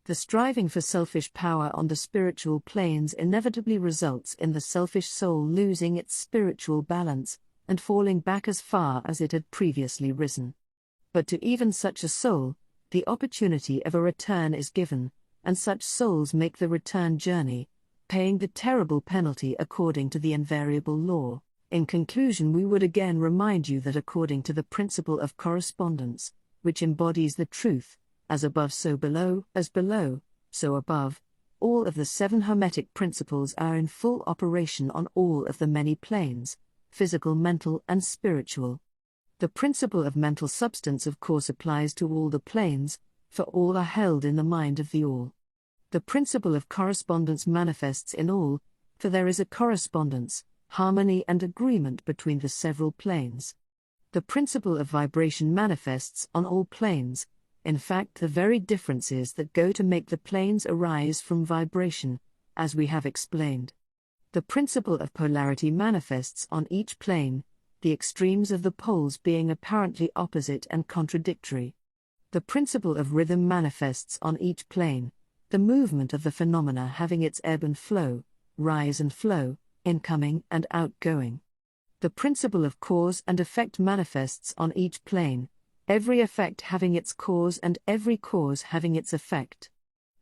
The striving for selfish power on the spiritual planes inevitably results in the selfish soul losing its spiritual balance, and falling back as far as it had previously risen. But to even such a soul, the opportunity of a return is given, and such souls make the return journey, paying the terrible penalty according to the invariable law. In conclusion, we would again remind you that according to the principle of correspondence, which embodies the truth, as above so below, as below, so above, all of the 7 Hermetic principles are in full operation on all of the many planes, physical, mental, and spiritual. The principle of mental substance of course applies to all the planes, for all are held in the mind of the all. The principle of correspondence manifests in all, for there is a correspondence, harmony and agreement between the several planes. The principle of vibration manifests on all planes, in fact the very differences that go to make the planes arise from vibration, as we have explained. The principle of polarity manifests on each plane, the extremes of the poles being apparently opposite and contradictory. The principle of rhythm manifests on each plane, the movement of the phenomena having its ebb and flow, rise and flow, incoming and outgoing. The principle of cause and effect manifests on each plane, every effect having its cause and every cause having its effect.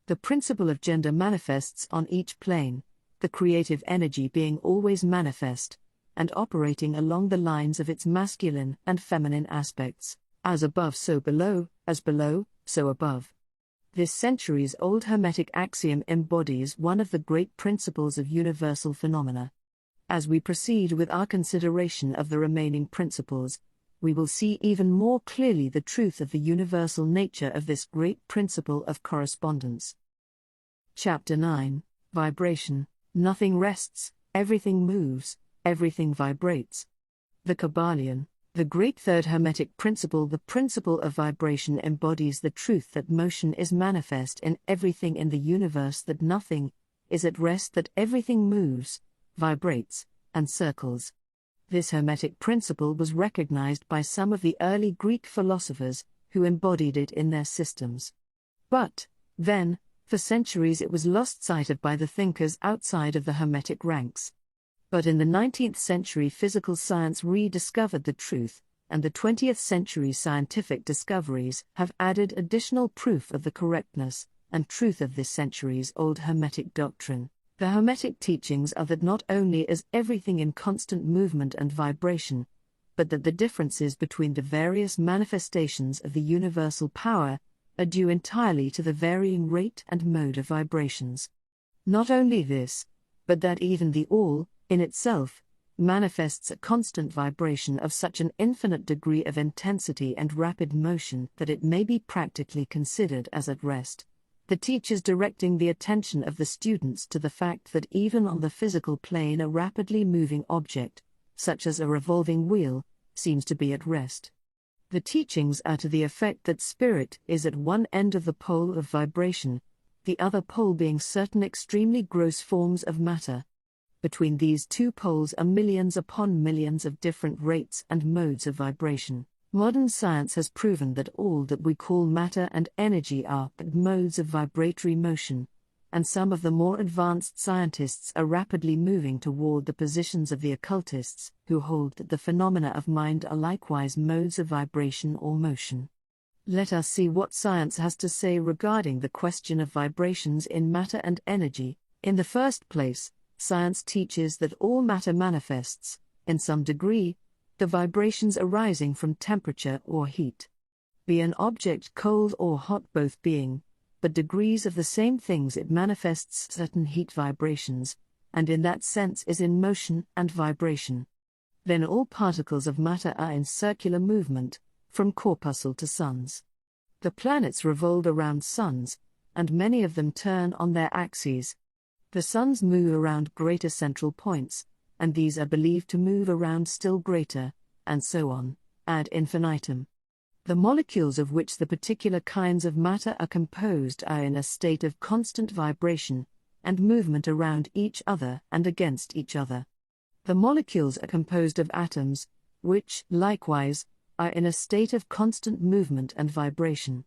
The principle of gender manifests on each plane, the creative energy being always manifest, and operating along the lines of its masculine and feminine aspects, as above so below, as below, so above. This centuries-old Hermetic axiom embodies one of the great principles of universal phenomena. As we proceed with our consideration of the remaining principles, we will see even more clearly the truth of the universal nature of this great principle of correspondence. Chapter 9, Vibration. Nothing rests, everything moves, everything vibrates. The Kybalion, the great third Hermetic principle, the principle of vibration, embodies the truth that motion is manifest in everything in the universe, that nothing is at rest, that everything moves, vibrates, and circles. This Hermetic principle was recognized by some of the early Greek philosophers, who embodied it in their systems. But, then, for centuries it was lost sight of by the thinkers outside of the Hermetic ranks. But in the 19th century physical science rediscovered the truth, and the 20th century scientific discoveries have added additional proof of the correctness and truth of this centuries-old Hermetic doctrine. The Hermetic teachings are that not only is everything in constant movement and vibration, but that the differences between the various manifestations of the universal power are due entirely to the varying rate and mode of vibrations. Not only this, but that even the All, in itself, manifests a constant vibration of such an infinite degree of intensity and rapid motion that it may be practically considered as at rest. The teachers directing the attention of the students to the fact that even on the physical plane a rapidly moving object, such as a revolving wheel, seems to be at rest. The teachings are to the effect that spirit is at one end of the pole of vibration, the other pole being certain extremely gross forms of matter. Between these two poles are millions upon millions of different rates and modes of vibration. Modern science has proven that all that we call matter and energy are but modes of vibratory motion, and some of the more advanced scientists are rapidly moving toward the positions of the occultists, who hold that the phenomena of mind are likewise modes of vibration or motion. Let us see what science has to say regarding the question of vibrations in matter and energy. In the first place, science teaches that all matter manifests, in some degree, the vibrations arising from temperature or heat. Be an object cold or hot, both being but degrees of the same things, it manifests certain heat vibrations, and in that sense is in motion and vibration. Then all particles of matter are in circular movement, from corpuscle to suns. The planets revolve around suns, and many of them turn on their axes. The suns move around greater central points, and these are believed to move around still greater, and so on, ad infinitum. The molecules of which the particular kinds of matter are composed are in a state of constant vibration, and movement around each other and against each other. The molecules are composed of atoms, which, likewise, are in a state of constant movement and vibration.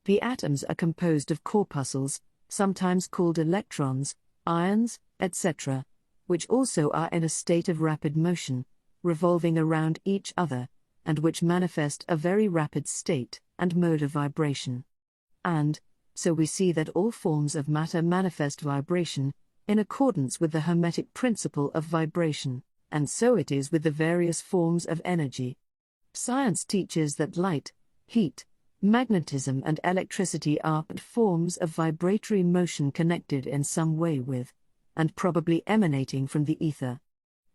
The atoms are composed of corpuscles, sometimes called electrons, ions, etc., which also are in a state of rapid motion, revolving around each other, and which manifest a very rapid state and mode of vibration. And, so we see that all forms of matter manifest vibration, in accordance with the Hermetic principle of vibration, and so it is with the various forms of energy. Science teaches that light, heat, magnetism and electricity are but forms of vibratory motion connected in some way with, and probably emanating from the ether.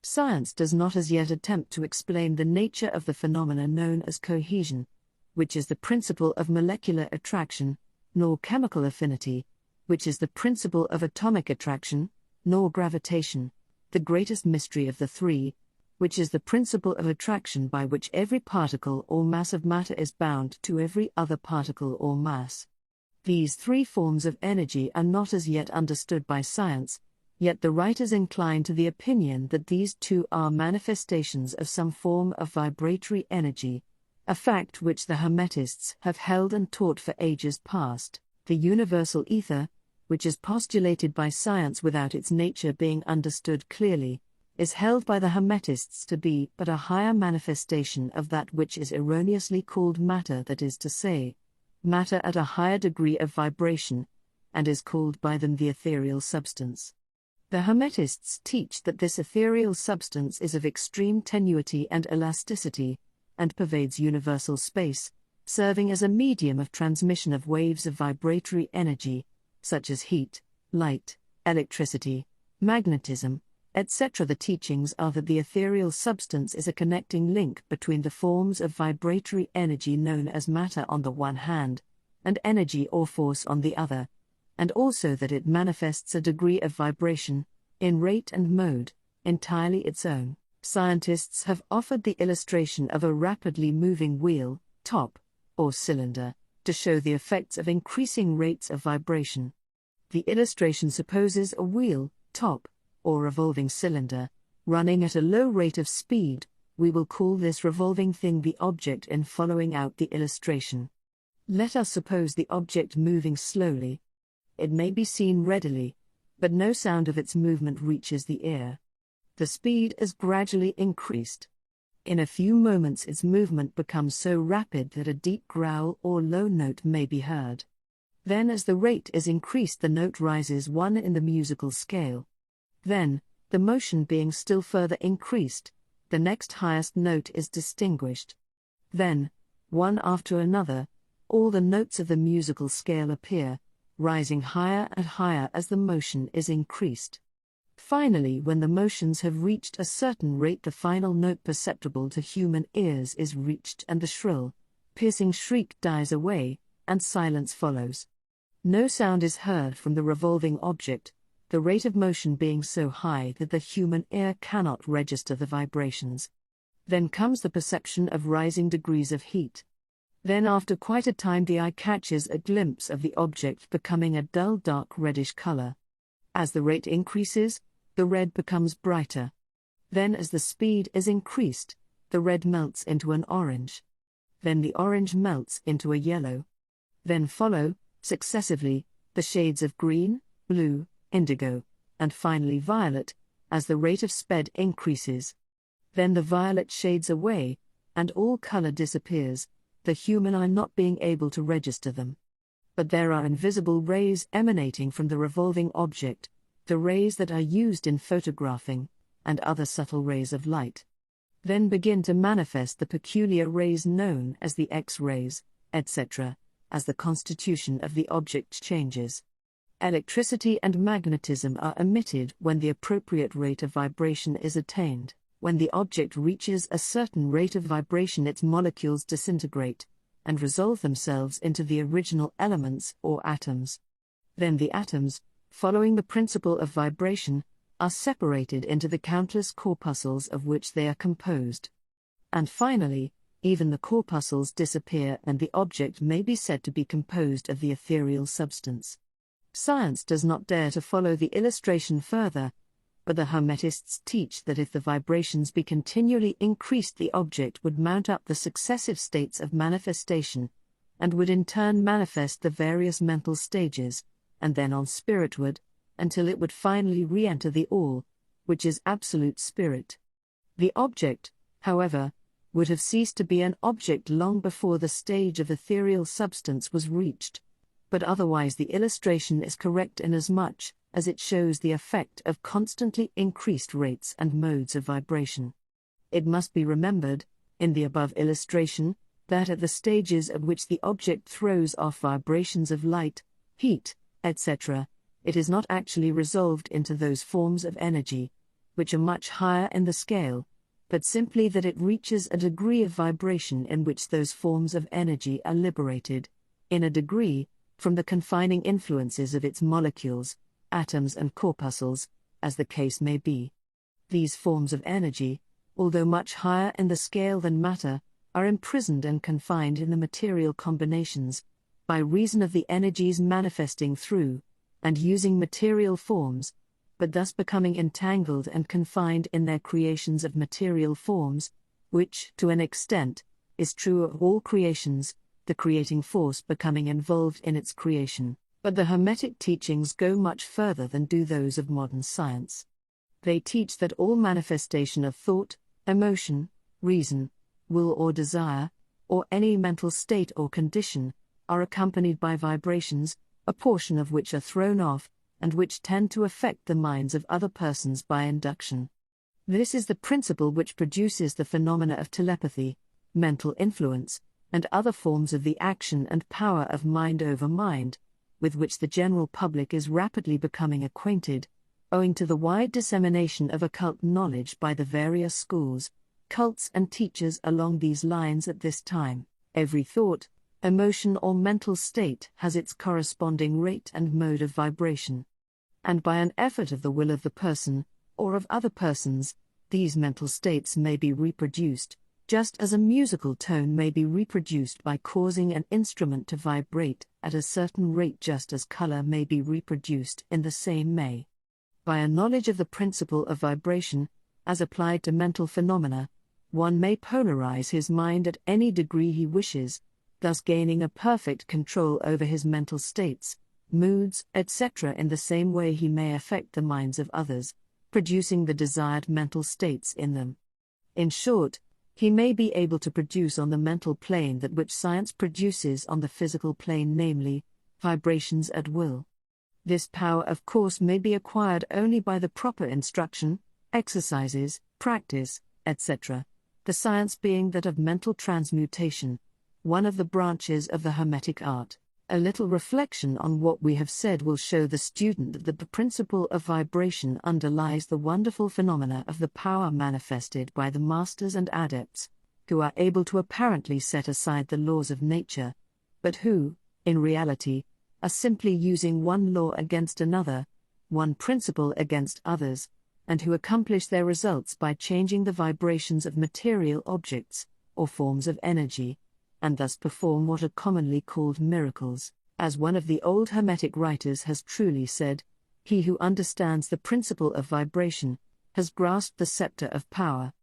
Science does not as yet attempt to explain the nature of the phenomena known as cohesion, which is the principle of molecular attraction, nor chemical affinity, which is the principle of atomic attraction, nor gravitation, the greatest mystery of the three, which is the principle of attraction by which every particle or mass of matter is bound to every other particle or mass. These three forms of energy are not as yet understood by science, yet the writers incline to the opinion that these two are manifestations of some form of vibratory energy, a fact which the Hermetists have held and taught for ages past. The universal ether, which is postulated by science without its nature being understood clearly, is held by the Hermetists to be but a higher manifestation of that which is erroneously called matter, that is to say, matter at a higher degree of vibration, and is called by them the ethereal substance. The Hermetists teach that this ethereal substance is of extreme tenuity and elasticity, and pervades universal space, serving as a medium of transmission of waves of vibratory energy, such as heat, light, electricity, magnetism, etc. The teachings are that the ethereal substance is a connecting link between the forms of vibratory energy known as matter on the one hand, and energy or force on the other, and also that it manifests a degree of vibration, in rate and mode, entirely its own. Scientists have offered the illustration of a rapidly moving wheel, top, or cylinder, to show the effects of increasing rates of vibration. The illustration supposes a wheel, top, or revolving cylinder, running at a low rate of speed. We will call this revolving thing the object in following out the illustration. Let us suppose the object moving slowly. It may be seen readily, but no sound of its movement reaches the ear. The speed is gradually increased. In a few moments its movement becomes so rapid that a deep growl or low note may be heard. Then as the rate is increased the note rises one in the musical scale. Then, the motion being still further increased, the next highest note is distinguished. Then, one after another, all the notes of the musical scale appear, rising higher and higher as the motion is increased. Finally, when the motions have reached a certain rate, the final note perceptible to human ears is reached and the shrill, piercing shriek dies away, and silence follows. No sound is heard from the revolving object, the rate of motion being so high that the human ear cannot register the vibrations. Then comes the perception of rising degrees of heat. Then after quite a time the eye catches a glimpse of the object becoming a dull dark reddish color. As the rate increases, the red becomes brighter. Then as the speed is increased, the red melts into an orange. Then the orange melts into a yellow. Then follow, successively, the shades of green, blue, indigo, and finally violet, as the rate of speed increases. Then the violet shades away, and all color disappears, the human eye not being able to register them. But there are invisible rays emanating from the revolving object, the rays that are used in photographing, and other subtle rays of light. Then begin to manifest the peculiar rays known as the X-rays, etc., as the constitution of the object changes. Electricity and magnetism are emitted when the appropriate rate of vibration is attained. When the object reaches a certain rate of vibration, its molecules disintegrate and resolve themselves into the original elements or atoms. Then the atoms, following the principle of vibration, are separated into the countless corpuscles of which they are composed. And finally, even the corpuscles disappear and the object may be said to be composed of the ethereal substance. Science does not dare to follow the illustration further, but the Hermetists teach that if the vibrations be continually increased, the object would mount up the successive states of manifestation, and would in turn manifest the various mental stages, and then on spiritward, until it would finally re-enter the All, which is absolute spirit. The object, however, would have ceased to be an object long before the stage of ethereal substance was reached. But otherwise the illustration is correct inasmuch as it shows the effect of constantly increased rates and modes of vibration. It must be remembered, in the above illustration, that at the stages at which the object throws off vibrations of light, heat, etc., it is not actually resolved into those forms of energy, which are much higher in the scale, but simply that it reaches a degree of vibration in which those forms of energy are liberated, in a degree, from the confining influences of its molecules, atoms and corpuscles, as the case may be. These forms of energy, although much higher in the scale than matter, are imprisoned and confined in the material combinations, by reason of the energies manifesting through, and using material forms, but thus becoming entangled and confined in their creations of material forms, which, to an extent, is true of all creations, the creating force becoming involved in its creation. But the Hermetic teachings go much further than do those of modern science. They teach that all manifestation of thought, emotion, reason, will or desire, or any mental state or condition, are accompanied by vibrations, a portion of which are thrown off, and which tend to affect the minds of other persons by induction. This is the principle which produces the phenomena of telepathy, mental influence, and other forms of the action and power of mind over mind, with which the general public is rapidly becoming acquainted, owing to the wide dissemination of occult knowledge by the various schools, cults and teachers along these lines at this time. Every thought, emotion or mental state has its corresponding rate and mode of vibration. And by an effort of the will of the person, or of other persons, these mental states may be reproduced, just as a musical tone may be reproduced by causing an instrument to vibrate at a certain rate, just as color may be reproduced in the same way. By a knowledge of the principle of vibration, as applied to mental phenomena, one may polarize his mind at any degree he wishes, thus gaining a perfect control over his mental states, moods, etc. In the same way he may affect the minds of others, producing the desired mental states in them. In short, he may be able to produce on the mental plane that which science produces on the physical plane, namely, vibrations at will. This power, of course, may be acquired only by the proper instruction, exercises, practice, etc., the science being that of mental transmutation, one of the branches of the Hermetic art. A little reflection on what we have said will show the student that the principle of vibration underlies the wonderful phenomena of the power manifested by the masters and adepts, who are able to apparently set aside the laws of nature, but who, in reality, are simply using one law against another, one principle against others, and who accomplish their results by changing the vibrations of material objects, or forms of energy, and thus perform what are commonly called miracles. As one of the old Hermetic writers has truly said, "He who understands the principle of vibration has grasped the scepter of power."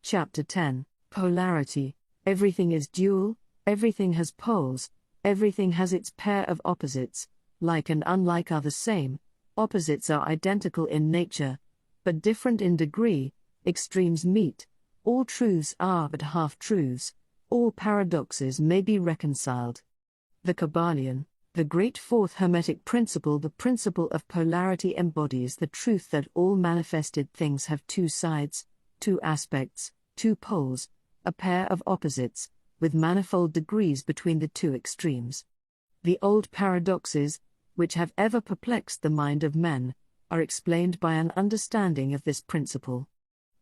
Chapter 10. Polarity. Everything is dual, everything has poles, everything has its pair of opposites, like and unlike are the same, opposites are identical in nature, but different in degree, extremes meet, all truths are but half-truths, all paradoxes may be reconciled. The Kybalion, the great fourth Hermetic principle, the principle of polarity, embodies the truth that all manifested things have two sides, two aspects, two poles, a pair of opposites, with manifold degrees between the two extremes. The old paradoxes, which have ever perplexed the mind of men, are explained by an understanding of this principle.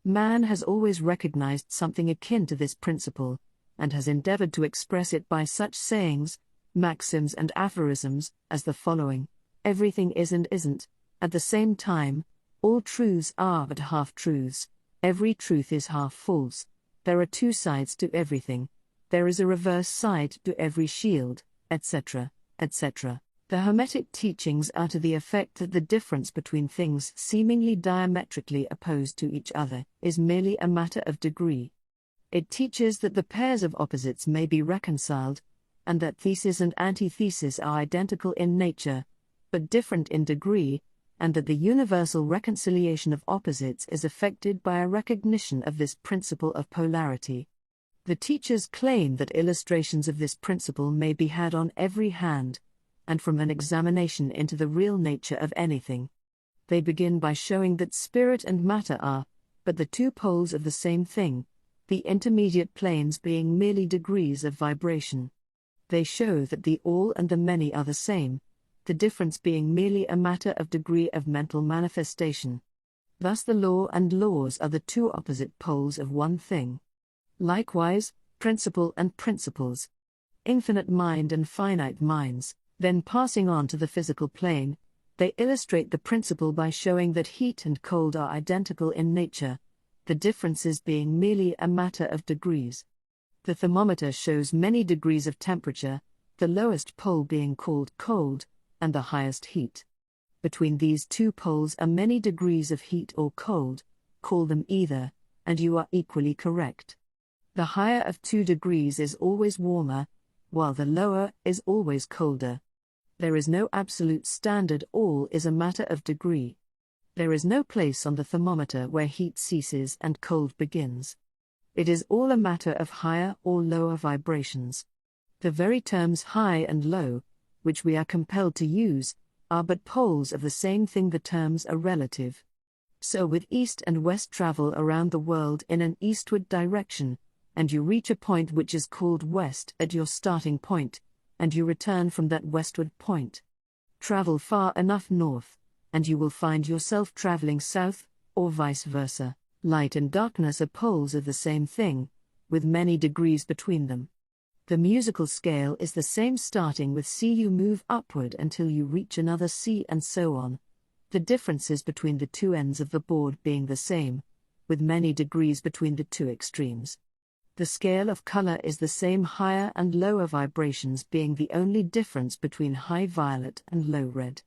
Man has always recognized something akin to this principle, and has endeavored to express it by such sayings, maxims and aphorisms, as the following: everything is and isn't, at the same time, all truths are but half-truths, every truth is half-false, there are two sides to everything, there is a reverse side to every shield, etc., etc. The Hermetic teachings are to the effect that the difference between things seemingly diametrically opposed to each other is merely a matter of degree. It teaches that the pairs of opposites may be reconciled, and that thesis and antithesis are identical in nature, but different in degree, and that the universal reconciliation of opposites is effected by a recognition of this principle of polarity. The teachers claim that illustrations of this principle may be had on every hand, and from an examination into the real nature of anything. They begin by showing that spirit and matter are but the two poles of the same thing, the intermediate planes being merely degrees of vibration. They show that the all and the many are the same, the difference being merely a matter of degree of mental manifestation. Thus the law and laws are the two opposite poles of one thing. Likewise, principle and principles. Infinite mind and finite minds. Then passing on to the physical plane, they illustrate the principle by showing that heat and cold are identical in nature, the differences being merely a matter of degrees. The thermometer shows many degrees of temperature, the lowest pole being called cold, and the highest heat. Between these two poles are many degrees of heat or cold, call them either, and you are equally correct. The higher of 2 degrees is always warmer, while the lower is always colder. There is no absolute standard, all is a matter of degree. There is no place on the thermometer where heat ceases and cold begins. It is all a matter of higher or lower vibrations. The very terms high and low, which we are compelled to use, are but poles of the same thing. The terms are relative. So with east and west travel around the world in an eastward direction, and you reach a point which is called west at your starting point, and you return from that westward point. Travel far enough north, and you will find yourself traveling south, or vice versa. Light and darkness are poles of the same thing, with many degrees between them. The musical scale is the same. Starting with C you move upward until you reach another C and so on, the differences between the two ends of the board being the same, with many degrees between the two extremes. The scale of color is the same, higher and lower vibrations being the only difference between high violet and low red.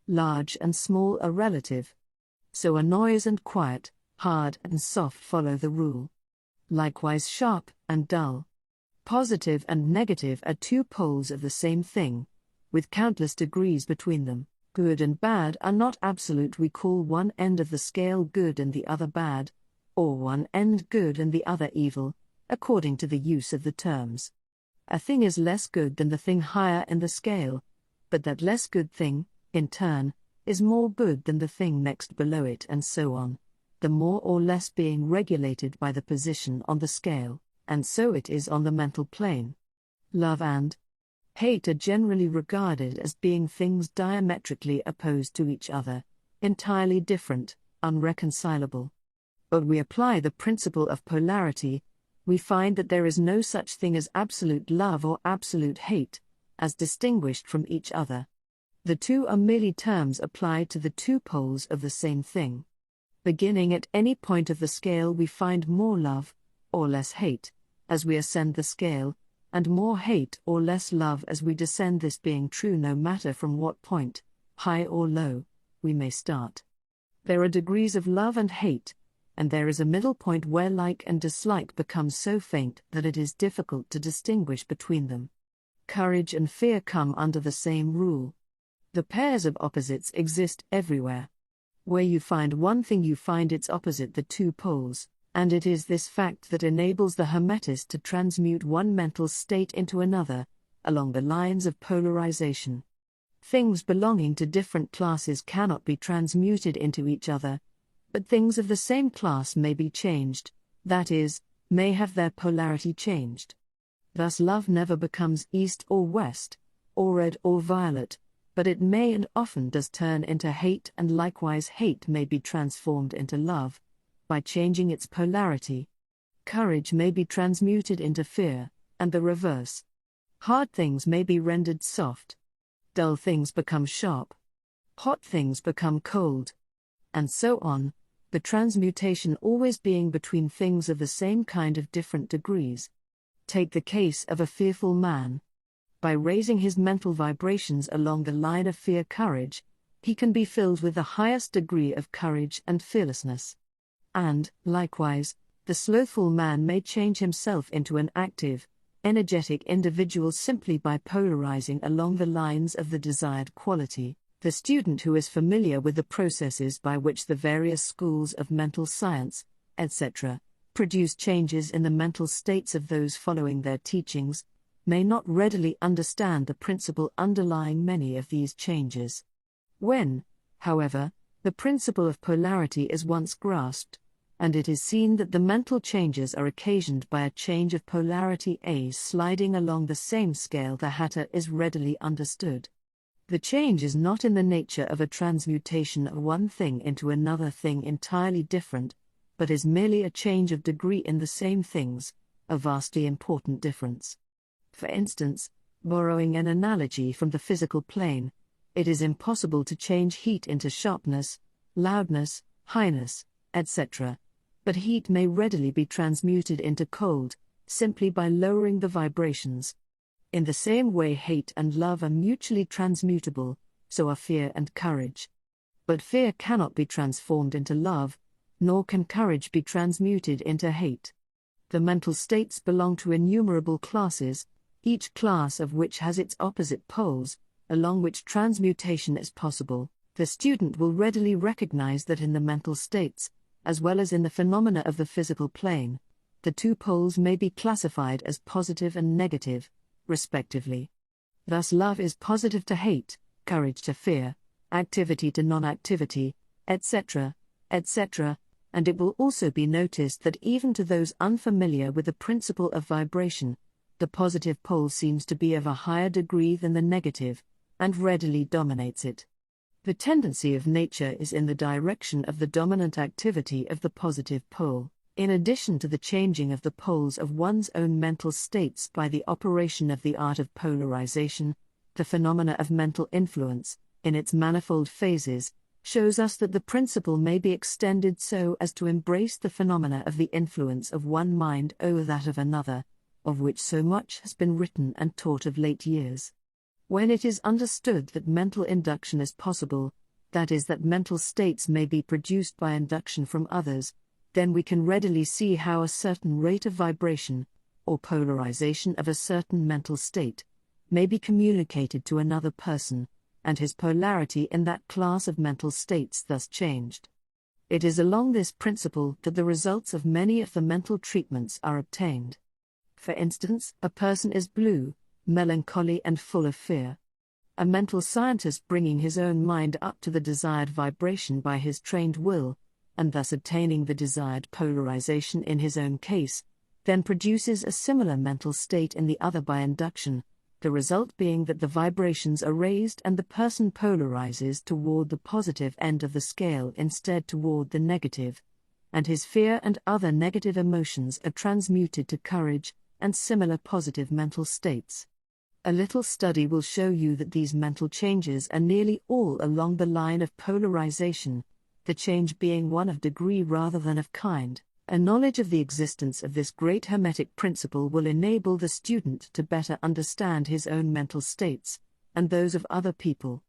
Large and small are relative. So are noise and quiet, hard and soft follow the rule. Likewise sharp and dull. Positive and negative are two poles of the same thing, with countless degrees between them. Good and bad are not absolute. We call one end of the scale good and the other bad, or one end good and the other evil, according to the use of the terms. A thing is less good than the thing higher in the scale, but that less good thing, in turn, is more good than the thing next below it, and so on, the more or less being regulated by the position on the scale, and so it is on the mental plane. Love and hate are generally regarded as being things diametrically opposed to each other, entirely different, unreconcilable. But we apply the principle of polarity, we find that there is no such thing as absolute love or absolute hate, as distinguished from each other. The two are merely terms applied to the two poles of the same thing. Beginning at any point of the scale we find more love, or less hate, as we ascend the scale, and more hate or less love as we descend, this being true no matter from what point, high or low, we may start. There are degrees of love and hate, and there is a middle point where like and dislike become so faint that it is difficult to distinguish between them. Courage and fear come under the same rule. The pairs of opposites exist everywhere. Where you find one thing you find its opposite, the two poles, and it is this fact that enables the Hermetist to transmute one mental state into another, along the lines of polarization. Things belonging to different classes cannot be transmuted into each other, but things of the same class may be changed, that is, may have their polarity changed. Thus love never becomes east or west, or red or violet, but it may and often does turn into hate, and likewise hate may be transformed into love, by changing its polarity. Courage may be transmuted into fear, and the reverse. Hard things may be rendered soft. Dull things become sharp. Hot things become cold. And so on, the transmutation always being between things of the same kind of different degrees. Take the case of a fearful man. By raising his mental vibrations along the line of fear-courage, he can be filled with the highest degree of courage and fearlessness. And, likewise, the slothful man may change himself into an active, energetic individual simply by polarizing along the lines of the desired quality. The student who is familiar with the processes by which the various schools of mental science, etc., produce changes in the mental states of those following their teachings, may not readily understand the principle underlying many of these changes. When, however, the principle of polarity is once grasped, and it is seen that the mental changes are occasioned by a change of polarity A sliding along the same scale, the matter is readily understood. The change is not in the nature of a transmutation of one thing into another thing entirely different, but is merely a change of degree in the same things, a vastly important difference. For instance, borrowing an analogy from the physical plane, it is impossible to change heat into sharpness, loudness, highness, etc., but heat may readily be transmuted into cold, simply by lowering the vibrations. In the same way hate and love are mutually transmutable, so are fear and courage. But fear cannot be transformed into love, nor can courage be transmuted into hate. The mental states belong to innumerable classes, each class of which has its opposite poles, along which transmutation is possible, The student will readily recognize that in the mental states, as well as in the phenomena of the physical plane, the two poles may be classified as positive and negative, respectively. Thus, love is positive to hate, courage to fear, activity to non-activity, etc., etc., and it will also be noticed that even to those unfamiliar with the principle of vibration, the positive pole seems to be of a higher degree than the negative, and readily dominates it. The tendency of nature is in the direction of the dominant activity of the positive pole. In addition to the changing of the poles of one's own mental states by the operation of the art of polarization, the phenomena of mental influence, in its manifold phases, shows us that the principle may be extended so as to embrace the phenomena of the influence of one mind over that of another, of which so much has been written and taught of late years. When it is understood that mental induction is possible, that is, that mental states may be produced by induction from others, then we can readily see how a certain rate of vibration, or polarization of a certain mental state, may be communicated to another person, and his polarity in that class of mental states thus changed. It is along this principle that the results of many of the mental treatments are obtained. For instance, a person is blue, melancholy and full of fear. A mental scientist bringing his own mind up to the desired vibration by his trained will, and thus obtaining the desired polarization in his own case, then produces a similar mental state in the other by induction, the result being that the vibrations are raised and the person polarizes toward the positive end of the scale instead toward the negative, and his fear and other negative emotions are transmuted to courage and similar positive mental states. A little study will show you that these mental changes are nearly all along the line of polarization, the change being one of degree rather than of kind. A knowledge of the existence of this great Hermetic principle will enable the student to better understand his own mental states, and those of other people.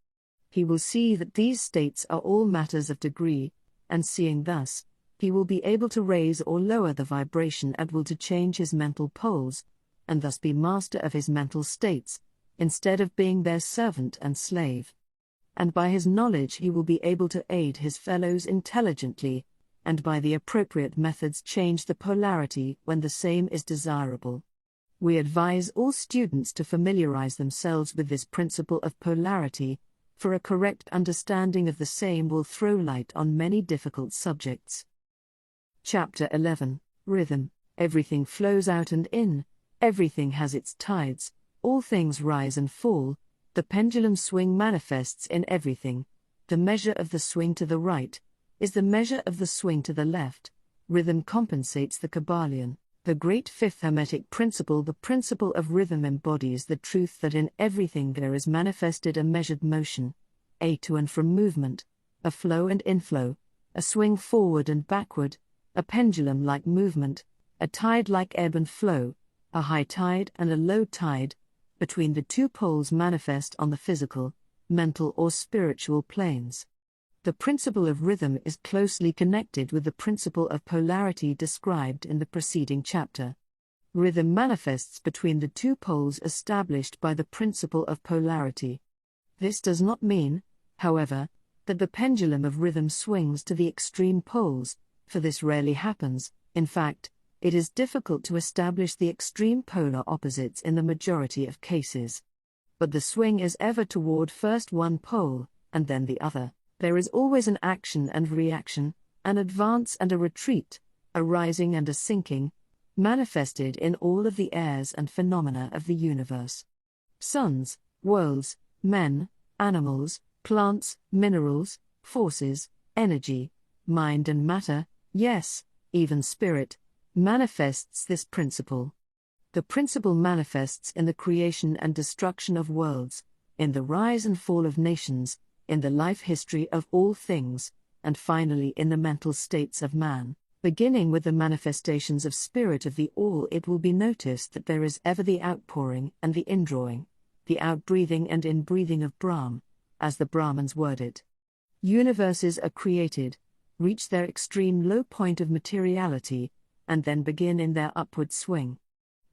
He will see that these states are all matters of degree, and seeing thus, he will be able to raise or lower the vibration at will to change his mental poles, and thus be master of his mental states, instead of being their servant and slave. And by his knowledge he will be able to aid his fellows intelligently, and by the appropriate methods change the polarity when the same is desirable. We advise all students to familiarize themselves with this principle of polarity, for a correct understanding of the same will throw light on many difficult subjects. Chapter 11. Rhythm. Everything flows out and in, everything has its tides, all things rise and fall, the pendulum swing manifests in everything, the measure of the swing to the right is the measure of the swing to the left. Rhythm compensates the Kybalion. The great fifth Hermetic principle, the principle of rhythm, embodies the truth that in everything there is manifested a measured motion, a to and from movement, a flow and inflow, a swing forward and backward, a pendulum-like movement, a tide-like ebb and flow, a high tide and a low tide, between the two poles manifest on the physical, mental or spiritual planes. The principle of rhythm is closely connected with the principle of polarity described in the preceding chapter. Rhythm manifests between the two poles established by the principle of polarity. This does not mean, however, that the pendulum of rhythm swings to the extreme poles, for this rarely happens. In fact, it is difficult to establish the extreme polar opposites in the majority of cases. But the swing is ever toward first one pole, and then the other. There is always an action and reaction, an advance and a retreat, a rising and a sinking, manifested in all of the airs and phenomena of the universe. Suns, worlds, men, animals, plants, minerals, forces, energy, mind and matter, yes, even spirit, manifests this principle. The principle manifests in the creation and destruction of worlds, in the rise and fall of nations, in the life history of all things, and finally in the mental states of man. Beginning with the manifestations of spirit of the all, it will be noticed that there is ever the outpouring and the indrawing, the outbreathing and inbreathing of Brahm, as the Brahmins word it. Universes are created, reach their extreme low point of materiality, and then begin in their upward swing.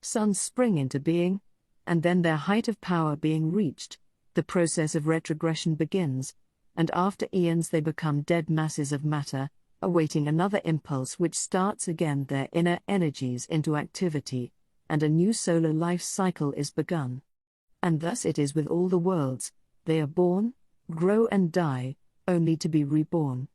Suns spring into being, and then their height of power being reached, the process of retrogression begins, and after eons they become dead masses of matter, awaiting another impulse which starts again their inner energies into activity, and a new solar life cycle is begun. And thus it is with all the worlds: they are born, grow and die, only to be reborn.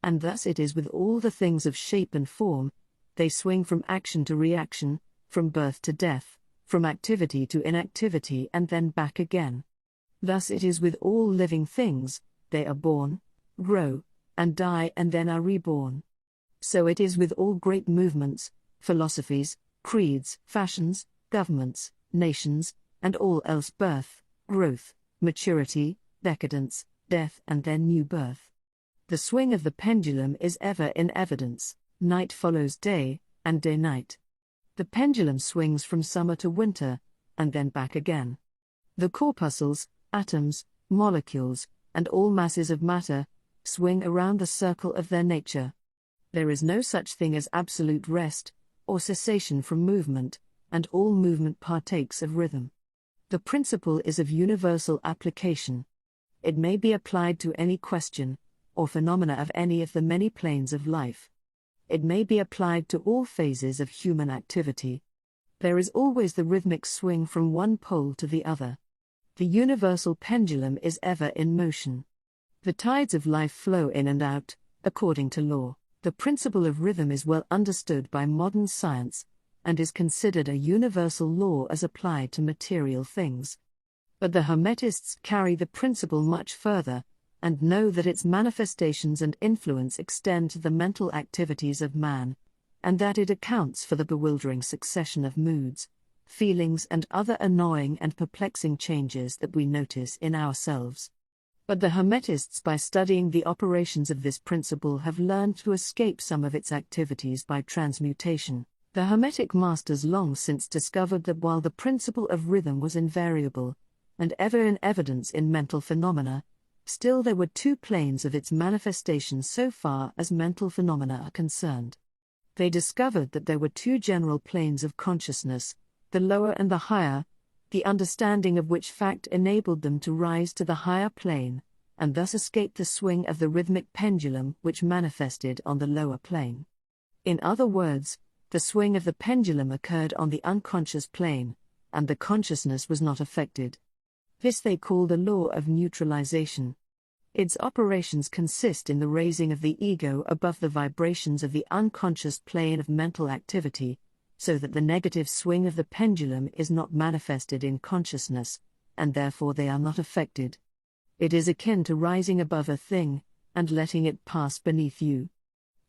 And thus it is with all the things of shape and form: they swing from action to reaction, from birth to death, from activity to inactivity and then back again. Thus it is with all living things: they are born, grow, and die and then are reborn. So it is with all great movements, philosophies, creeds, fashions, governments, nations, and all else: birth, growth, maturity, decadence, death and then new birth. The swing of the pendulum is ever in evidence: night follows day, and day night. The pendulum swings from summer to winter, and then back again. The corpuscles, atoms, molecules, and all masses of matter swing around the circle of their nature. There is no such thing as absolute rest, or cessation from movement, and all movement partakes of rhythm. The principle is of universal application. It may be applied to any question, or phenomena of any of the many planes of life. It may be applied to all phases of human activity. There is always the rhythmic swing from one pole to the other. The universal pendulum is ever in motion. The tides of life flow in and out, according to law. The principle of rhythm is well understood by modern science, and is considered a universal law as applied to material things. But the Hermetists carry the principle much further, and know that its manifestations and influence extend to the mental activities of man, and that it accounts for the bewildering succession of moods, feelings and other annoying and perplexing changes that we notice in ourselves. But the Hermetists, by studying the operations of this principle, have learned to escape some of its activities by transmutation. The Hermetic masters long since discovered that while the principle of rhythm was invariable, and ever in evidence in mental phenomena, still there were two planes of its manifestation so far as mental phenomena are concerned. They discovered that there were two general planes of consciousness, the lower and the higher, the understanding of which fact enabled them to rise to the higher plane, and thus escape the swing of the rhythmic pendulum which manifested on the lower plane. In other words, the swing of the pendulum occurred on the unconscious plane, and the consciousness was not affected. This they call the law of neutralization. Its operations consist in the raising of the ego above the vibrations of the unconscious plane of mental activity, so that the negative swing of the pendulum is not manifested in consciousness, and therefore they are not affected. It is akin to rising above a thing, and letting it pass beneath you.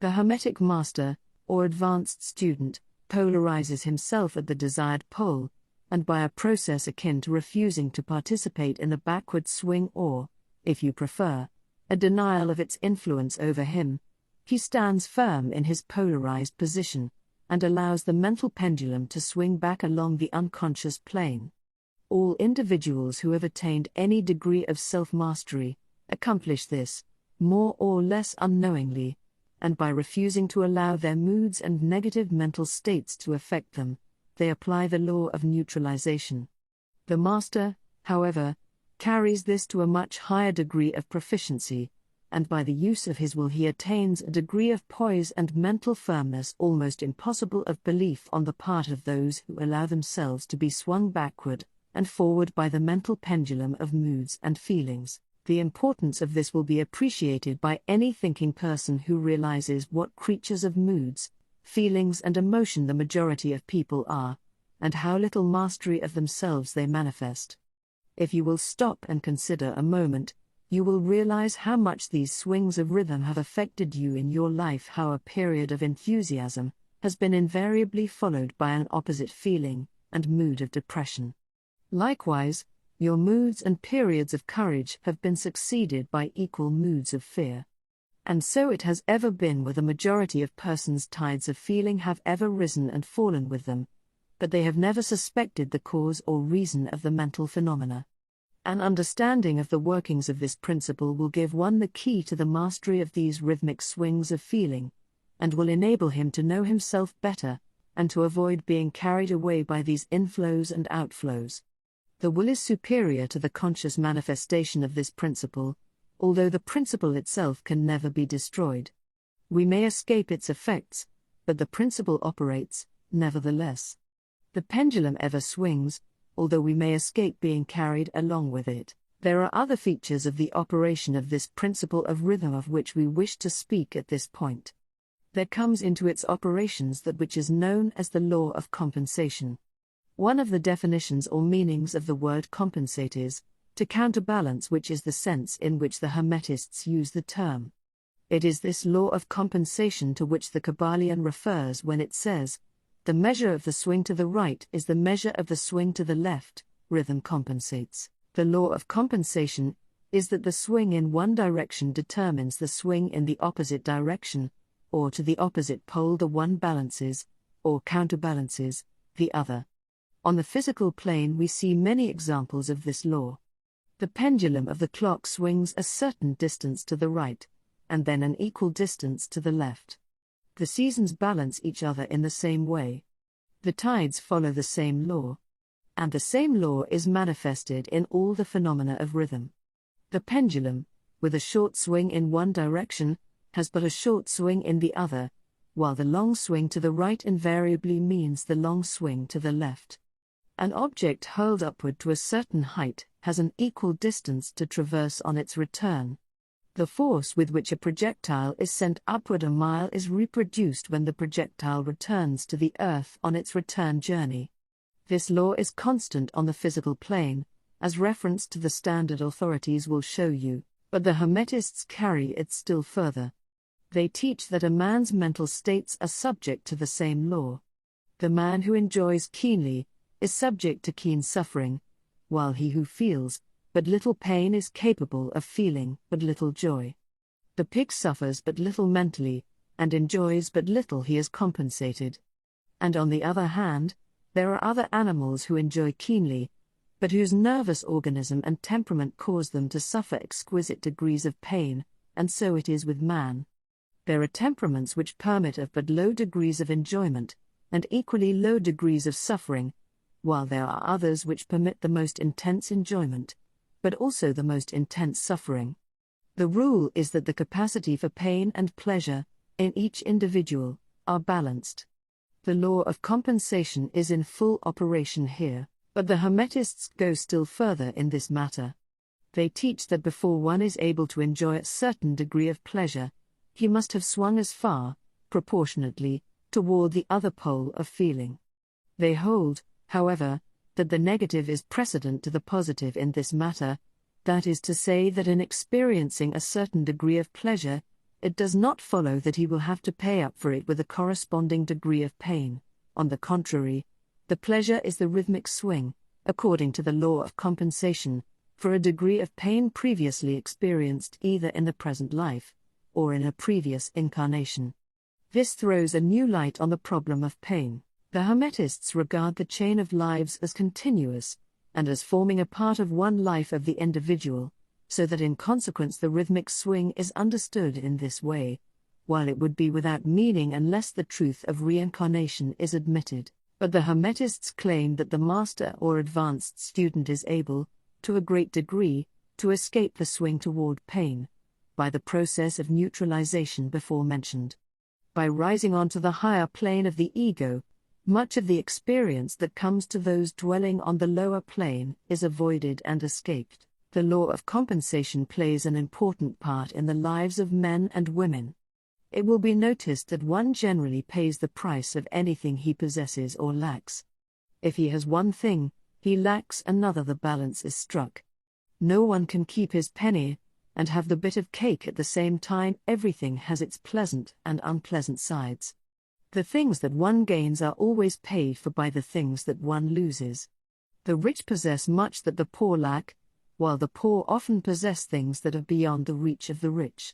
The Hermetic master, or advanced student, polarizes himself at the desired pole, and by a process akin to refusing to participate in a backward swing or, if you prefer, a denial of its influence over him, he stands firm in his polarized position, and allows the mental pendulum to swing back along the unconscious plane. All individuals who have attained any degree of self-mastery accomplish this, more or less unknowingly, and by refusing to allow their moods and negative mental states to affect them, they apply the law of neutralization. The master, however, carries this to a much higher degree of proficiency, and by the use of his will he attains a degree of poise and mental firmness almost impossible of belief on the part of those who allow themselves to be swung backward and forward by the mental pendulum of moods and feelings. The importance of this will be appreciated by any thinking person who realizes what creatures of moods, feelings and emotion the majority of people are, and how little mastery of themselves they manifest. If you will stop and consider a moment, you will realize how much these swings of rhythm have affected you in your life, how a period of enthusiasm has been invariably followed by an opposite feeling and mood of depression. Likewise, your moods and periods of courage have been succeeded by equal moods of fear. And so it has ever been with a majority of persons. Tides of feeling have ever risen and fallen with them, but they have never suspected the cause or reason of the mental phenomena. An understanding of the workings of this principle will give one the key to the mastery of these rhythmic swings of feeling, and will enable him to know himself better, and to avoid being carried away by these inflows and outflows. The will is superior to the conscious manifestation of this principle, although the principle itself can never be destroyed. We may escape its effects, but the principle operates, nevertheless. The pendulum ever swings, although we may escape being carried along with it. There are other features of the operation of this principle of rhythm of which we wish to speak at this point. There comes into its operations that which is known as the law of compensation. One of the definitions or meanings of the word compensate is to counterbalance, which is the sense in which the Hermetists use the term. It is this law of compensation to which the Kybalion refers when it says, "The measure of the swing to the right is the measure of the swing to the left, rhythm compensates." The law of compensation is that the swing in one direction determines the swing in the opposite direction, or to the opposite pole the one balances, or counterbalances, the other. On the physical plane we see many examples of this law. The pendulum of the clock swings a certain distance to the right, and then an equal distance to the left. The seasons balance each other in the same way. The tides follow the same law. And the same law is manifested in all the phenomena of rhythm. The pendulum, with a short swing in one direction, has but a short swing in the other, while the long swing to the right invariably means the long swing to the left. An object hurled upward to a certain height has an equal distance to traverse on its return. The force with which a projectile is sent upward a mile is reproduced when the projectile returns to the earth on its return journey. This law is constant on the physical plane, as reference to the standard authorities will show you, but the Hermetists carry it still further. They teach that a man's mental states are subject to the same law. The man who enjoys keenly is subject to keen suffering, while he who feels but little pain is capable of feeling but little joy. The pig suffers but little mentally, and enjoys but little he is compensated. And on the other hand, there are other animals who enjoy keenly, but whose nervous organism and temperament cause them to suffer exquisite degrees of pain, and so it is with man. There are temperaments which permit of but low degrees of enjoyment, and equally low degrees of suffering, while there are others which permit the most intense enjoyment, but also the most intense suffering. The rule is that the capacity for pain and pleasure, in each individual, are balanced. The law of compensation is in full operation here, but the Hermetists go still further in this matter. They teach that before one is able to enjoy a certain degree of pleasure, he must have swung as far, proportionately, toward the other pole of feeling. They hold, however, that the negative is precedent to the positive in this matter, that is to say that in experiencing a certain degree of pleasure, it does not follow that he will have to pay up for it with a corresponding degree of pain. On the contrary, the pleasure is the rhythmic swing, according to the law of compensation, for a degree of pain previously experienced either in the present life, or in a previous incarnation. This throws a new light on the problem of pain. The Hermetists regard the chain of lives as continuous, and as forming a part of one life of the individual, so that in consequence the rhythmic swing is understood in this way, while it would be without meaning unless the truth of reincarnation is admitted. But the Hermetists claim that the master or advanced student is able, to a great degree, to escape the swing toward pain, by the process of neutralization before mentioned. By rising onto the higher plane of the ego, much of the experience that comes to those dwelling on the lower plane is avoided and escaped. The law of compensation plays an important part in the lives of men and women. It will be noticed that one generally pays the price of anything he possesses or lacks. If he has one thing, he lacks another, the balance is struck. No one can keep his penny and have the bit of cake at the same time. Everything has its pleasant and unpleasant sides. The things that one gains are always paid for by the things that one loses. The rich possess much that the poor lack, while the poor often possess things that are beyond the reach of the rich.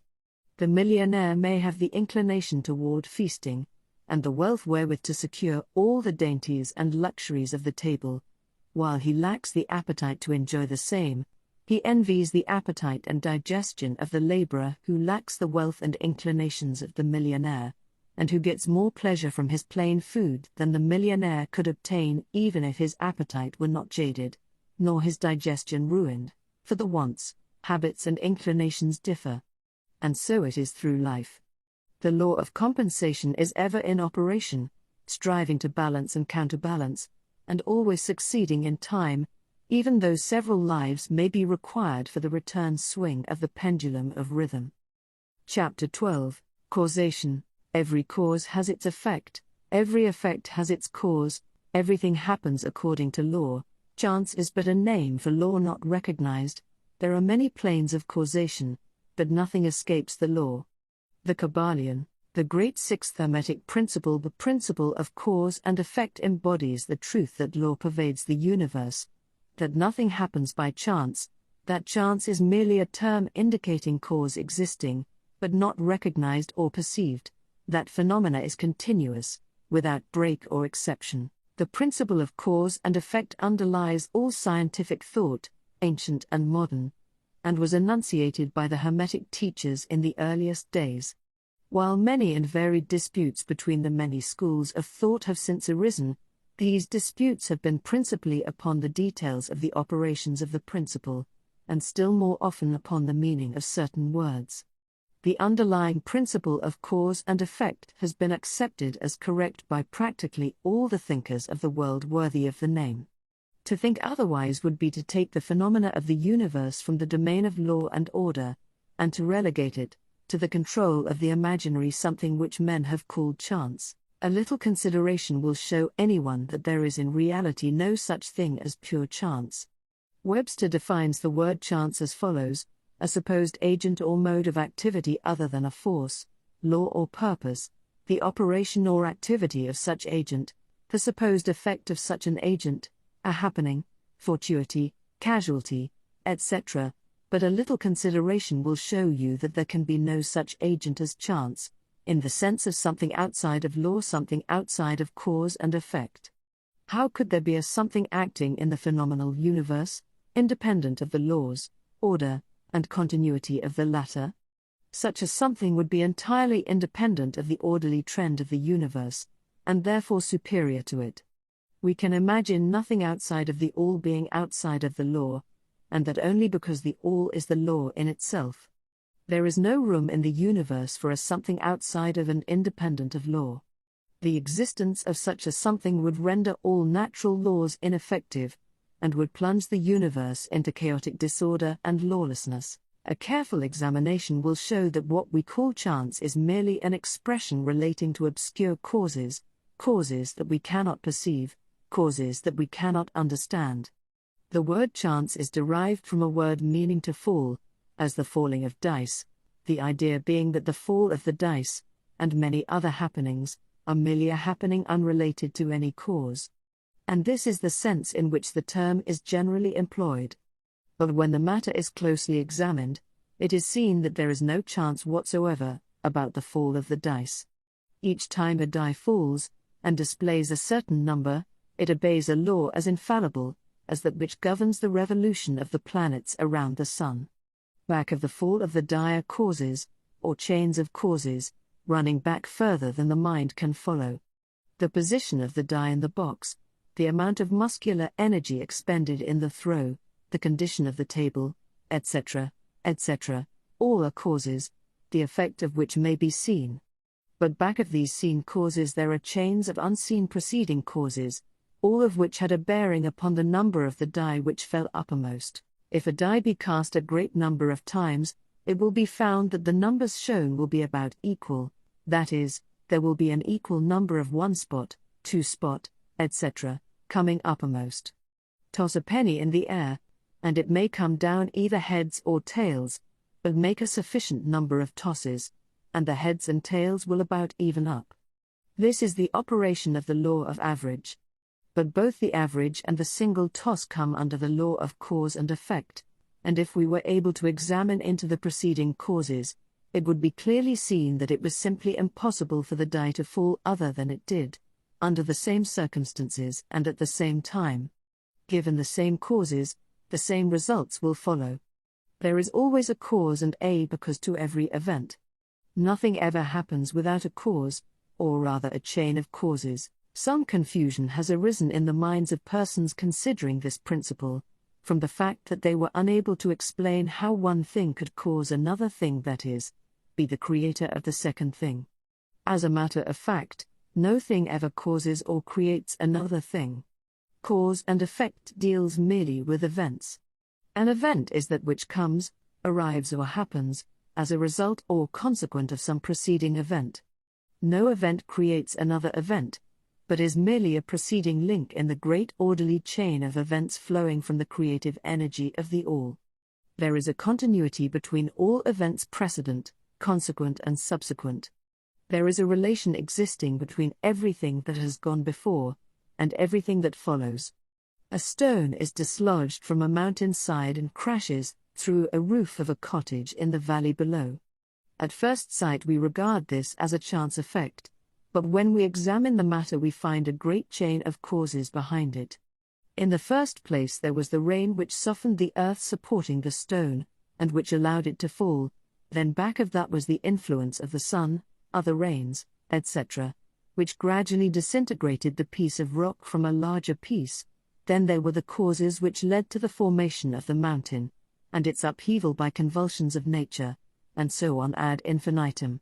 The millionaire may have the inclination toward feasting, and the wealth wherewith to secure all the dainties and luxuries of the table, while he lacks the appetite to enjoy the same. He envies the appetite and digestion of the laborer who lacks the wealth and inclinations of the millionaire, and who gets more pleasure from his plain food than the millionaire could obtain even if his appetite were not jaded, nor his digestion ruined, for the wants, habits and inclinations differ. And so it is through life. The law of compensation is ever in operation, striving to balance and counterbalance, and always succeeding in time, even though several lives may be required for the return swing of the pendulum of rhythm. Chapter 12, Causation. Every cause has its effect, every effect has its cause, everything happens according to law. Chance is but a name for law not recognized. There are many planes of causation, but nothing escapes the law. The Kybalion, the great sixth Hermetic principle, the principle of cause and effect, embodies the truth that law pervades the universe, that nothing happens by chance, that chance is merely a term indicating cause existing, but not recognized or perceived, that phenomena is continuous, without break or exception. The principle of cause and effect underlies all scientific thought, ancient and modern, and was enunciated by the Hermetic teachers in the earliest days. While many and varied disputes between the many schools of thought have since arisen, these disputes have been principally upon the details of the operations of the principle, and still more often upon the meaning of certain words. The underlying principle of cause and effect has been accepted as correct by practically all the thinkers of the world worthy of the name. To think otherwise would be to take the phenomena of the universe from the domain of law and order, and to relegate it to the control of the imaginary something which men have called chance. A little consideration will show anyone that there is in reality no such thing as pure chance. Webster defines the word chance as follows: a supposed agent or mode of activity other than a force, law or purpose, the operation or activity of such agent, the supposed effect of such an agent, a happening, fortuity, casualty, etc. But a little consideration will show you that there can be no such agent as chance, in the sense of something outside of law, something outside of cause and effect. How could there be a something acting in the phenomenal universe, independent of the laws, order, and continuity of the latter? Such a something would be entirely independent of the orderly trend of the universe, and therefore superior to it. We can imagine nothing outside of the all being outside of the law, and that only because the all is the law in itself. There is no room in the universe for a something outside of and independent of law. The existence of such a something would render all natural laws ineffective, and would plunge the universe into chaotic disorder and lawlessness. A careful examination will show that what we call chance is merely an expression relating to obscure causes, causes that we cannot perceive, causes that we cannot understand. The word chance is derived from a word meaning to fall, as the falling of dice, the idea being that the fall of the dice, and many other happenings, are merely a happening unrelated to any cause. And this is the sense in which the term is generally employed. But when the matter is closely examined, it is seen that there is no chance whatsoever about the fall of the dice. Each time a die falls, and displays a certain number, it obeys a law as infallible as that which governs the revolution of the planets around the sun. Back of the fall of the die are causes, or chains of causes, running back further than the mind can follow. The position of the die in the box, the amount of muscular energy expended in the throw, the condition of the table, etc., etc., all are causes, the effect of which may be seen. But back of these seen causes there are chains of unseen preceding causes, all of which had a bearing upon the number of the die which fell uppermost. If a die be cast a great number of times, it will be found that the numbers shown will be about equal, that is, there will be an equal number of one spot, two spot, etc., coming uppermost. Toss a penny in the air, and it may come down either heads or tails, but make a sufficient number of tosses, and the heads and tails will about even up. This is the operation of the law of average. But both the average and the single toss come under the law of cause and effect, and if we were able to examine into the preceding causes, it would be clearly seen that it was simply impossible for the die to fall other than it did, under the same circumstances and at the same time. Given the same causes, the same results will follow. There is always a cause and a because to every event. Nothing ever happens without a cause, or rather a chain of causes. Some confusion has arisen in the minds of persons considering this principle, from the fact that they were unable to explain how one thing could cause another thing, that is, be the creator of the second thing. As a matter of fact, no thing ever causes or creates another thing. Cause and effect deals merely with events. An event is that which comes, arrives or happens, as a result or consequent of some preceding event. No event creates another event, but is merely a preceding link in the great orderly chain of events flowing from the creative energy of the All. There is a continuity between all events precedent, consequent and subsequent. There is a relation existing between everything that has gone before, and everything that follows. A stone is dislodged from a mountainside and crashes through a roof of a cottage in the valley below. At first sight we regard this as a chance effect, but when we examine the matter we find a great chain of causes behind it. In the first place there was the rain which softened the earth supporting the stone, and which allowed it to fall, then back of that was the influence of the sun, other rains, etc., which gradually disintegrated the piece of rock from a larger piece. Then there were the causes which led to the formation of the mountain, and its upheaval by convulsions of nature, and so on ad infinitum.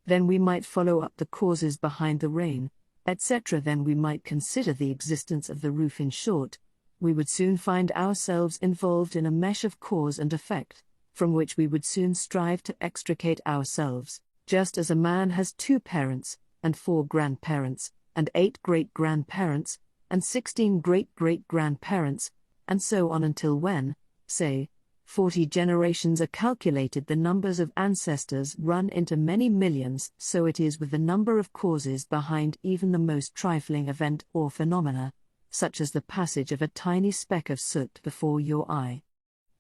Then we might follow up the causes behind the rain, etc. Then we might consider the existence of the roof. In short, we would soon find ourselves involved in a mesh of cause and effect, from which we would soon strive to extricate ourselves, just as a man has 2 parents, and 4 grandparents, and 8 great-grandparents, and 16 great-great-grandparents, and so on until when, say, 40 generations are calculated, the numbers of ancestors run into many millions. So it is with the number of causes behind even the most trifling event or phenomena, such as the passage of a tiny speck of soot before your eye.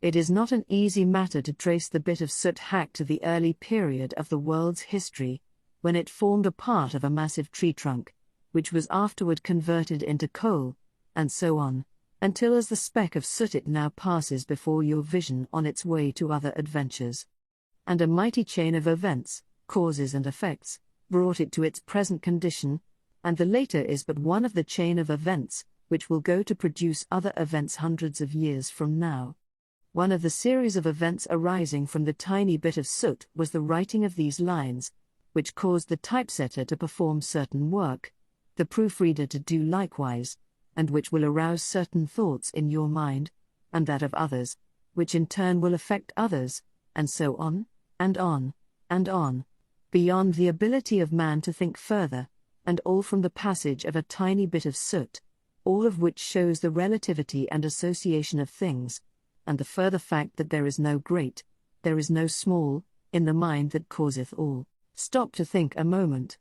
It is not an easy matter to trace the bit of soot hacked to the early period of the world's history, when it formed a part of a massive tree trunk, which was afterward converted into coal, and so on, until as the speck of soot it now passes before your vision on its way to other adventures. And a mighty chain of events, causes and effects, brought it to its present condition, and the later is but one of the chain of events, which will go to produce other events hundreds of years from now. One of the series of events arising from the tiny bit of soot was the writing of these lines, which caused the typesetter to perform certain work, the proofreader to do likewise, and which will arouse certain thoughts in your mind, and that of others, which in turn will affect others, and so on, and on, and on, beyond the ability of man to think further, and all from the passage of a tiny bit of soot, all of which shows the relativity and association of things, and the further fact that there is no great, there is no small, in the mind that causeth all. Stop to think a moment.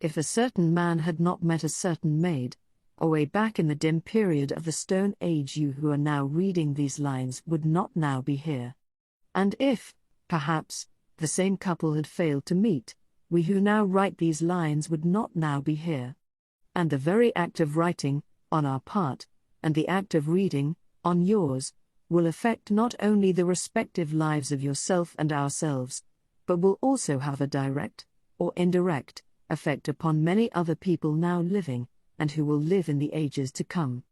If a certain man had not met a certain maid, away back in the dim period of the Stone Age, you who are now reading these lines would not now be here. And if, perhaps, the same couple had failed to meet, we who now write these lines would not now be here. And the very act of writing, on our part, and the act of reading, on yours, will affect not only the respective lives of yourself and ourselves, but will also have a direct, or indirect, effect upon many other people now living, and who will live in the ages to come.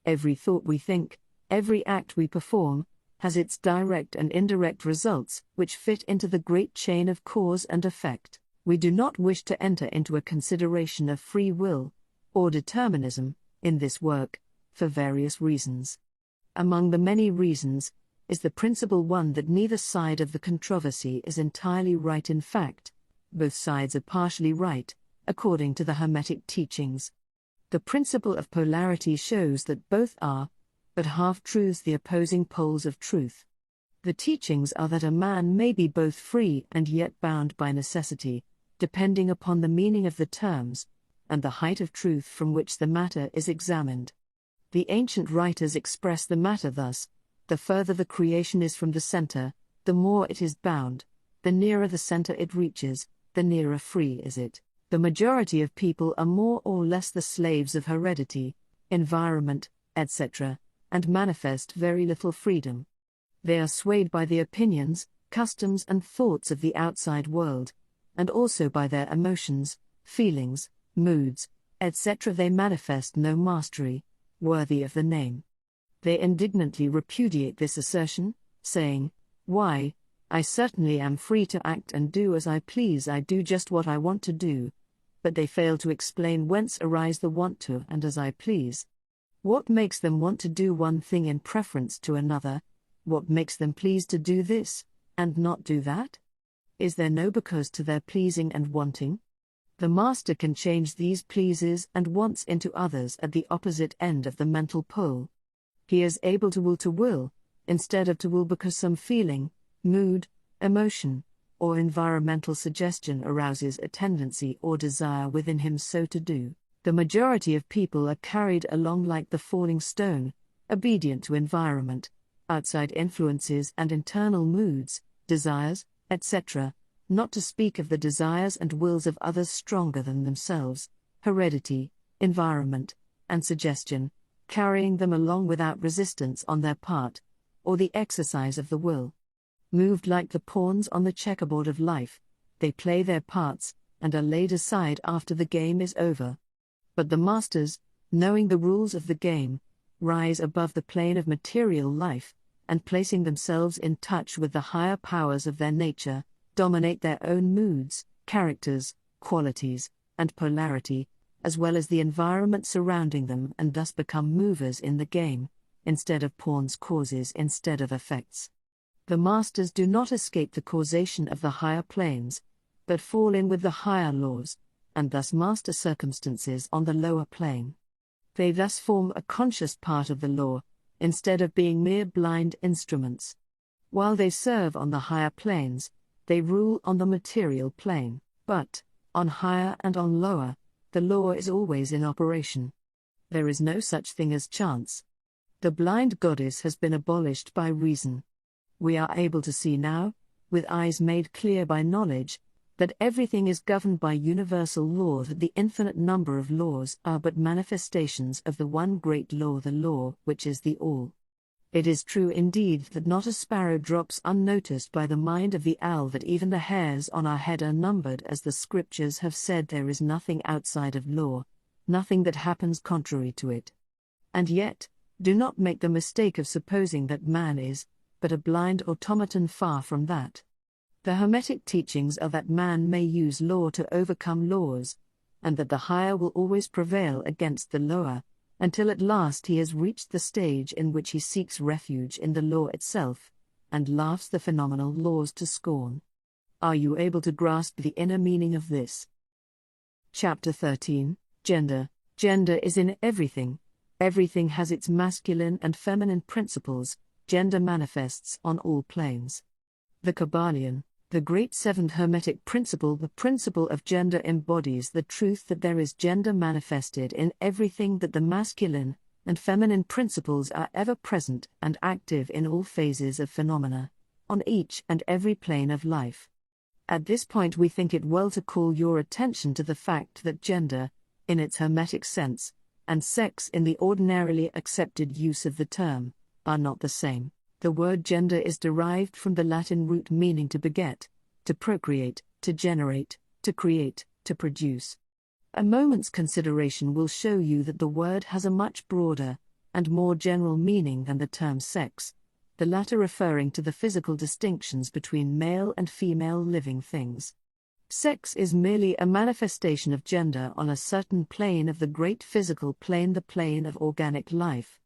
Every thought we think, every act we perform, has its direct and indirect results which fit into the great chain of cause and effect. We do not wish to enter into a consideration of free will, or determinism, in this work, for various reasons. Among the many reasons, is the principal one that neither side of the controversy is entirely right. In fact, both sides are partially right, according to the Hermetic teachings. The principle of polarity shows that both are, but half-truths, the opposing poles of truth. The teachings are that a man may be both free and yet bound by necessity, depending upon the meaning of the terms, and the height of truth from which the matter is examined. The ancient writers express the matter thus: the further the creation is from the center, the more it is bound; the nearer the center it reaches, the nearer free is it. The majority of people are more or less the slaves of heredity, environment, etc., and manifest very little freedom. They are swayed by the opinions, customs and thoughts of the outside world, and also by their emotions, feelings, moods, etc. They manifest no mastery, worthy of the name. They indignantly repudiate this assertion, saying, "Why, I certainly am free to act and do as I please, I do just what I want to do," but they fail to explain whence arise the want to and as I please. What makes them want to do one thing in preference to another? What makes them please to do this, and not do that? Is there no because to their pleasing and wanting? The master can change these pleases and wants into others at the opposite end of the mental pole. He is able to will, instead of to will because some feeling, mood, emotion, or environmental suggestion arouses a tendency or desire within him so to do. The majority of people are carried along like the falling stone, obedient to environment, outside influences and internal moods, desires, etc., not to speak of the desires and wills of others stronger than themselves, heredity, environment, and suggestion, carrying them along without resistance on their part, or the exercise of the will. Moved like the pawns on the checkerboard of life, they play their parts, and are laid aside after the game is over. But the masters, knowing the rules of the game, rise above the plane of material life, and placing themselves in touch with the higher powers of their nature, dominate their own moods, characters, qualities, and polarity, as well as the environment surrounding them, and thus become movers in the game, instead of pawns, causes instead of effects. The masters do not escape the causation of the higher planes, but fall in with the higher laws, and thus master circumstances on the lower plane. They thus form a conscious part of the law, instead of being mere blind instruments. While they serve on the higher planes, they rule on the material plane, but, on higher and on lower, the law is always in operation. There is no such thing as chance. The blind goddess has been abolished by reason. We are able to see now, with eyes made clear by knowledge, that everything is governed by universal law, that the infinite number of laws are but manifestations of the one great law, the law which is the all. It is true indeed that not a sparrow drops unnoticed by the mind of the owl, that even the hairs on our head are numbered, as the scriptures have said. There is nothing outside of law, nothing that happens contrary to it. And yet, do not make the mistake of supposing that man is but a blind automaton, far from that. The Hermetic teachings are that man may use law to overcome laws, and that the higher will always prevail against the lower, until at last he has reached the stage in which he seeks refuge in the law itself, and laughs the phenomenal laws to scorn. Are you able to grasp the inner meaning of this? Chapter 13, Gender. Gender is in everything. Everything has its masculine and feminine principles. Gender manifests on all planes. The Kybalion, the great seventh Hermetic principle, the principle of gender, embodies the truth that there is gender manifested in everything, that the masculine and feminine principles are ever present and active in all phases of phenomena, on each and every plane of life. At this point we think it well to call your attention to the fact that gender, in its Hermetic sense, and sex in the ordinarily accepted use of the term, are not the same. The word gender is derived from the Latin root meaning to beget, to procreate, to generate, to create, to produce. A moment's consideration will show you that the word has a much broader and more general meaning than the term sex, the latter referring to the physical distinctions between male and female living things. Sex is merely a manifestation of gender on a certain plane of the great physical plane, the plane of organic life.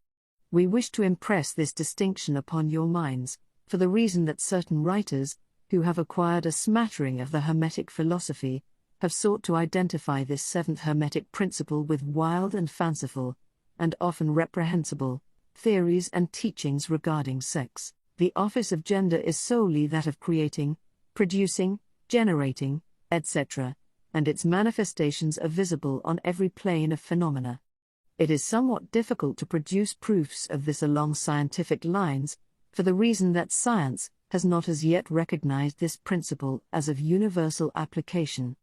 We wish to impress this distinction upon your minds, for the reason that certain writers, who have acquired a smattering of the Hermetic philosophy, have sought to identify this seventh Hermetic principle with wild and fanciful, and often reprehensible, theories and teachings regarding sex. The office of gender is solely that of creating, producing, generating, etc., and its manifestations are visible on every plane of phenomena. It is somewhat difficult to produce proofs of this along scientific lines, for the reason that science has not as yet recognized this principle as of universal application.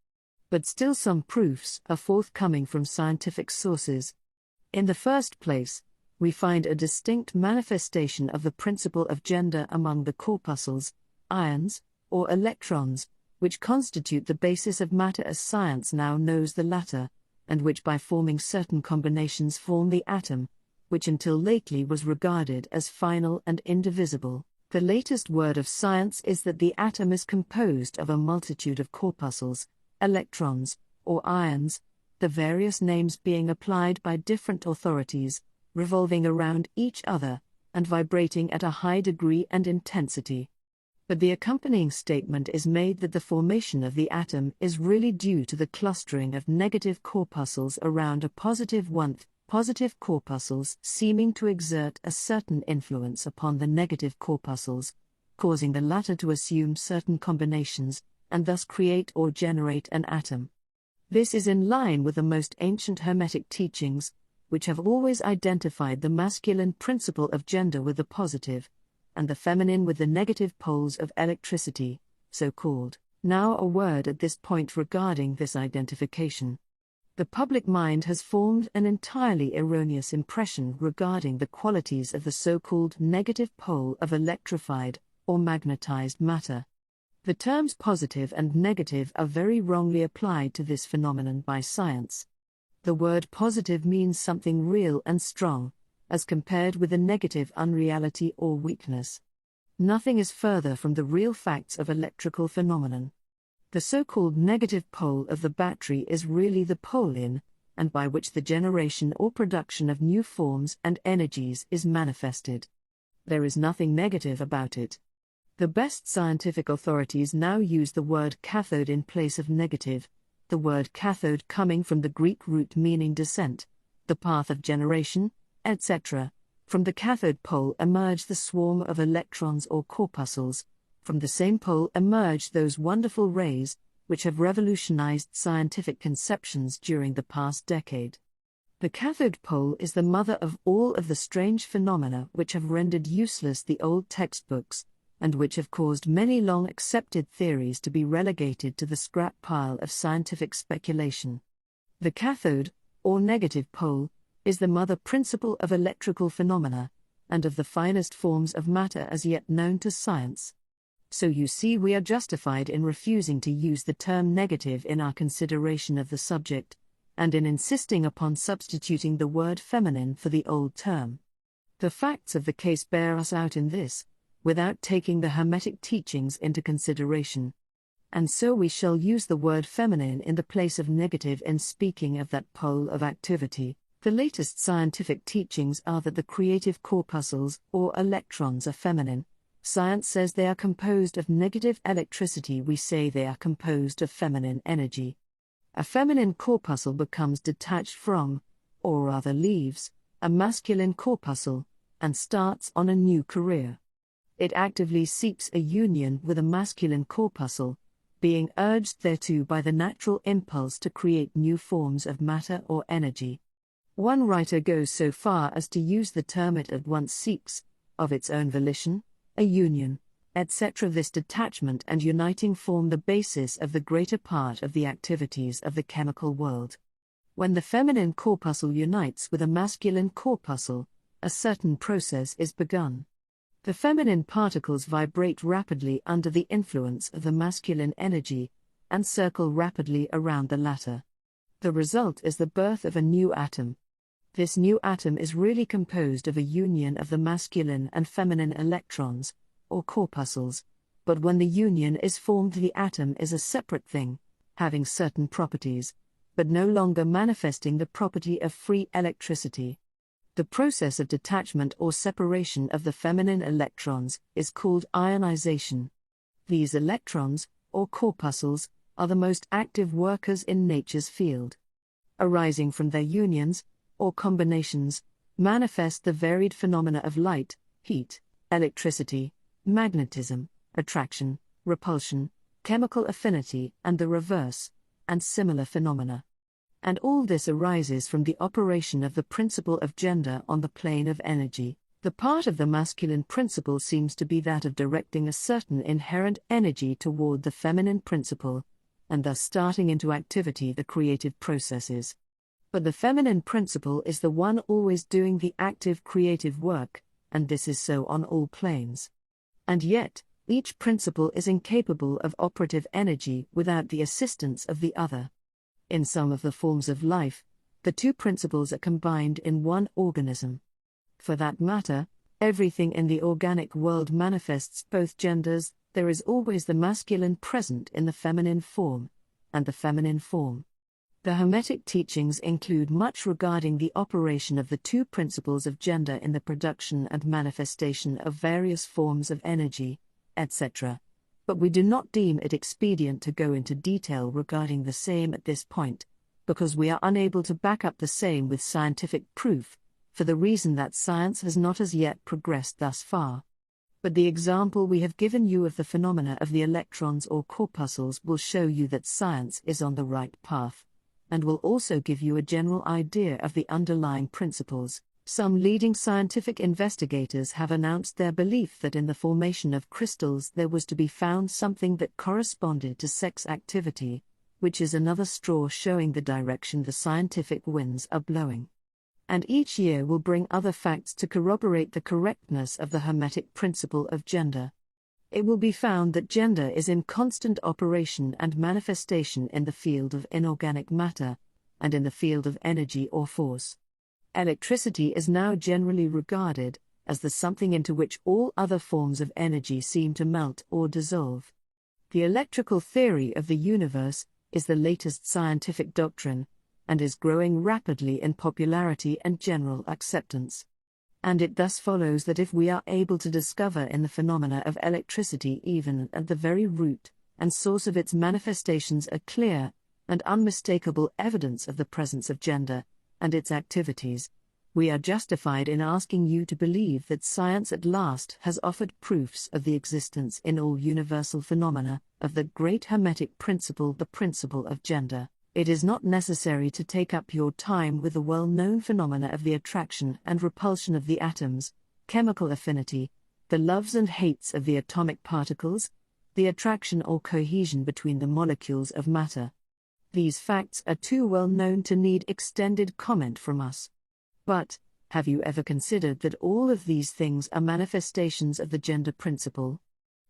But still some proofs are forthcoming from scientific sources. In the first place, we find a distinct manifestation of the principle of gender among the corpuscles, ions, or electrons, which constitute the basis of matter as science now knows the latter, and which by forming certain combinations form the atom, which until lately was regarded as final and indivisible. The latest word of science is that the atom is composed of a multitude of corpuscles, electrons, or ions, the various names being applied by different authorities, revolving around each other, and vibrating at a high degree and intensity. But the accompanying statement is made that the formation of the atom is really due to the clustering of negative corpuscles around a positive one, positive corpuscles seeming to exert a certain influence upon the negative corpuscles, causing the latter to assume certain combinations, and thus create or generate an atom. This is in line with the most ancient Hermetic teachings, which have always identified the masculine principle of gender with the positive, and the feminine with the negative poles of electricity, so called. Now a word at this point regarding this identification. The public mind has formed an entirely erroneous impression regarding the qualities of the so-called negative pole of electrified or magnetized matter. The terms positive and negative are very wrongly applied to this phenomenon by science. The word positive means something real and strong, as compared with the negative unreality or weakness. Nothing is further from the real facts of electrical phenomenon. The so-called negative pole of the battery is really the pole in, and by which the generation or production of new forms and energies is manifested. There is nothing negative about it. The best scientific authorities now use the word cathode in place of negative, the word cathode coming from the Greek root meaning descent, the path of generation, etc. From the cathode pole emerge the swarm of electrons or corpuscles. From the same pole emerge those wonderful rays, which have revolutionized scientific conceptions during the past decade. The cathode pole is the mother of all of the strange phenomena which have rendered useless the old textbooks, and which have caused many long-accepted theories to be relegated to the scrap pile of scientific speculation. The cathode, or negative pole, is the mother principle of electrical phenomena, and of the finest forms of matter as yet known to science. So you see, we are justified in refusing to use the term negative in our consideration of the subject, and in insisting upon substituting the word feminine for the old term. The facts of the case bear us out in this, without taking the Hermetic teachings into consideration. And so we shall use the word feminine in the place of negative in speaking of that pole of activity. The latest scientific teachings are that the creative corpuscles, or electrons, are feminine. Science says they are composed of negative electricity. We say they are composed of feminine energy. A feminine corpuscle becomes detached from, or rather leaves, a masculine corpuscle, and starts on a new career. It actively seeks a union with a masculine corpuscle, being urged thereto by the natural impulse to create new forms of matter or energy. One writer goes so far as to use the term it at once seeks, of its own volition, a union, etc. This detachment and uniting form the basis of the greater part of the activities of the chemical world. When the feminine corpuscle unites with a masculine corpuscle, a certain process is begun. The feminine particles vibrate rapidly under the influence of the masculine energy, and circle rapidly around the latter. The result is the birth of a new atom. This new atom is really composed of a union of the masculine and feminine electrons, or corpuscles, but when the union is formed, the atom is a separate thing, having certain properties, but no longer manifesting the property of free electricity. The process of detachment or separation of the feminine electrons is called ionization. These electrons, or corpuscles, are the most active workers in nature's field. Arising from their unions, or combinations, manifest the varied phenomena of light, heat, electricity, magnetism, attraction, repulsion, chemical affinity, and the reverse, and similar phenomena. And all this arises from the operation of the principle of gender on the plane of energy. The part of the masculine principle seems to be that of directing a certain inherent energy toward the feminine principle, and thus starting into activity the creative processes. But the feminine principle is the one always doing the active creative work, and this is so on all planes. And yet, each principle is incapable of operative energy without the assistance of the other. In some of the forms of life, the two principles are combined in one organism. For that matter, everything in the organic world manifests both genders. There is always the masculine present in the feminine form, and the feminine form. The Hermetic teachings include much regarding the operation of the two principles of gender in the production and manifestation of various forms of energy, etc. But we do not deem it expedient to go into detail regarding the same at this point, because we are unable to back up the same with scientific proof, for the reason that science has not as yet progressed thus far. But the example we have given you of the phenomena of the electrons or corpuscles will show you that science is on the right path, and will also give you a general idea of the underlying principles. Some leading scientific investigators have announced their belief that in the formation of crystals there was to be found something that corresponded to sex activity, which is another straw showing the direction the scientific winds are blowing. And each year will bring other facts to corroborate the correctness of the Hermetic principle of gender. It will be found that gender is in constant operation and manifestation in the field of inorganic matter, and in the field of energy or force. Electricity is now generally regarded as the something into which all other forms of energy seem to melt or dissolve. The electrical theory of the universe is the latest scientific doctrine, and is growing rapidly in popularity and general acceptance. And it thus follows that if we are able to discover in the phenomena of electricity even at the very root and source of its manifestations a clear and unmistakable evidence of the presence of gender and its activities, we are justified in asking you to believe that science at last has offered proofs of the existence in all universal phenomena of the great Hermetic principle, the principle of gender. It is not necessary to take up your time with the well-known phenomena of the attraction and repulsion of the atoms, chemical affinity, the loves and hates of the atomic particles, the attraction or cohesion between the molecules of matter. These facts are too well known to need extended comment from us. But, have you ever considered that all of these things are manifestations of the gender principle?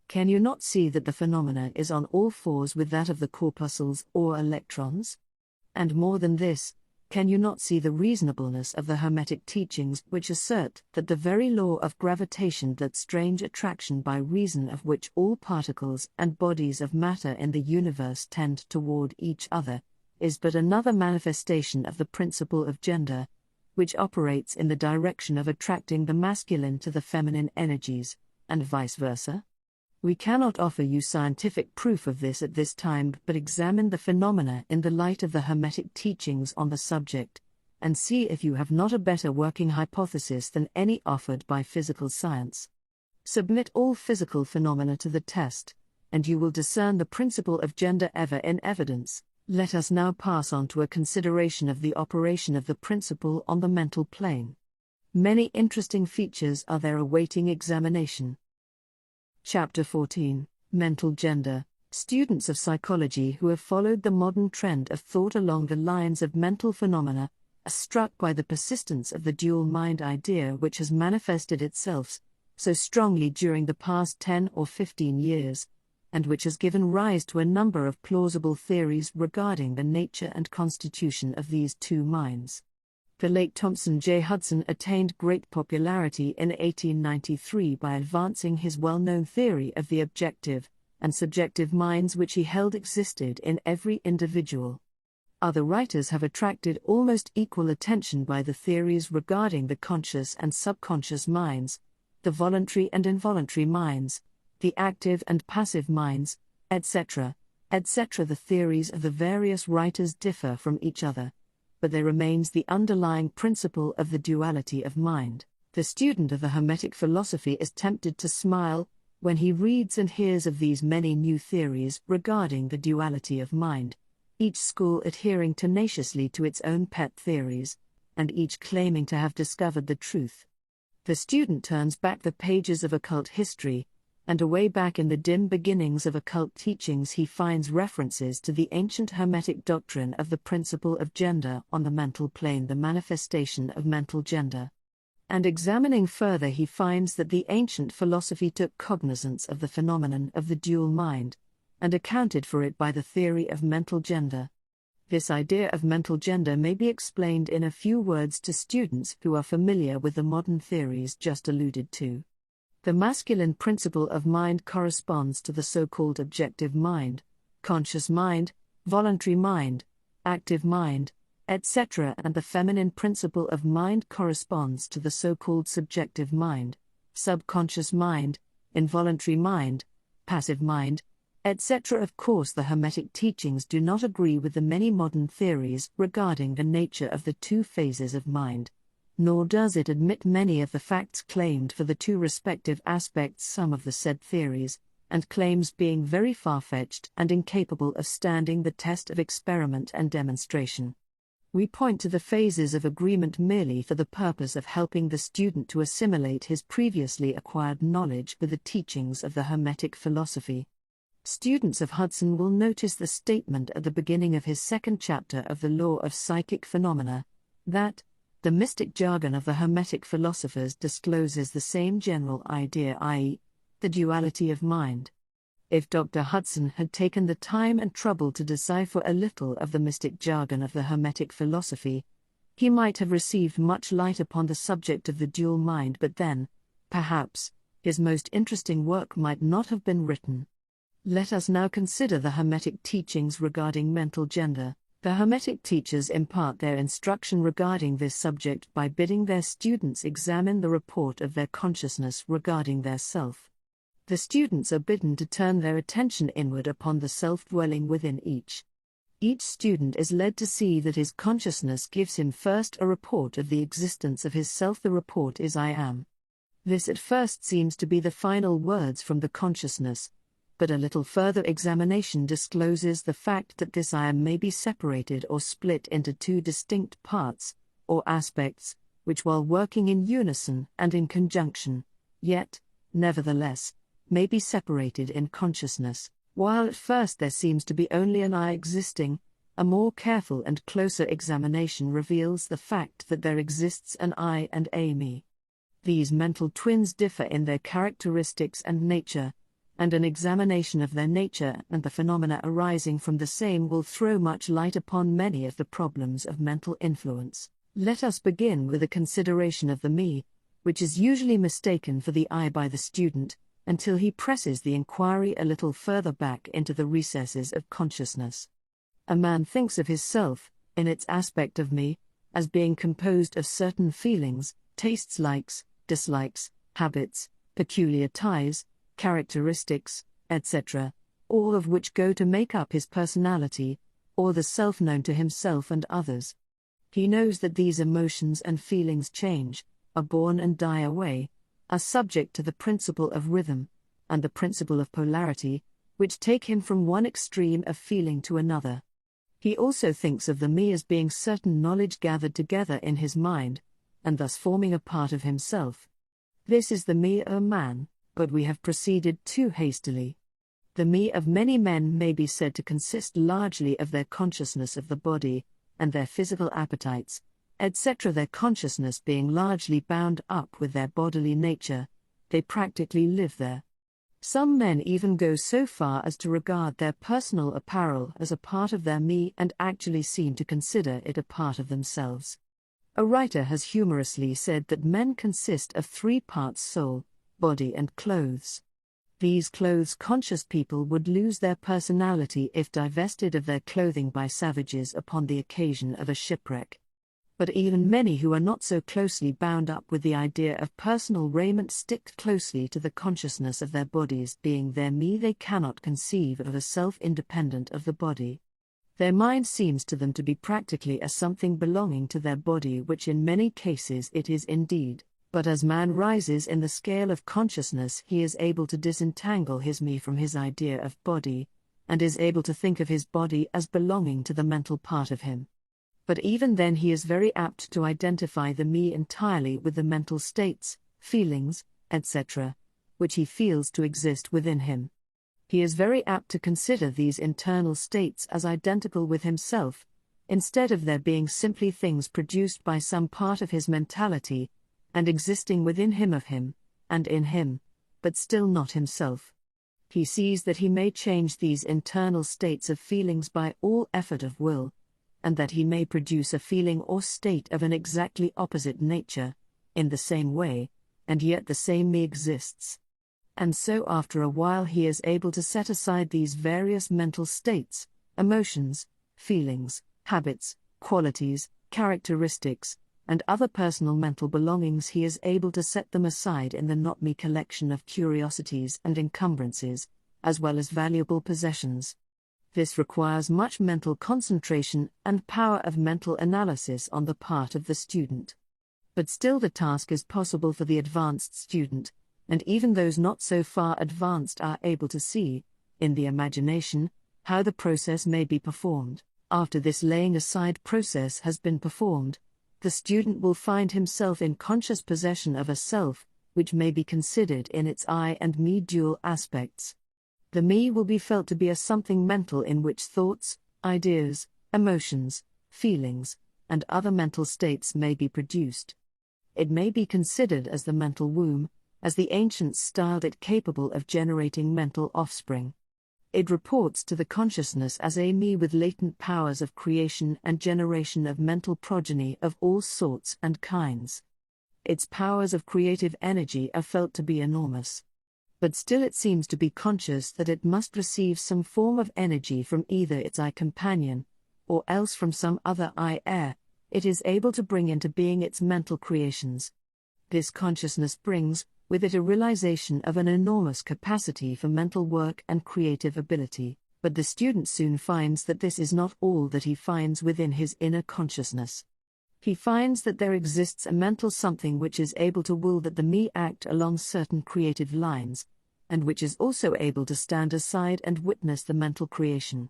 Can you not see that the phenomena is on all fours with that of the corpuscles or electrons? And more than this, can you not see the reasonableness of the Hermetic teachings which assert that the very law of gravitation, that strange attraction by reason of which all particles and bodies of matter in the universe tend toward each other, is but another manifestation of the principle of gender, which operates in the direction of attracting the masculine to the feminine energies, and vice versa? We cannot offer you scientific proof of this at this time, but examine the phenomena in the light of the Hermetic teachings on the subject, and see if you have not a better working hypothesis than any offered by physical science. Submit all physical phenomena to the test, and you will discern the principle of gender ever in evidence. Let us now pass on to a consideration of the operation of the principle on the mental plane. Many interesting features are there awaiting examination. Chapter 14, Mental Gender. Students of psychology who have followed the modern trend of thought along the lines of mental phenomena are struck by the persistence of the dual mind idea, which has manifested itself so strongly during the past 10 or 15 years, and which has given rise to a number of plausible theories regarding the nature and constitution of these two minds. The late Thompson J. Hudson attained great popularity in 1893 by advancing his well-known theory of the objective and subjective minds, which he held existed in every individual. Other writers have attracted almost equal attention by the theories regarding the conscious and subconscious minds, the voluntary and involuntary minds, the active and passive minds, etc., etc. The theories of the various writers differ from each other, but there remains the underlying principle of the duality of mind. The student of the Hermetic philosophy is tempted to smile when he reads and hears of these many new theories regarding the duality of mind, each school adhering tenaciously to its own pet theories, and each claiming to have discovered the truth. The student turns back the pages of occult history, and away back in the dim beginnings of occult teachings he finds references to the ancient Hermetic doctrine of the principle of gender on the mental plane, the manifestation of mental gender. And examining further, he finds that the ancient philosophy took cognizance of the phenomenon of the dual mind, and accounted for it by the theory of mental gender. This idea of mental gender may be explained in a few words to students who are familiar with the modern theories just alluded to. The masculine principle of mind corresponds to the so-called objective mind, conscious mind, voluntary mind, active mind, etc., and the feminine principle of mind corresponds to the so-called subjective mind, subconscious mind, involuntary mind, passive mind, etc. Of course, the Hermetic teachings do not agree with the many modern theories regarding the nature of the two phases of mind, nor does it admit many of the facts claimed for the two respective aspects some of the said theories, and claims being very far-fetched and incapable of standing the test of experiment and demonstration. We point to the phases of agreement merely for the purpose of helping the student to assimilate his previously acquired knowledge with the teachings of the Hermetic philosophy. Students of Hudson will notice the statement at the beginning of his second chapter of the Law of Psychic Phenomena, that the mystic jargon of the Hermetic philosophers discloses the same general idea, i.e., the duality of mind. If Dr. Hudson had taken the time and trouble to decipher a little of the mystic jargon of the Hermetic philosophy, he might have received much light upon the subject of the dual mind, but then, perhaps, his most interesting work might not have been written. Let us now consider the Hermetic teachings regarding mental gender. The Hermetic teachers impart their instruction regarding this subject by bidding their students examine the report of their consciousness regarding their self. The students are bidden to turn their attention inward upon the self dwelling within each. Each student is led to see that his consciousness gives him first a report of the existence of his self. The report is I am. This at first seems to be the final words from the consciousness, but a little further examination discloses the fact that this I am may be separated or split into two distinct parts, or aspects, which while working in unison and in conjunction, yet, nevertheless, may be separated in consciousness. While at first there seems to be only an I existing, a more careful and closer examination reveals the fact that there exists an I and a me. These mental twins differ in their characteristics and nature, and an examination of their nature and the phenomena arising from the same will throw much light upon many of the problems of mental influence. Let us begin with a consideration of the me, which is usually mistaken for the I by the student, until he presses the inquiry a little further back into the recesses of consciousness. A man thinks of his self, in its aspect of me, as being composed of certain feelings, tastes, likes, dislikes, habits, peculiar ties, characteristics, etc., all of which go to make up his personality, or the self known to himself and others. He knows that these emotions and feelings change, are born and die away, are subject to the principle of rhythm, and the principle of polarity, which take him from one extreme of feeling to another. He also thinks of the me as being certain knowledge gathered together in his mind, and thus forming a part of himself. This is the me of man, but we have proceeded too hastily. The me of many men may be said to consist largely of their consciousness of the body, and their physical appetites, etc. Their consciousness being largely bound up with their bodily nature, they practically live there. Some men even go so far as to regard their personal apparel as a part of their me and actually seem to consider it a part of themselves. A writer has humorously said that men consist of 3 parts: soul, body and clothes. These clothes-conscious people would lose their personality if divested of their clothing by savages upon the occasion of a shipwreck. But even many who are not so closely bound up with the idea of personal raiment stick closely to the consciousness of their bodies being their me. They cannot conceive of a self independent of the body. Their mind seems to them to be practically a something belonging to their body, which in many cases it is indeed. But as man rises in the scale of consciousness, he is able to disentangle his me from his idea of body, and is able to think of his body as belonging to the mental part of him. But even then he is very apt to identify the me entirely with the mental states, feelings, etc., which he feels to exist within him. He is very apt to consider these internal states as identical with himself, instead of there being simply things produced by some part of his mentality, and existing within him of him, and in him, but still not himself. He sees that he may change these internal states of feelings by all effort of will, and that he may produce a feeling or state of an exactly opposite nature, in the same way, and yet the same me exists. And so after a while he is able to set aside these various mental states, emotions, feelings, habits, qualities, characteristics, and other personal mental belongings. He is able to set them aside in the not-me collection of curiosities and encumbrances, as well as valuable possessions. This requires much mental concentration and power of mental analysis on the part of the student. But still the task is possible for the advanced student, and even those not so far advanced are able to see, in the imagination, how the process may be performed. After this laying aside process has been performed, the student will find himself in conscious possession of a self, which may be considered in its I and me dual aspects. The me will be felt to be a something mental in which thoughts, ideas, emotions, feelings, and other mental states may be produced. It may be considered as the mental womb, as the ancients styled it, capable of generating mental offspring. It reports to the consciousness as a me with latent powers of creation and generation of mental progeny of all sorts and kinds. Its powers of creative energy are felt to be enormous. But still it seems to be conscious that it must receive some form of energy from either its I companion, or else from some other I heir. It is able to bring into being its mental creations. This consciousness brings with it a realization of an enormous capacity for mental work and creative ability, but the student soon finds that this is not all that he finds within his inner consciousness. He finds that there exists a mental something which is able to will that the me act along certain creative lines, and which is also able to stand aside and witness the mental creation.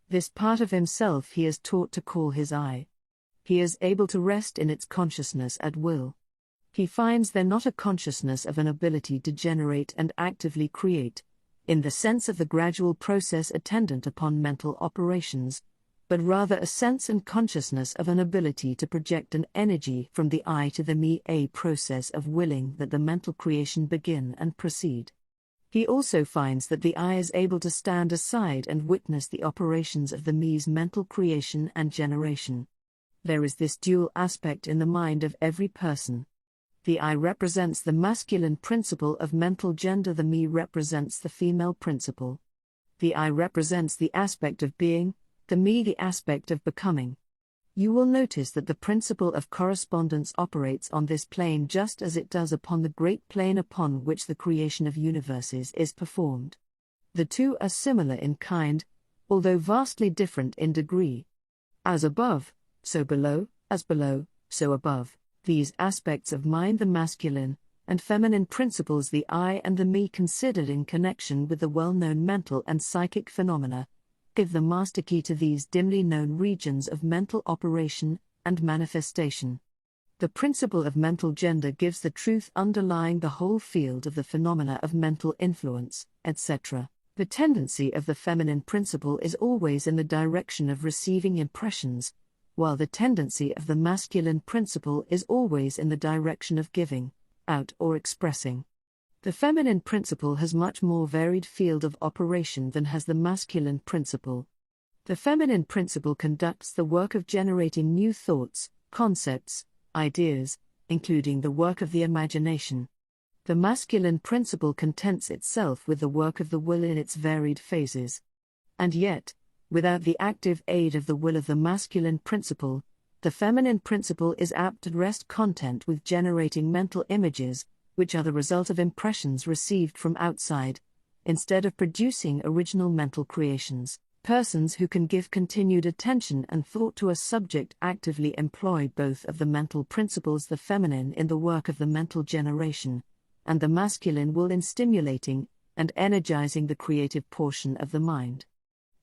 This part of himself he is taught to call his I. He is able to rest in its consciousness at will. He finds there not a consciousness of an ability to generate and actively create, in the sense of the gradual process attendant upon mental operations, but rather a sense and consciousness of an ability to project an energy from the I to the me, a process of willing that the mental creation begin and proceed. He also finds that the I is able to stand aside and witness the operations of the me's mental creation and generation. There is this dual aspect in the mind of every person. The I represents the masculine principle of mental gender, the me represents the female principle. The I represents the aspect of being, the me the aspect of becoming. You will notice that the principle of correspondence operates on this plane just as it does upon the great plane upon which the creation of universes is performed. The two are similar in kind, although vastly different in degree. As above, so below, as below, so above. These aspects of mind, the masculine and feminine principles, the I and the me, considered in connection with the well-known mental and psychic phenomena, give the master key to these dimly known regions of mental operation and manifestation. The principle of mental gender gives the truth underlying the whole field of the phenomena of mental influence, etc. The tendency of the feminine principle is always in the direction of receiving impressions, while the tendency of the masculine principle is always in the direction of giving out or expressing. The feminine principle has much more varied field of operation than has the masculine principle. The feminine principle conducts the work of generating new thoughts, concepts, ideas, including the work of the imagination. The masculine principle contents itself with the work of the will in its varied phases. And yet, without the active aid of the will of the masculine principle, the feminine principle is apt to rest content with generating mental images, which are the result of impressions received from outside, instead of producing original mental creations. Persons who can give continued attention and thought to a subject actively employ both of the mental principles, the feminine in the work of the mental generation, and the masculine will in stimulating and energizing the creative portion of the mind.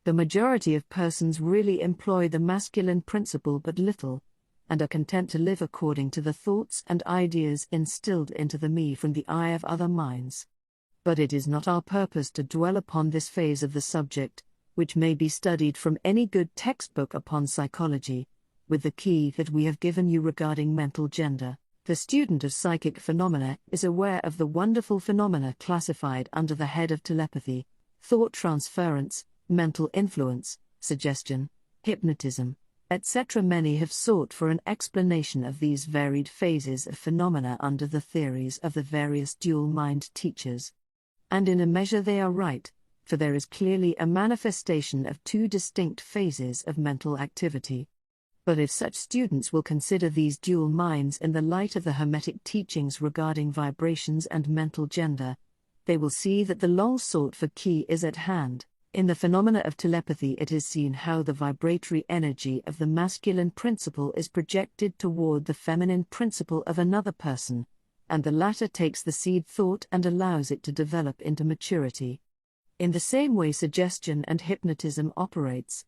The majority of persons really employ the masculine principle but little, and are content to live according to the thoughts and ideas instilled into the me from the eye of other minds. But it is not our purpose to dwell upon this phase of the subject, which may be studied from any good textbook upon psychology, with the key that we have given you regarding mental gender. The student of psychic phenomena is aware of the wonderful phenomena classified under the head of telepathy, thought transference, mental influence, suggestion, hypnotism, etc. Many have sought for an explanation of these varied phases of phenomena under the theories of the various dual mind teachers. And in a measure they are right, for there is clearly a manifestation of two distinct phases of mental activity. But if such students will consider these dual minds in the light of the Hermetic teachings regarding vibrations and mental gender, they will see that the long sought for key is at hand. In the phenomena of telepathy, it is seen how the vibratory energy of the masculine principle is projected toward the feminine principle of another person, and the latter takes the seed thought and allows it to develop into maturity. In the same way, suggestion and hypnotism operates.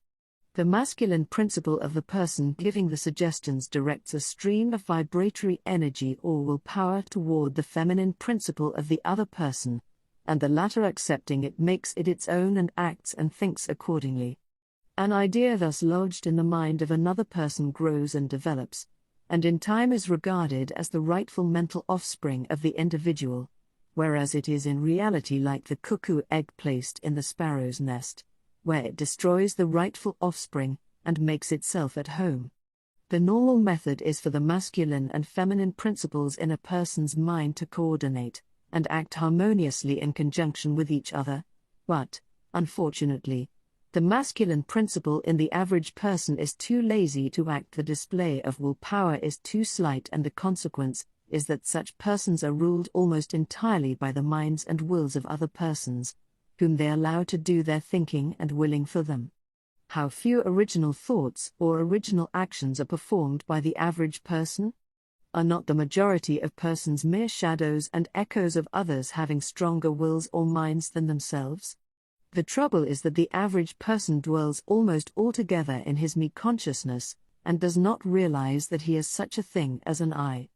The masculine principle of the person giving the suggestions directs a stream of vibratory energy or willpower toward the feminine principle of the other person, and the latter, accepting it, makes it its own and acts and thinks accordingly. An idea thus lodged in the mind of another person grows and develops, and in time is regarded as the rightful mental offspring of the individual, whereas it is in reality like the cuckoo egg placed in the sparrow's nest, where it destroys the rightful offspring and makes itself at home. The normal method is for the masculine and feminine principles in a person's mind to coordinate and act harmoniously in conjunction with each other, but, unfortunately, the masculine principle in the average person is too lazy to act. The display of willpower is too slight, and the consequence is that such persons are ruled almost entirely by the minds and wills of other persons, whom they allow to do their thinking and willing for them. How few original thoughts or original actions are performed by the average person? Are not the majority of persons mere shadows and echoes of others having stronger wills or minds than themselves? The trouble is that the average person dwells almost altogether in his me consciousness, and does not realize that he has such a thing as an I.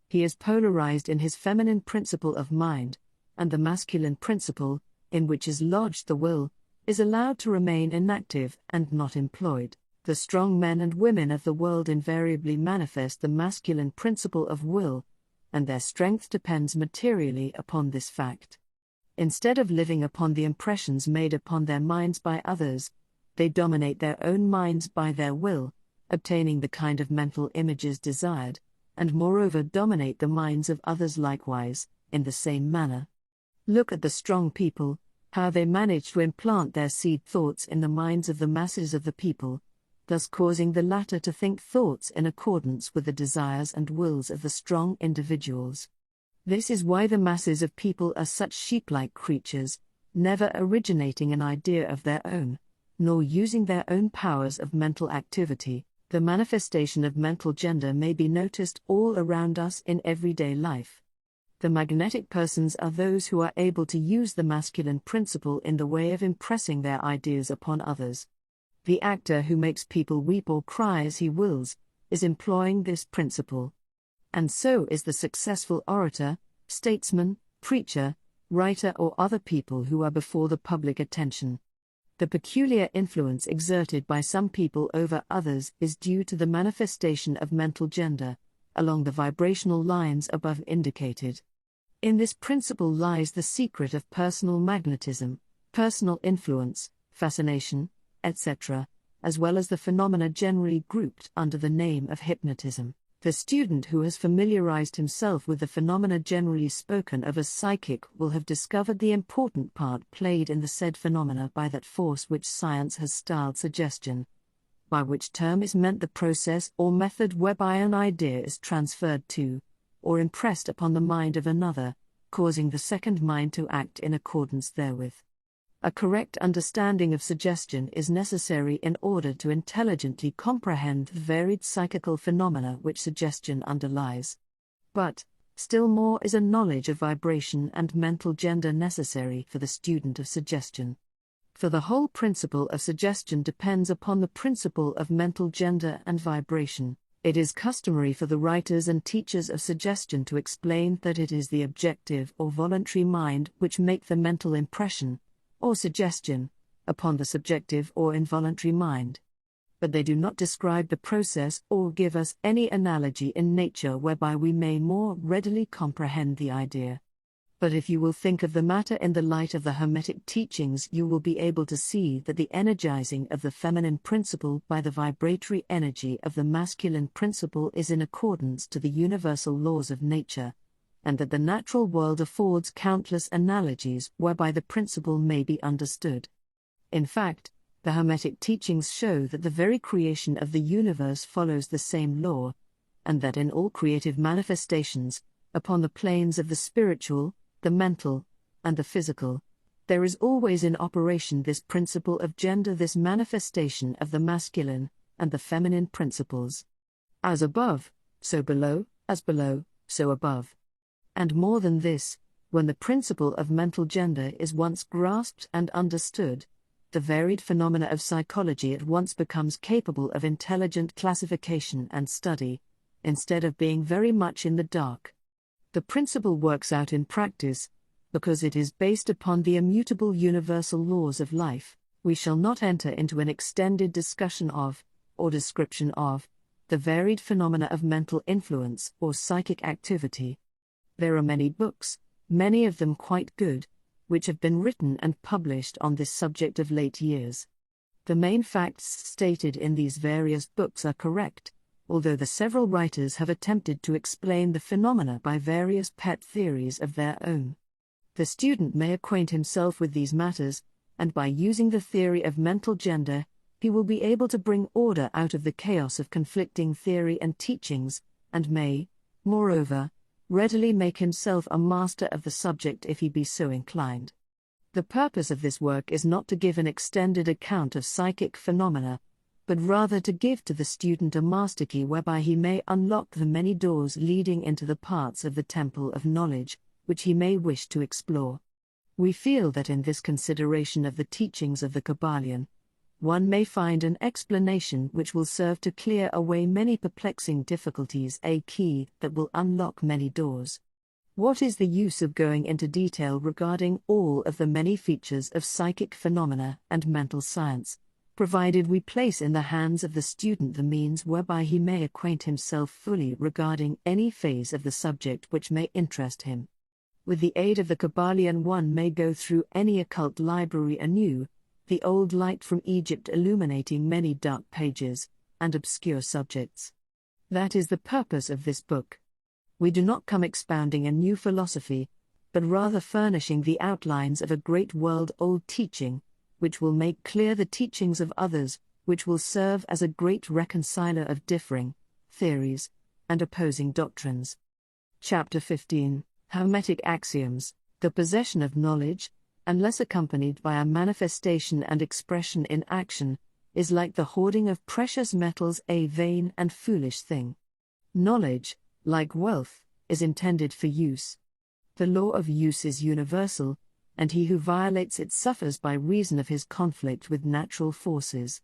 He is polarized in his feminine principle of mind, and the masculine principle, in which is lodged the will, is allowed to remain inactive and not employed. The strong men and women of the world invariably manifest the masculine principle of will, and their strength depends materially upon this fact. Instead of living upon the impressions made upon their minds by others, they dominate their own minds by their will, obtaining the kind of mental images desired, and moreover dominate the minds of others likewise, in the same manner. Look at the strong people, how they manage to implant their seed thoughts in the minds of the masses of the people, thus causing the latter to think thoughts in accordance with the desires and wills of the strong individuals. This is why the masses of people are such sheep-like creatures, never originating an idea of their own, nor using their own powers of mental activity. The manifestation of mental gender may be noticed all around us in everyday life. The magnetic persons are those who are able to use the masculine principle in the way of impressing their ideas upon others. The actor who makes people weep or cry as he wills, is employing this principle. And so is the successful orator, statesman, preacher, writer, or other people who are before the public attention. The peculiar influence exerted by some people over others is due to the manifestation of mental gender, along the vibrational lines above indicated. In this principle lies the secret of personal magnetism, personal influence, fascination, etc., as well as the phenomena generally grouped under the name of hypnotism. The student who has familiarized himself with the phenomena generally spoken of as psychic will have discovered the important part played in the said phenomena by that force which science has styled suggestion, by which term is meant the process or method whereby an idea is transferred to, or impressed upon the mind of another, causing the second mind to act in accordance therewith. A correct understanding of suggestion is necessary in order to intelligently comprehend the varied psychical phenomena which suggestion underlies. But, still more is a knowledge of vibration and mental gender necessary for the student of suggestion. For the whole principle of suggestion depends upon the principle of mental gender and vibration. It is customary for the writers and teachers of suggestion to explain that it is the objective or voluntary mind which make the mental impression, or suggestion, upon the subjective or involuntary mind. But they do not describe the process or give us any analogy in nature whereby we may more readily comprehend the idea. But if you will think of the matter in the light of the Hermetic teachings, you will be able to see that the energizing of the feminine principle by the vibratory energy of the masculine principle is in accordance to the universal laws of nature, and that the natural world affords countless analogies whereby the principle may be understood. In fact, the Hermetic teachings show that the very creation of the universe follows the same law, and that in all creative manifestations, upon the planes of the spiritual, the mental, and the physical, there is always in operation this principle of gender, this manifestation of the masculine and the feminine principles. As above, so below, as below, so above. And more than this, when the principle of mental gender is once grasped and understood, the varied phenomena of psychology at once becomes capable of intelligent classification and study, instead of being very much in the dark. The principle works out in practice, because it is based upon the immutable universal laws of life. We shall not enter into an extended discussion of, or description of, the varied phenomena of mental influence or psychic activity. There are many books, many of them quite good, which have been written and published on this subject of late years. The main facts stated in these various books are correct, although the several writers have attempted to explain the phenomena by various pet theories of their own. The student may acquaint himself with these matters, and by using the theory of mental gender, he will be able to bring order out of the chaos of conflicting theory and teachings, and may, moreover, readily make himself a master of the subject if he be so inclined. The purpose of this work is not to give an extended account of psychic phenomena, but rather to give to the student a master key whereby he may unlock the many doors leading into the parts of the temple of knowledge, which he may wish to explore. We feel that in this consideration of the teachings of the Kybalion, one may find an explanation which will serve to clear away many perplexing difficulties, a key that will unlock many doors. What is the use of going into detail regarding all of the many features of psychic phenomena and mental science, provided we place in the hands of the student the means whereby he may acquaint himself fully regarding any phase of the subject which may interest him? With the aid of the Kybalion, one may go through any occult library anew, the old light from Egypt illuminating many dark pages and obscure subjects. That is the purpose of this book. We do not come expounding a new philosophy, but rather furnishing the outlines of a great world-old teaching, which will make clear the teachings of others, which will serve as a great reconciler of differing theories and opposing doctrines. Chapter 15, Hermetic Axioms. The possession of knowledge, unless accompanied by a manifestation and expression in action, is like the hoarding of precious metals, a vain and foolish thing. Knowledge, like wealth, is intended for use. The law of use is universal, and he who violates it suffers by reason of his conflict with natural forces.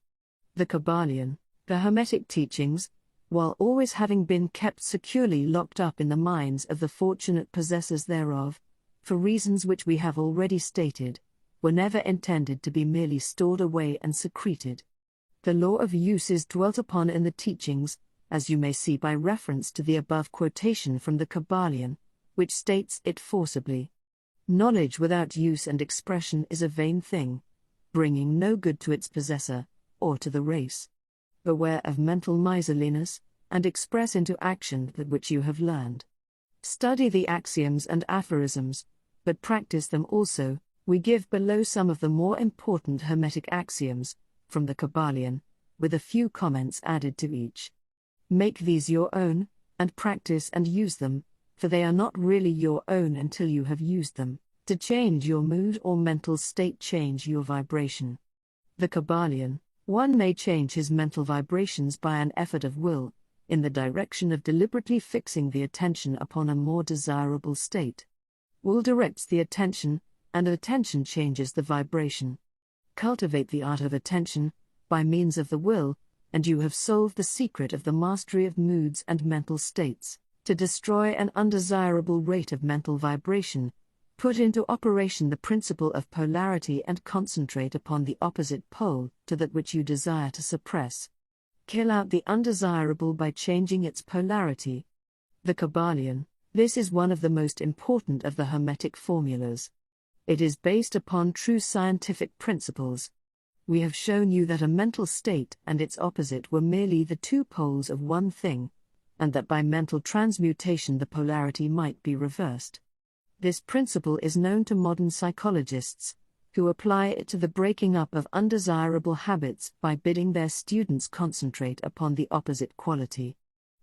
The Kybalion, the Hermetic teachings, while always having been kept securely locked up in the minds of the fortunate possessors thereof, for reasons which we have already stated, were never intended to be merely stored away and secreted. The law of use is dwelt upon in the teachings, as you may see by reference to the above quotation from the Kybalion, which states it forcibly. Knowledge without use and expression is a vain thing, bringing no good to its possessor, or to the race. Beware of mental miserliness, and express into action that which you have learned. Study the axioms and aphorisms, but practice them also. We give below some of the more important Hermetic axioms, from the Kybalion, with a few comments added to each. Make these your own, and practice and use them, for they are not really your own until you have used them. To change your mood or mental state, change your vibration. The Kybalion. One may change his mental vibrations by an effort of will, in the direction of deliberately fixing the attention upon a more desirable state. Will directs the attention, and attention changes the vibration. Cultivate the art of attention, by means of the will, and you have solved the secret of the mastery of moods and mental states. To destroy an undesirable rate of mental vibration, put into operation the principle of polarity and concentrate upon the opposite pole to that which you desire to suppress. Kill out the undesirable by changing its polarity. The Kybalion. This is one of the most important of the Hermetic formulas. It is based upon true scientific principles. We have shown you that a mental state and its opposite were merely the two poles of one thing, and that by mental transmutation the polarity might be reversed. This principle is known to modern psychologists, who apply it to the breaking up of undesirable habits by bidding their students concentrate upon the opposite quality.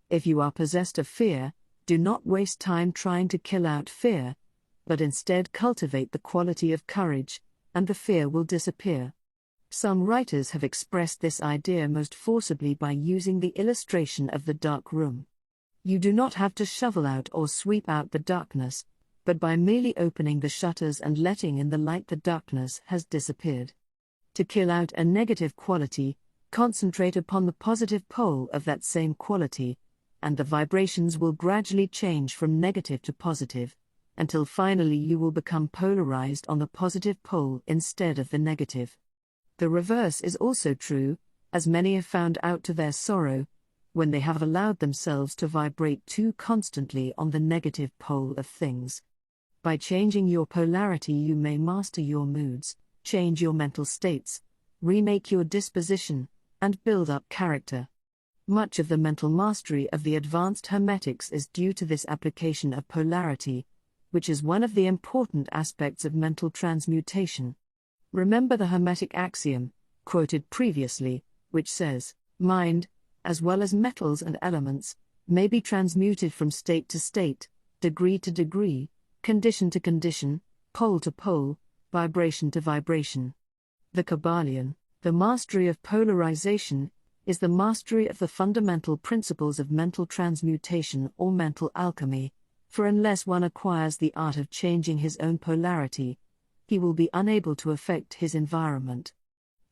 If you are possessed of fear, do not waste time trying to kill out fear, but instead cultivate the quality of courage, and the fear will disappear. Some writers have expressed this idea most forcibly by using the illustration of the dark room. You do not have to shovel out or sweep out the darkness, but by merely opening the shutters and letting in the light, the darkness has disappeared. To kill out a negative quality, concentrate upon the positive pole of that same quality, and the vibrations will gradually change from negative to positive, until finally you will become polarized on the positive pole instead of the negative. The reverse is also true, as many have found out to their sorrow, when they have allowed themselves to vibrate too constantly on the negative pole of things. By changing your polarity, you may master your moods, change your mental states, remake your disposition, and build up character. Much of the mental mastery of the advanced Hermetics is due to this application of polarity, which is one of the important aspects of mental transmutation. Remember the Hermetic axiom, quoted previously, which says, mind, as well as metals and elements, may be transmuted from state to state, degree to degree, condition to condition, pole to pole, vibration to vibration. The Kybalion, the mastery of polarization, is the mastery of the fundamental principles of mental transmutation or mental alchemy, for unless one acquires the art of changing his own polarity, he will be unable to affect his environment.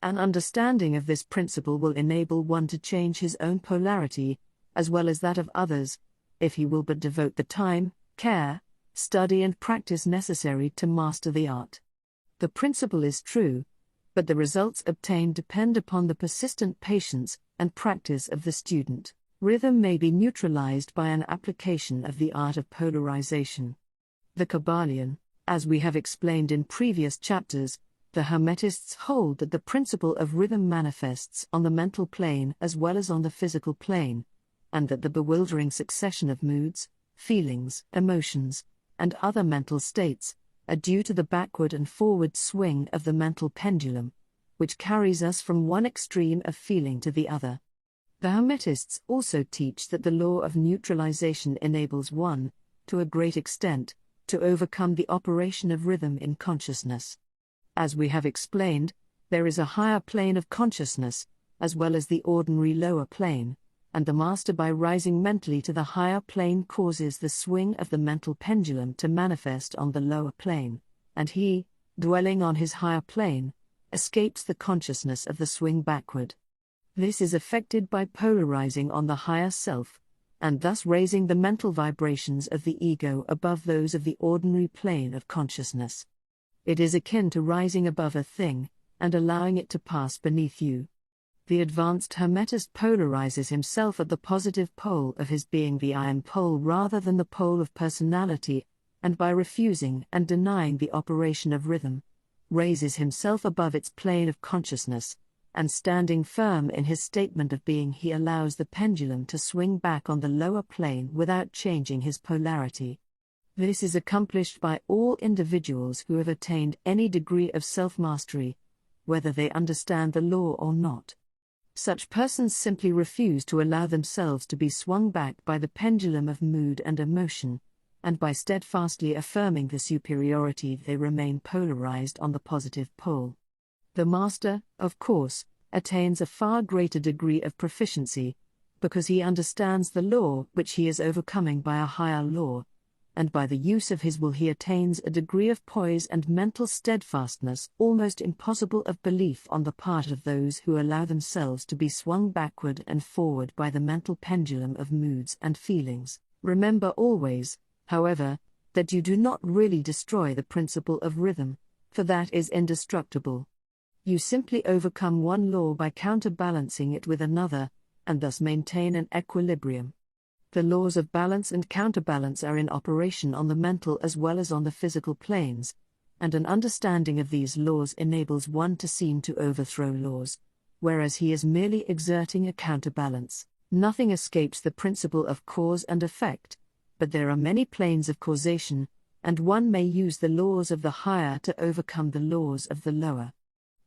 An understanding of this principle will enable one to change his own polarity, as well as that of others, if he will but devote the time, care, study and practice necessary to master the art. The principle is true, but the results obtained depend upon the persistent patience and practice of the student. Rhythm may be neutralized by an application of the art of polarization. The Kybalion, as we have explained in previous chapters, the Hermetists hold that the principle of rhythm manifests on the mental plane as well as on the physical plane, and that the bewildering succession of moods, feelings, emotions, and other mental states are due to the backward and forward swing of the mental pendulum, which carries us from one extreme of feeling to the other. The Hermetists also teach that the law of neutralization enables one, to a great extent, to overcome the operation of rhythm in consciousness. As we have explained, there is a higher plane of consciousness, as well as the ordinary lower plane, and the master by rising mentally to the higher plane causes the swing of the mental pendulum to manifest on the lower plane, and he, dwelling on his higher plane, escapes the consciousness of the swing backward. This is effected by polarizing on the higher self, and thus raising the mental vibrations of the ego above those of the ordinary plane of consciousness. It is akin to rising above a thing, and allowing it to pass beneath you. The advanced Hermetist polarizes himself at the positive pole of his being, the I am pole, rather than the pole of personality, and by refusing and denying the operation of rhythm, raises himself above its plane of consciousness, and standing firm in his statement of being, he allows the pendulum to swing back on the lower plane without changing his polarity. This is accomplished by all individuals who have attained any degree of self-mastery, whether they understand the law or not. Such persons simply refuse to allow themselves to be swung back by the pendulum of mood and emotion, and by steadfastly affirming the superiority they remain polarized on the positive pole. The master, of course, attains a far greater degree of proficiency, because he understands the law which he is overcoming by a higher law, and by the use of his will he attains a degree of poise and mental steadfastness almost impossible of belief on the part of those who allow themselves to be swung backward and forward by the mental pendulum of moods and feelings. Remember always, however, that you do not really destroy the principle of rhythm, for that is indestructible. You simply overcome one law by counterbalancing it with another, and thus maintain an equilibrium. The laws of balance and counterbalance are in operation on the mental as well as on the physical planes, and an understanding of these laws enables one to seem to overthrow laws, whereas he is merely exerting a counterbalance. Nothing escapes the principle of cause and effect, but there are many planes of causation, and one may use the laws of the higher to overcome the laws of the lower.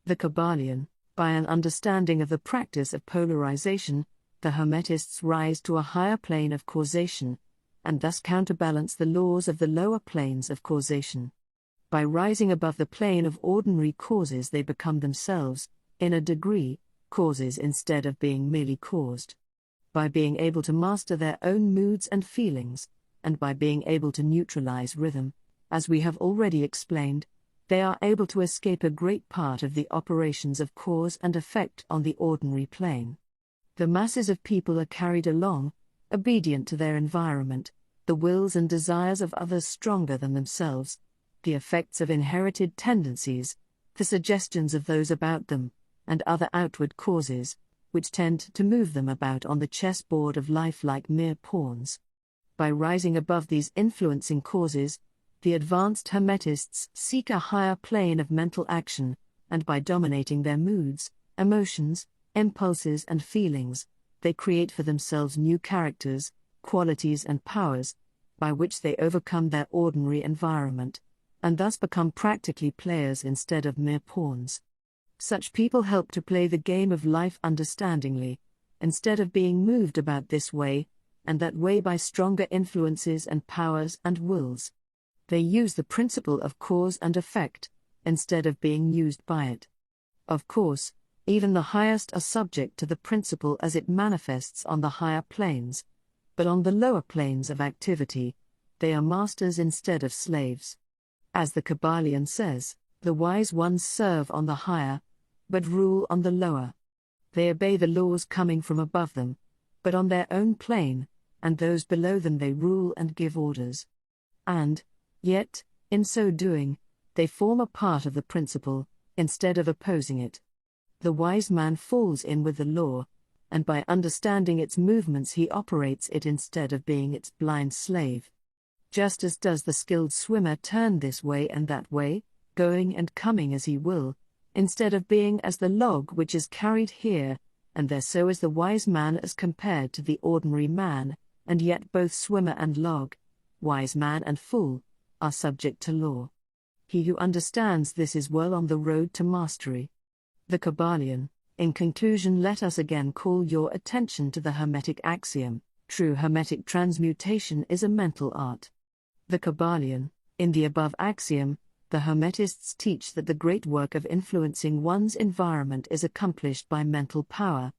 The Kybalion, by an understanding of the practice of polarization, the Hermetists rise to a higher plane of causation, and thus counterbalance the laws of the lower planes of causation. By rising above the plane of ordinary causes, they become themselves, in a degree, causes instead of being merely caused. By being able to master their own moods and feelings, and by being able to neutralize rhythm, as we have already explained, they are able to escape a great part of the operations of cause and effect on the ordinary plane. The masses of people are carried along, obedient to their environment, the wills and desires of others stronger than themselves, the effects of inherited tendencies, the suggestions of those about them, and other outward causes, which tend to move them about on the chessboard of life like mere pawns. By rising above these influencing causes, the advanced Hermetists seek a higher plane of mental action, and by dominating their moods, emotions, impulses and feelings, they create for themselves new characters, qualities and powers, by which they overcome their ordinary environment, and thus become practically players instead of mere pawns. Such people help to play the game of life understandingly, instead of being moved about this way and that way by stronger influences and powers and wills. They use the principle of cause and effect, instead of being used by it. Of course, even the highest are subject to the principle as it manifests on the higher planes, but on the lower planes of activity, they are masters instead of slaves. As the Kybalion says, the wise ones serve on the higher, but rule on the lower. They obey the laws coming from above them, but on their own plane, and those below them they rule and give orders. And, yet, in so doing, they form a part of the principle, instead of opposing it. The wise man falls in with the law, and by understanding its movements he operates it instead of being its blind slave. Just as does the skilled swimmer turn this way and that way, going and coming as he will, instead of being as the log which is carried here and there, so is the wise man as compared to the ordinary man, and yet both swimmer and log, wise man and fool, are subject to law. He who understands this is well on the road to mastery. The Kybalion. In conclusion, let us again call your attention to the Hermetic axiom: true Hermetic transmutation is a mental art. The Kybalion. In the above axiom, the Hermetists teach that the great work of influencing one's environment is accomplished by mental power.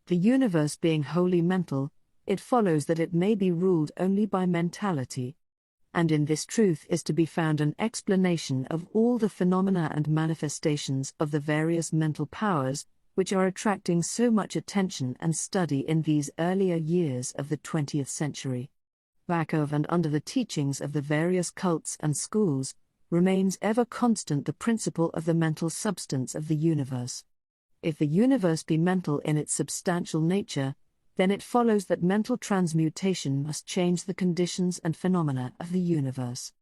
The universe being wholly mental, it follows that it may be ruled only by mentality. And in this truth is to be found an explanation of all the phenomena and manifestations of the various mental powers, which are attracting so much attention and study in these earlier years of the 20th century. Back of and under the teachings of the various cults and schools, remains ever constant the principle of the mental substance of the universe. If the universe be mental in its substantial nature, then it follows that mental transmutation must change the conditions and phenomena of the universe.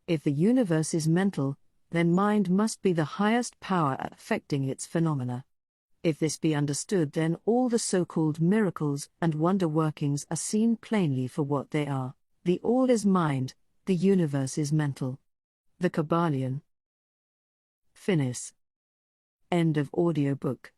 If the universe is mental, then mind must be the highest power affecting its phenomena. If this be understood, then all the so-called miracles and wonder-workings are seen plainly for what they are. The all is mind, the universe is mental. The Kybalion. Finis. End of audiobook.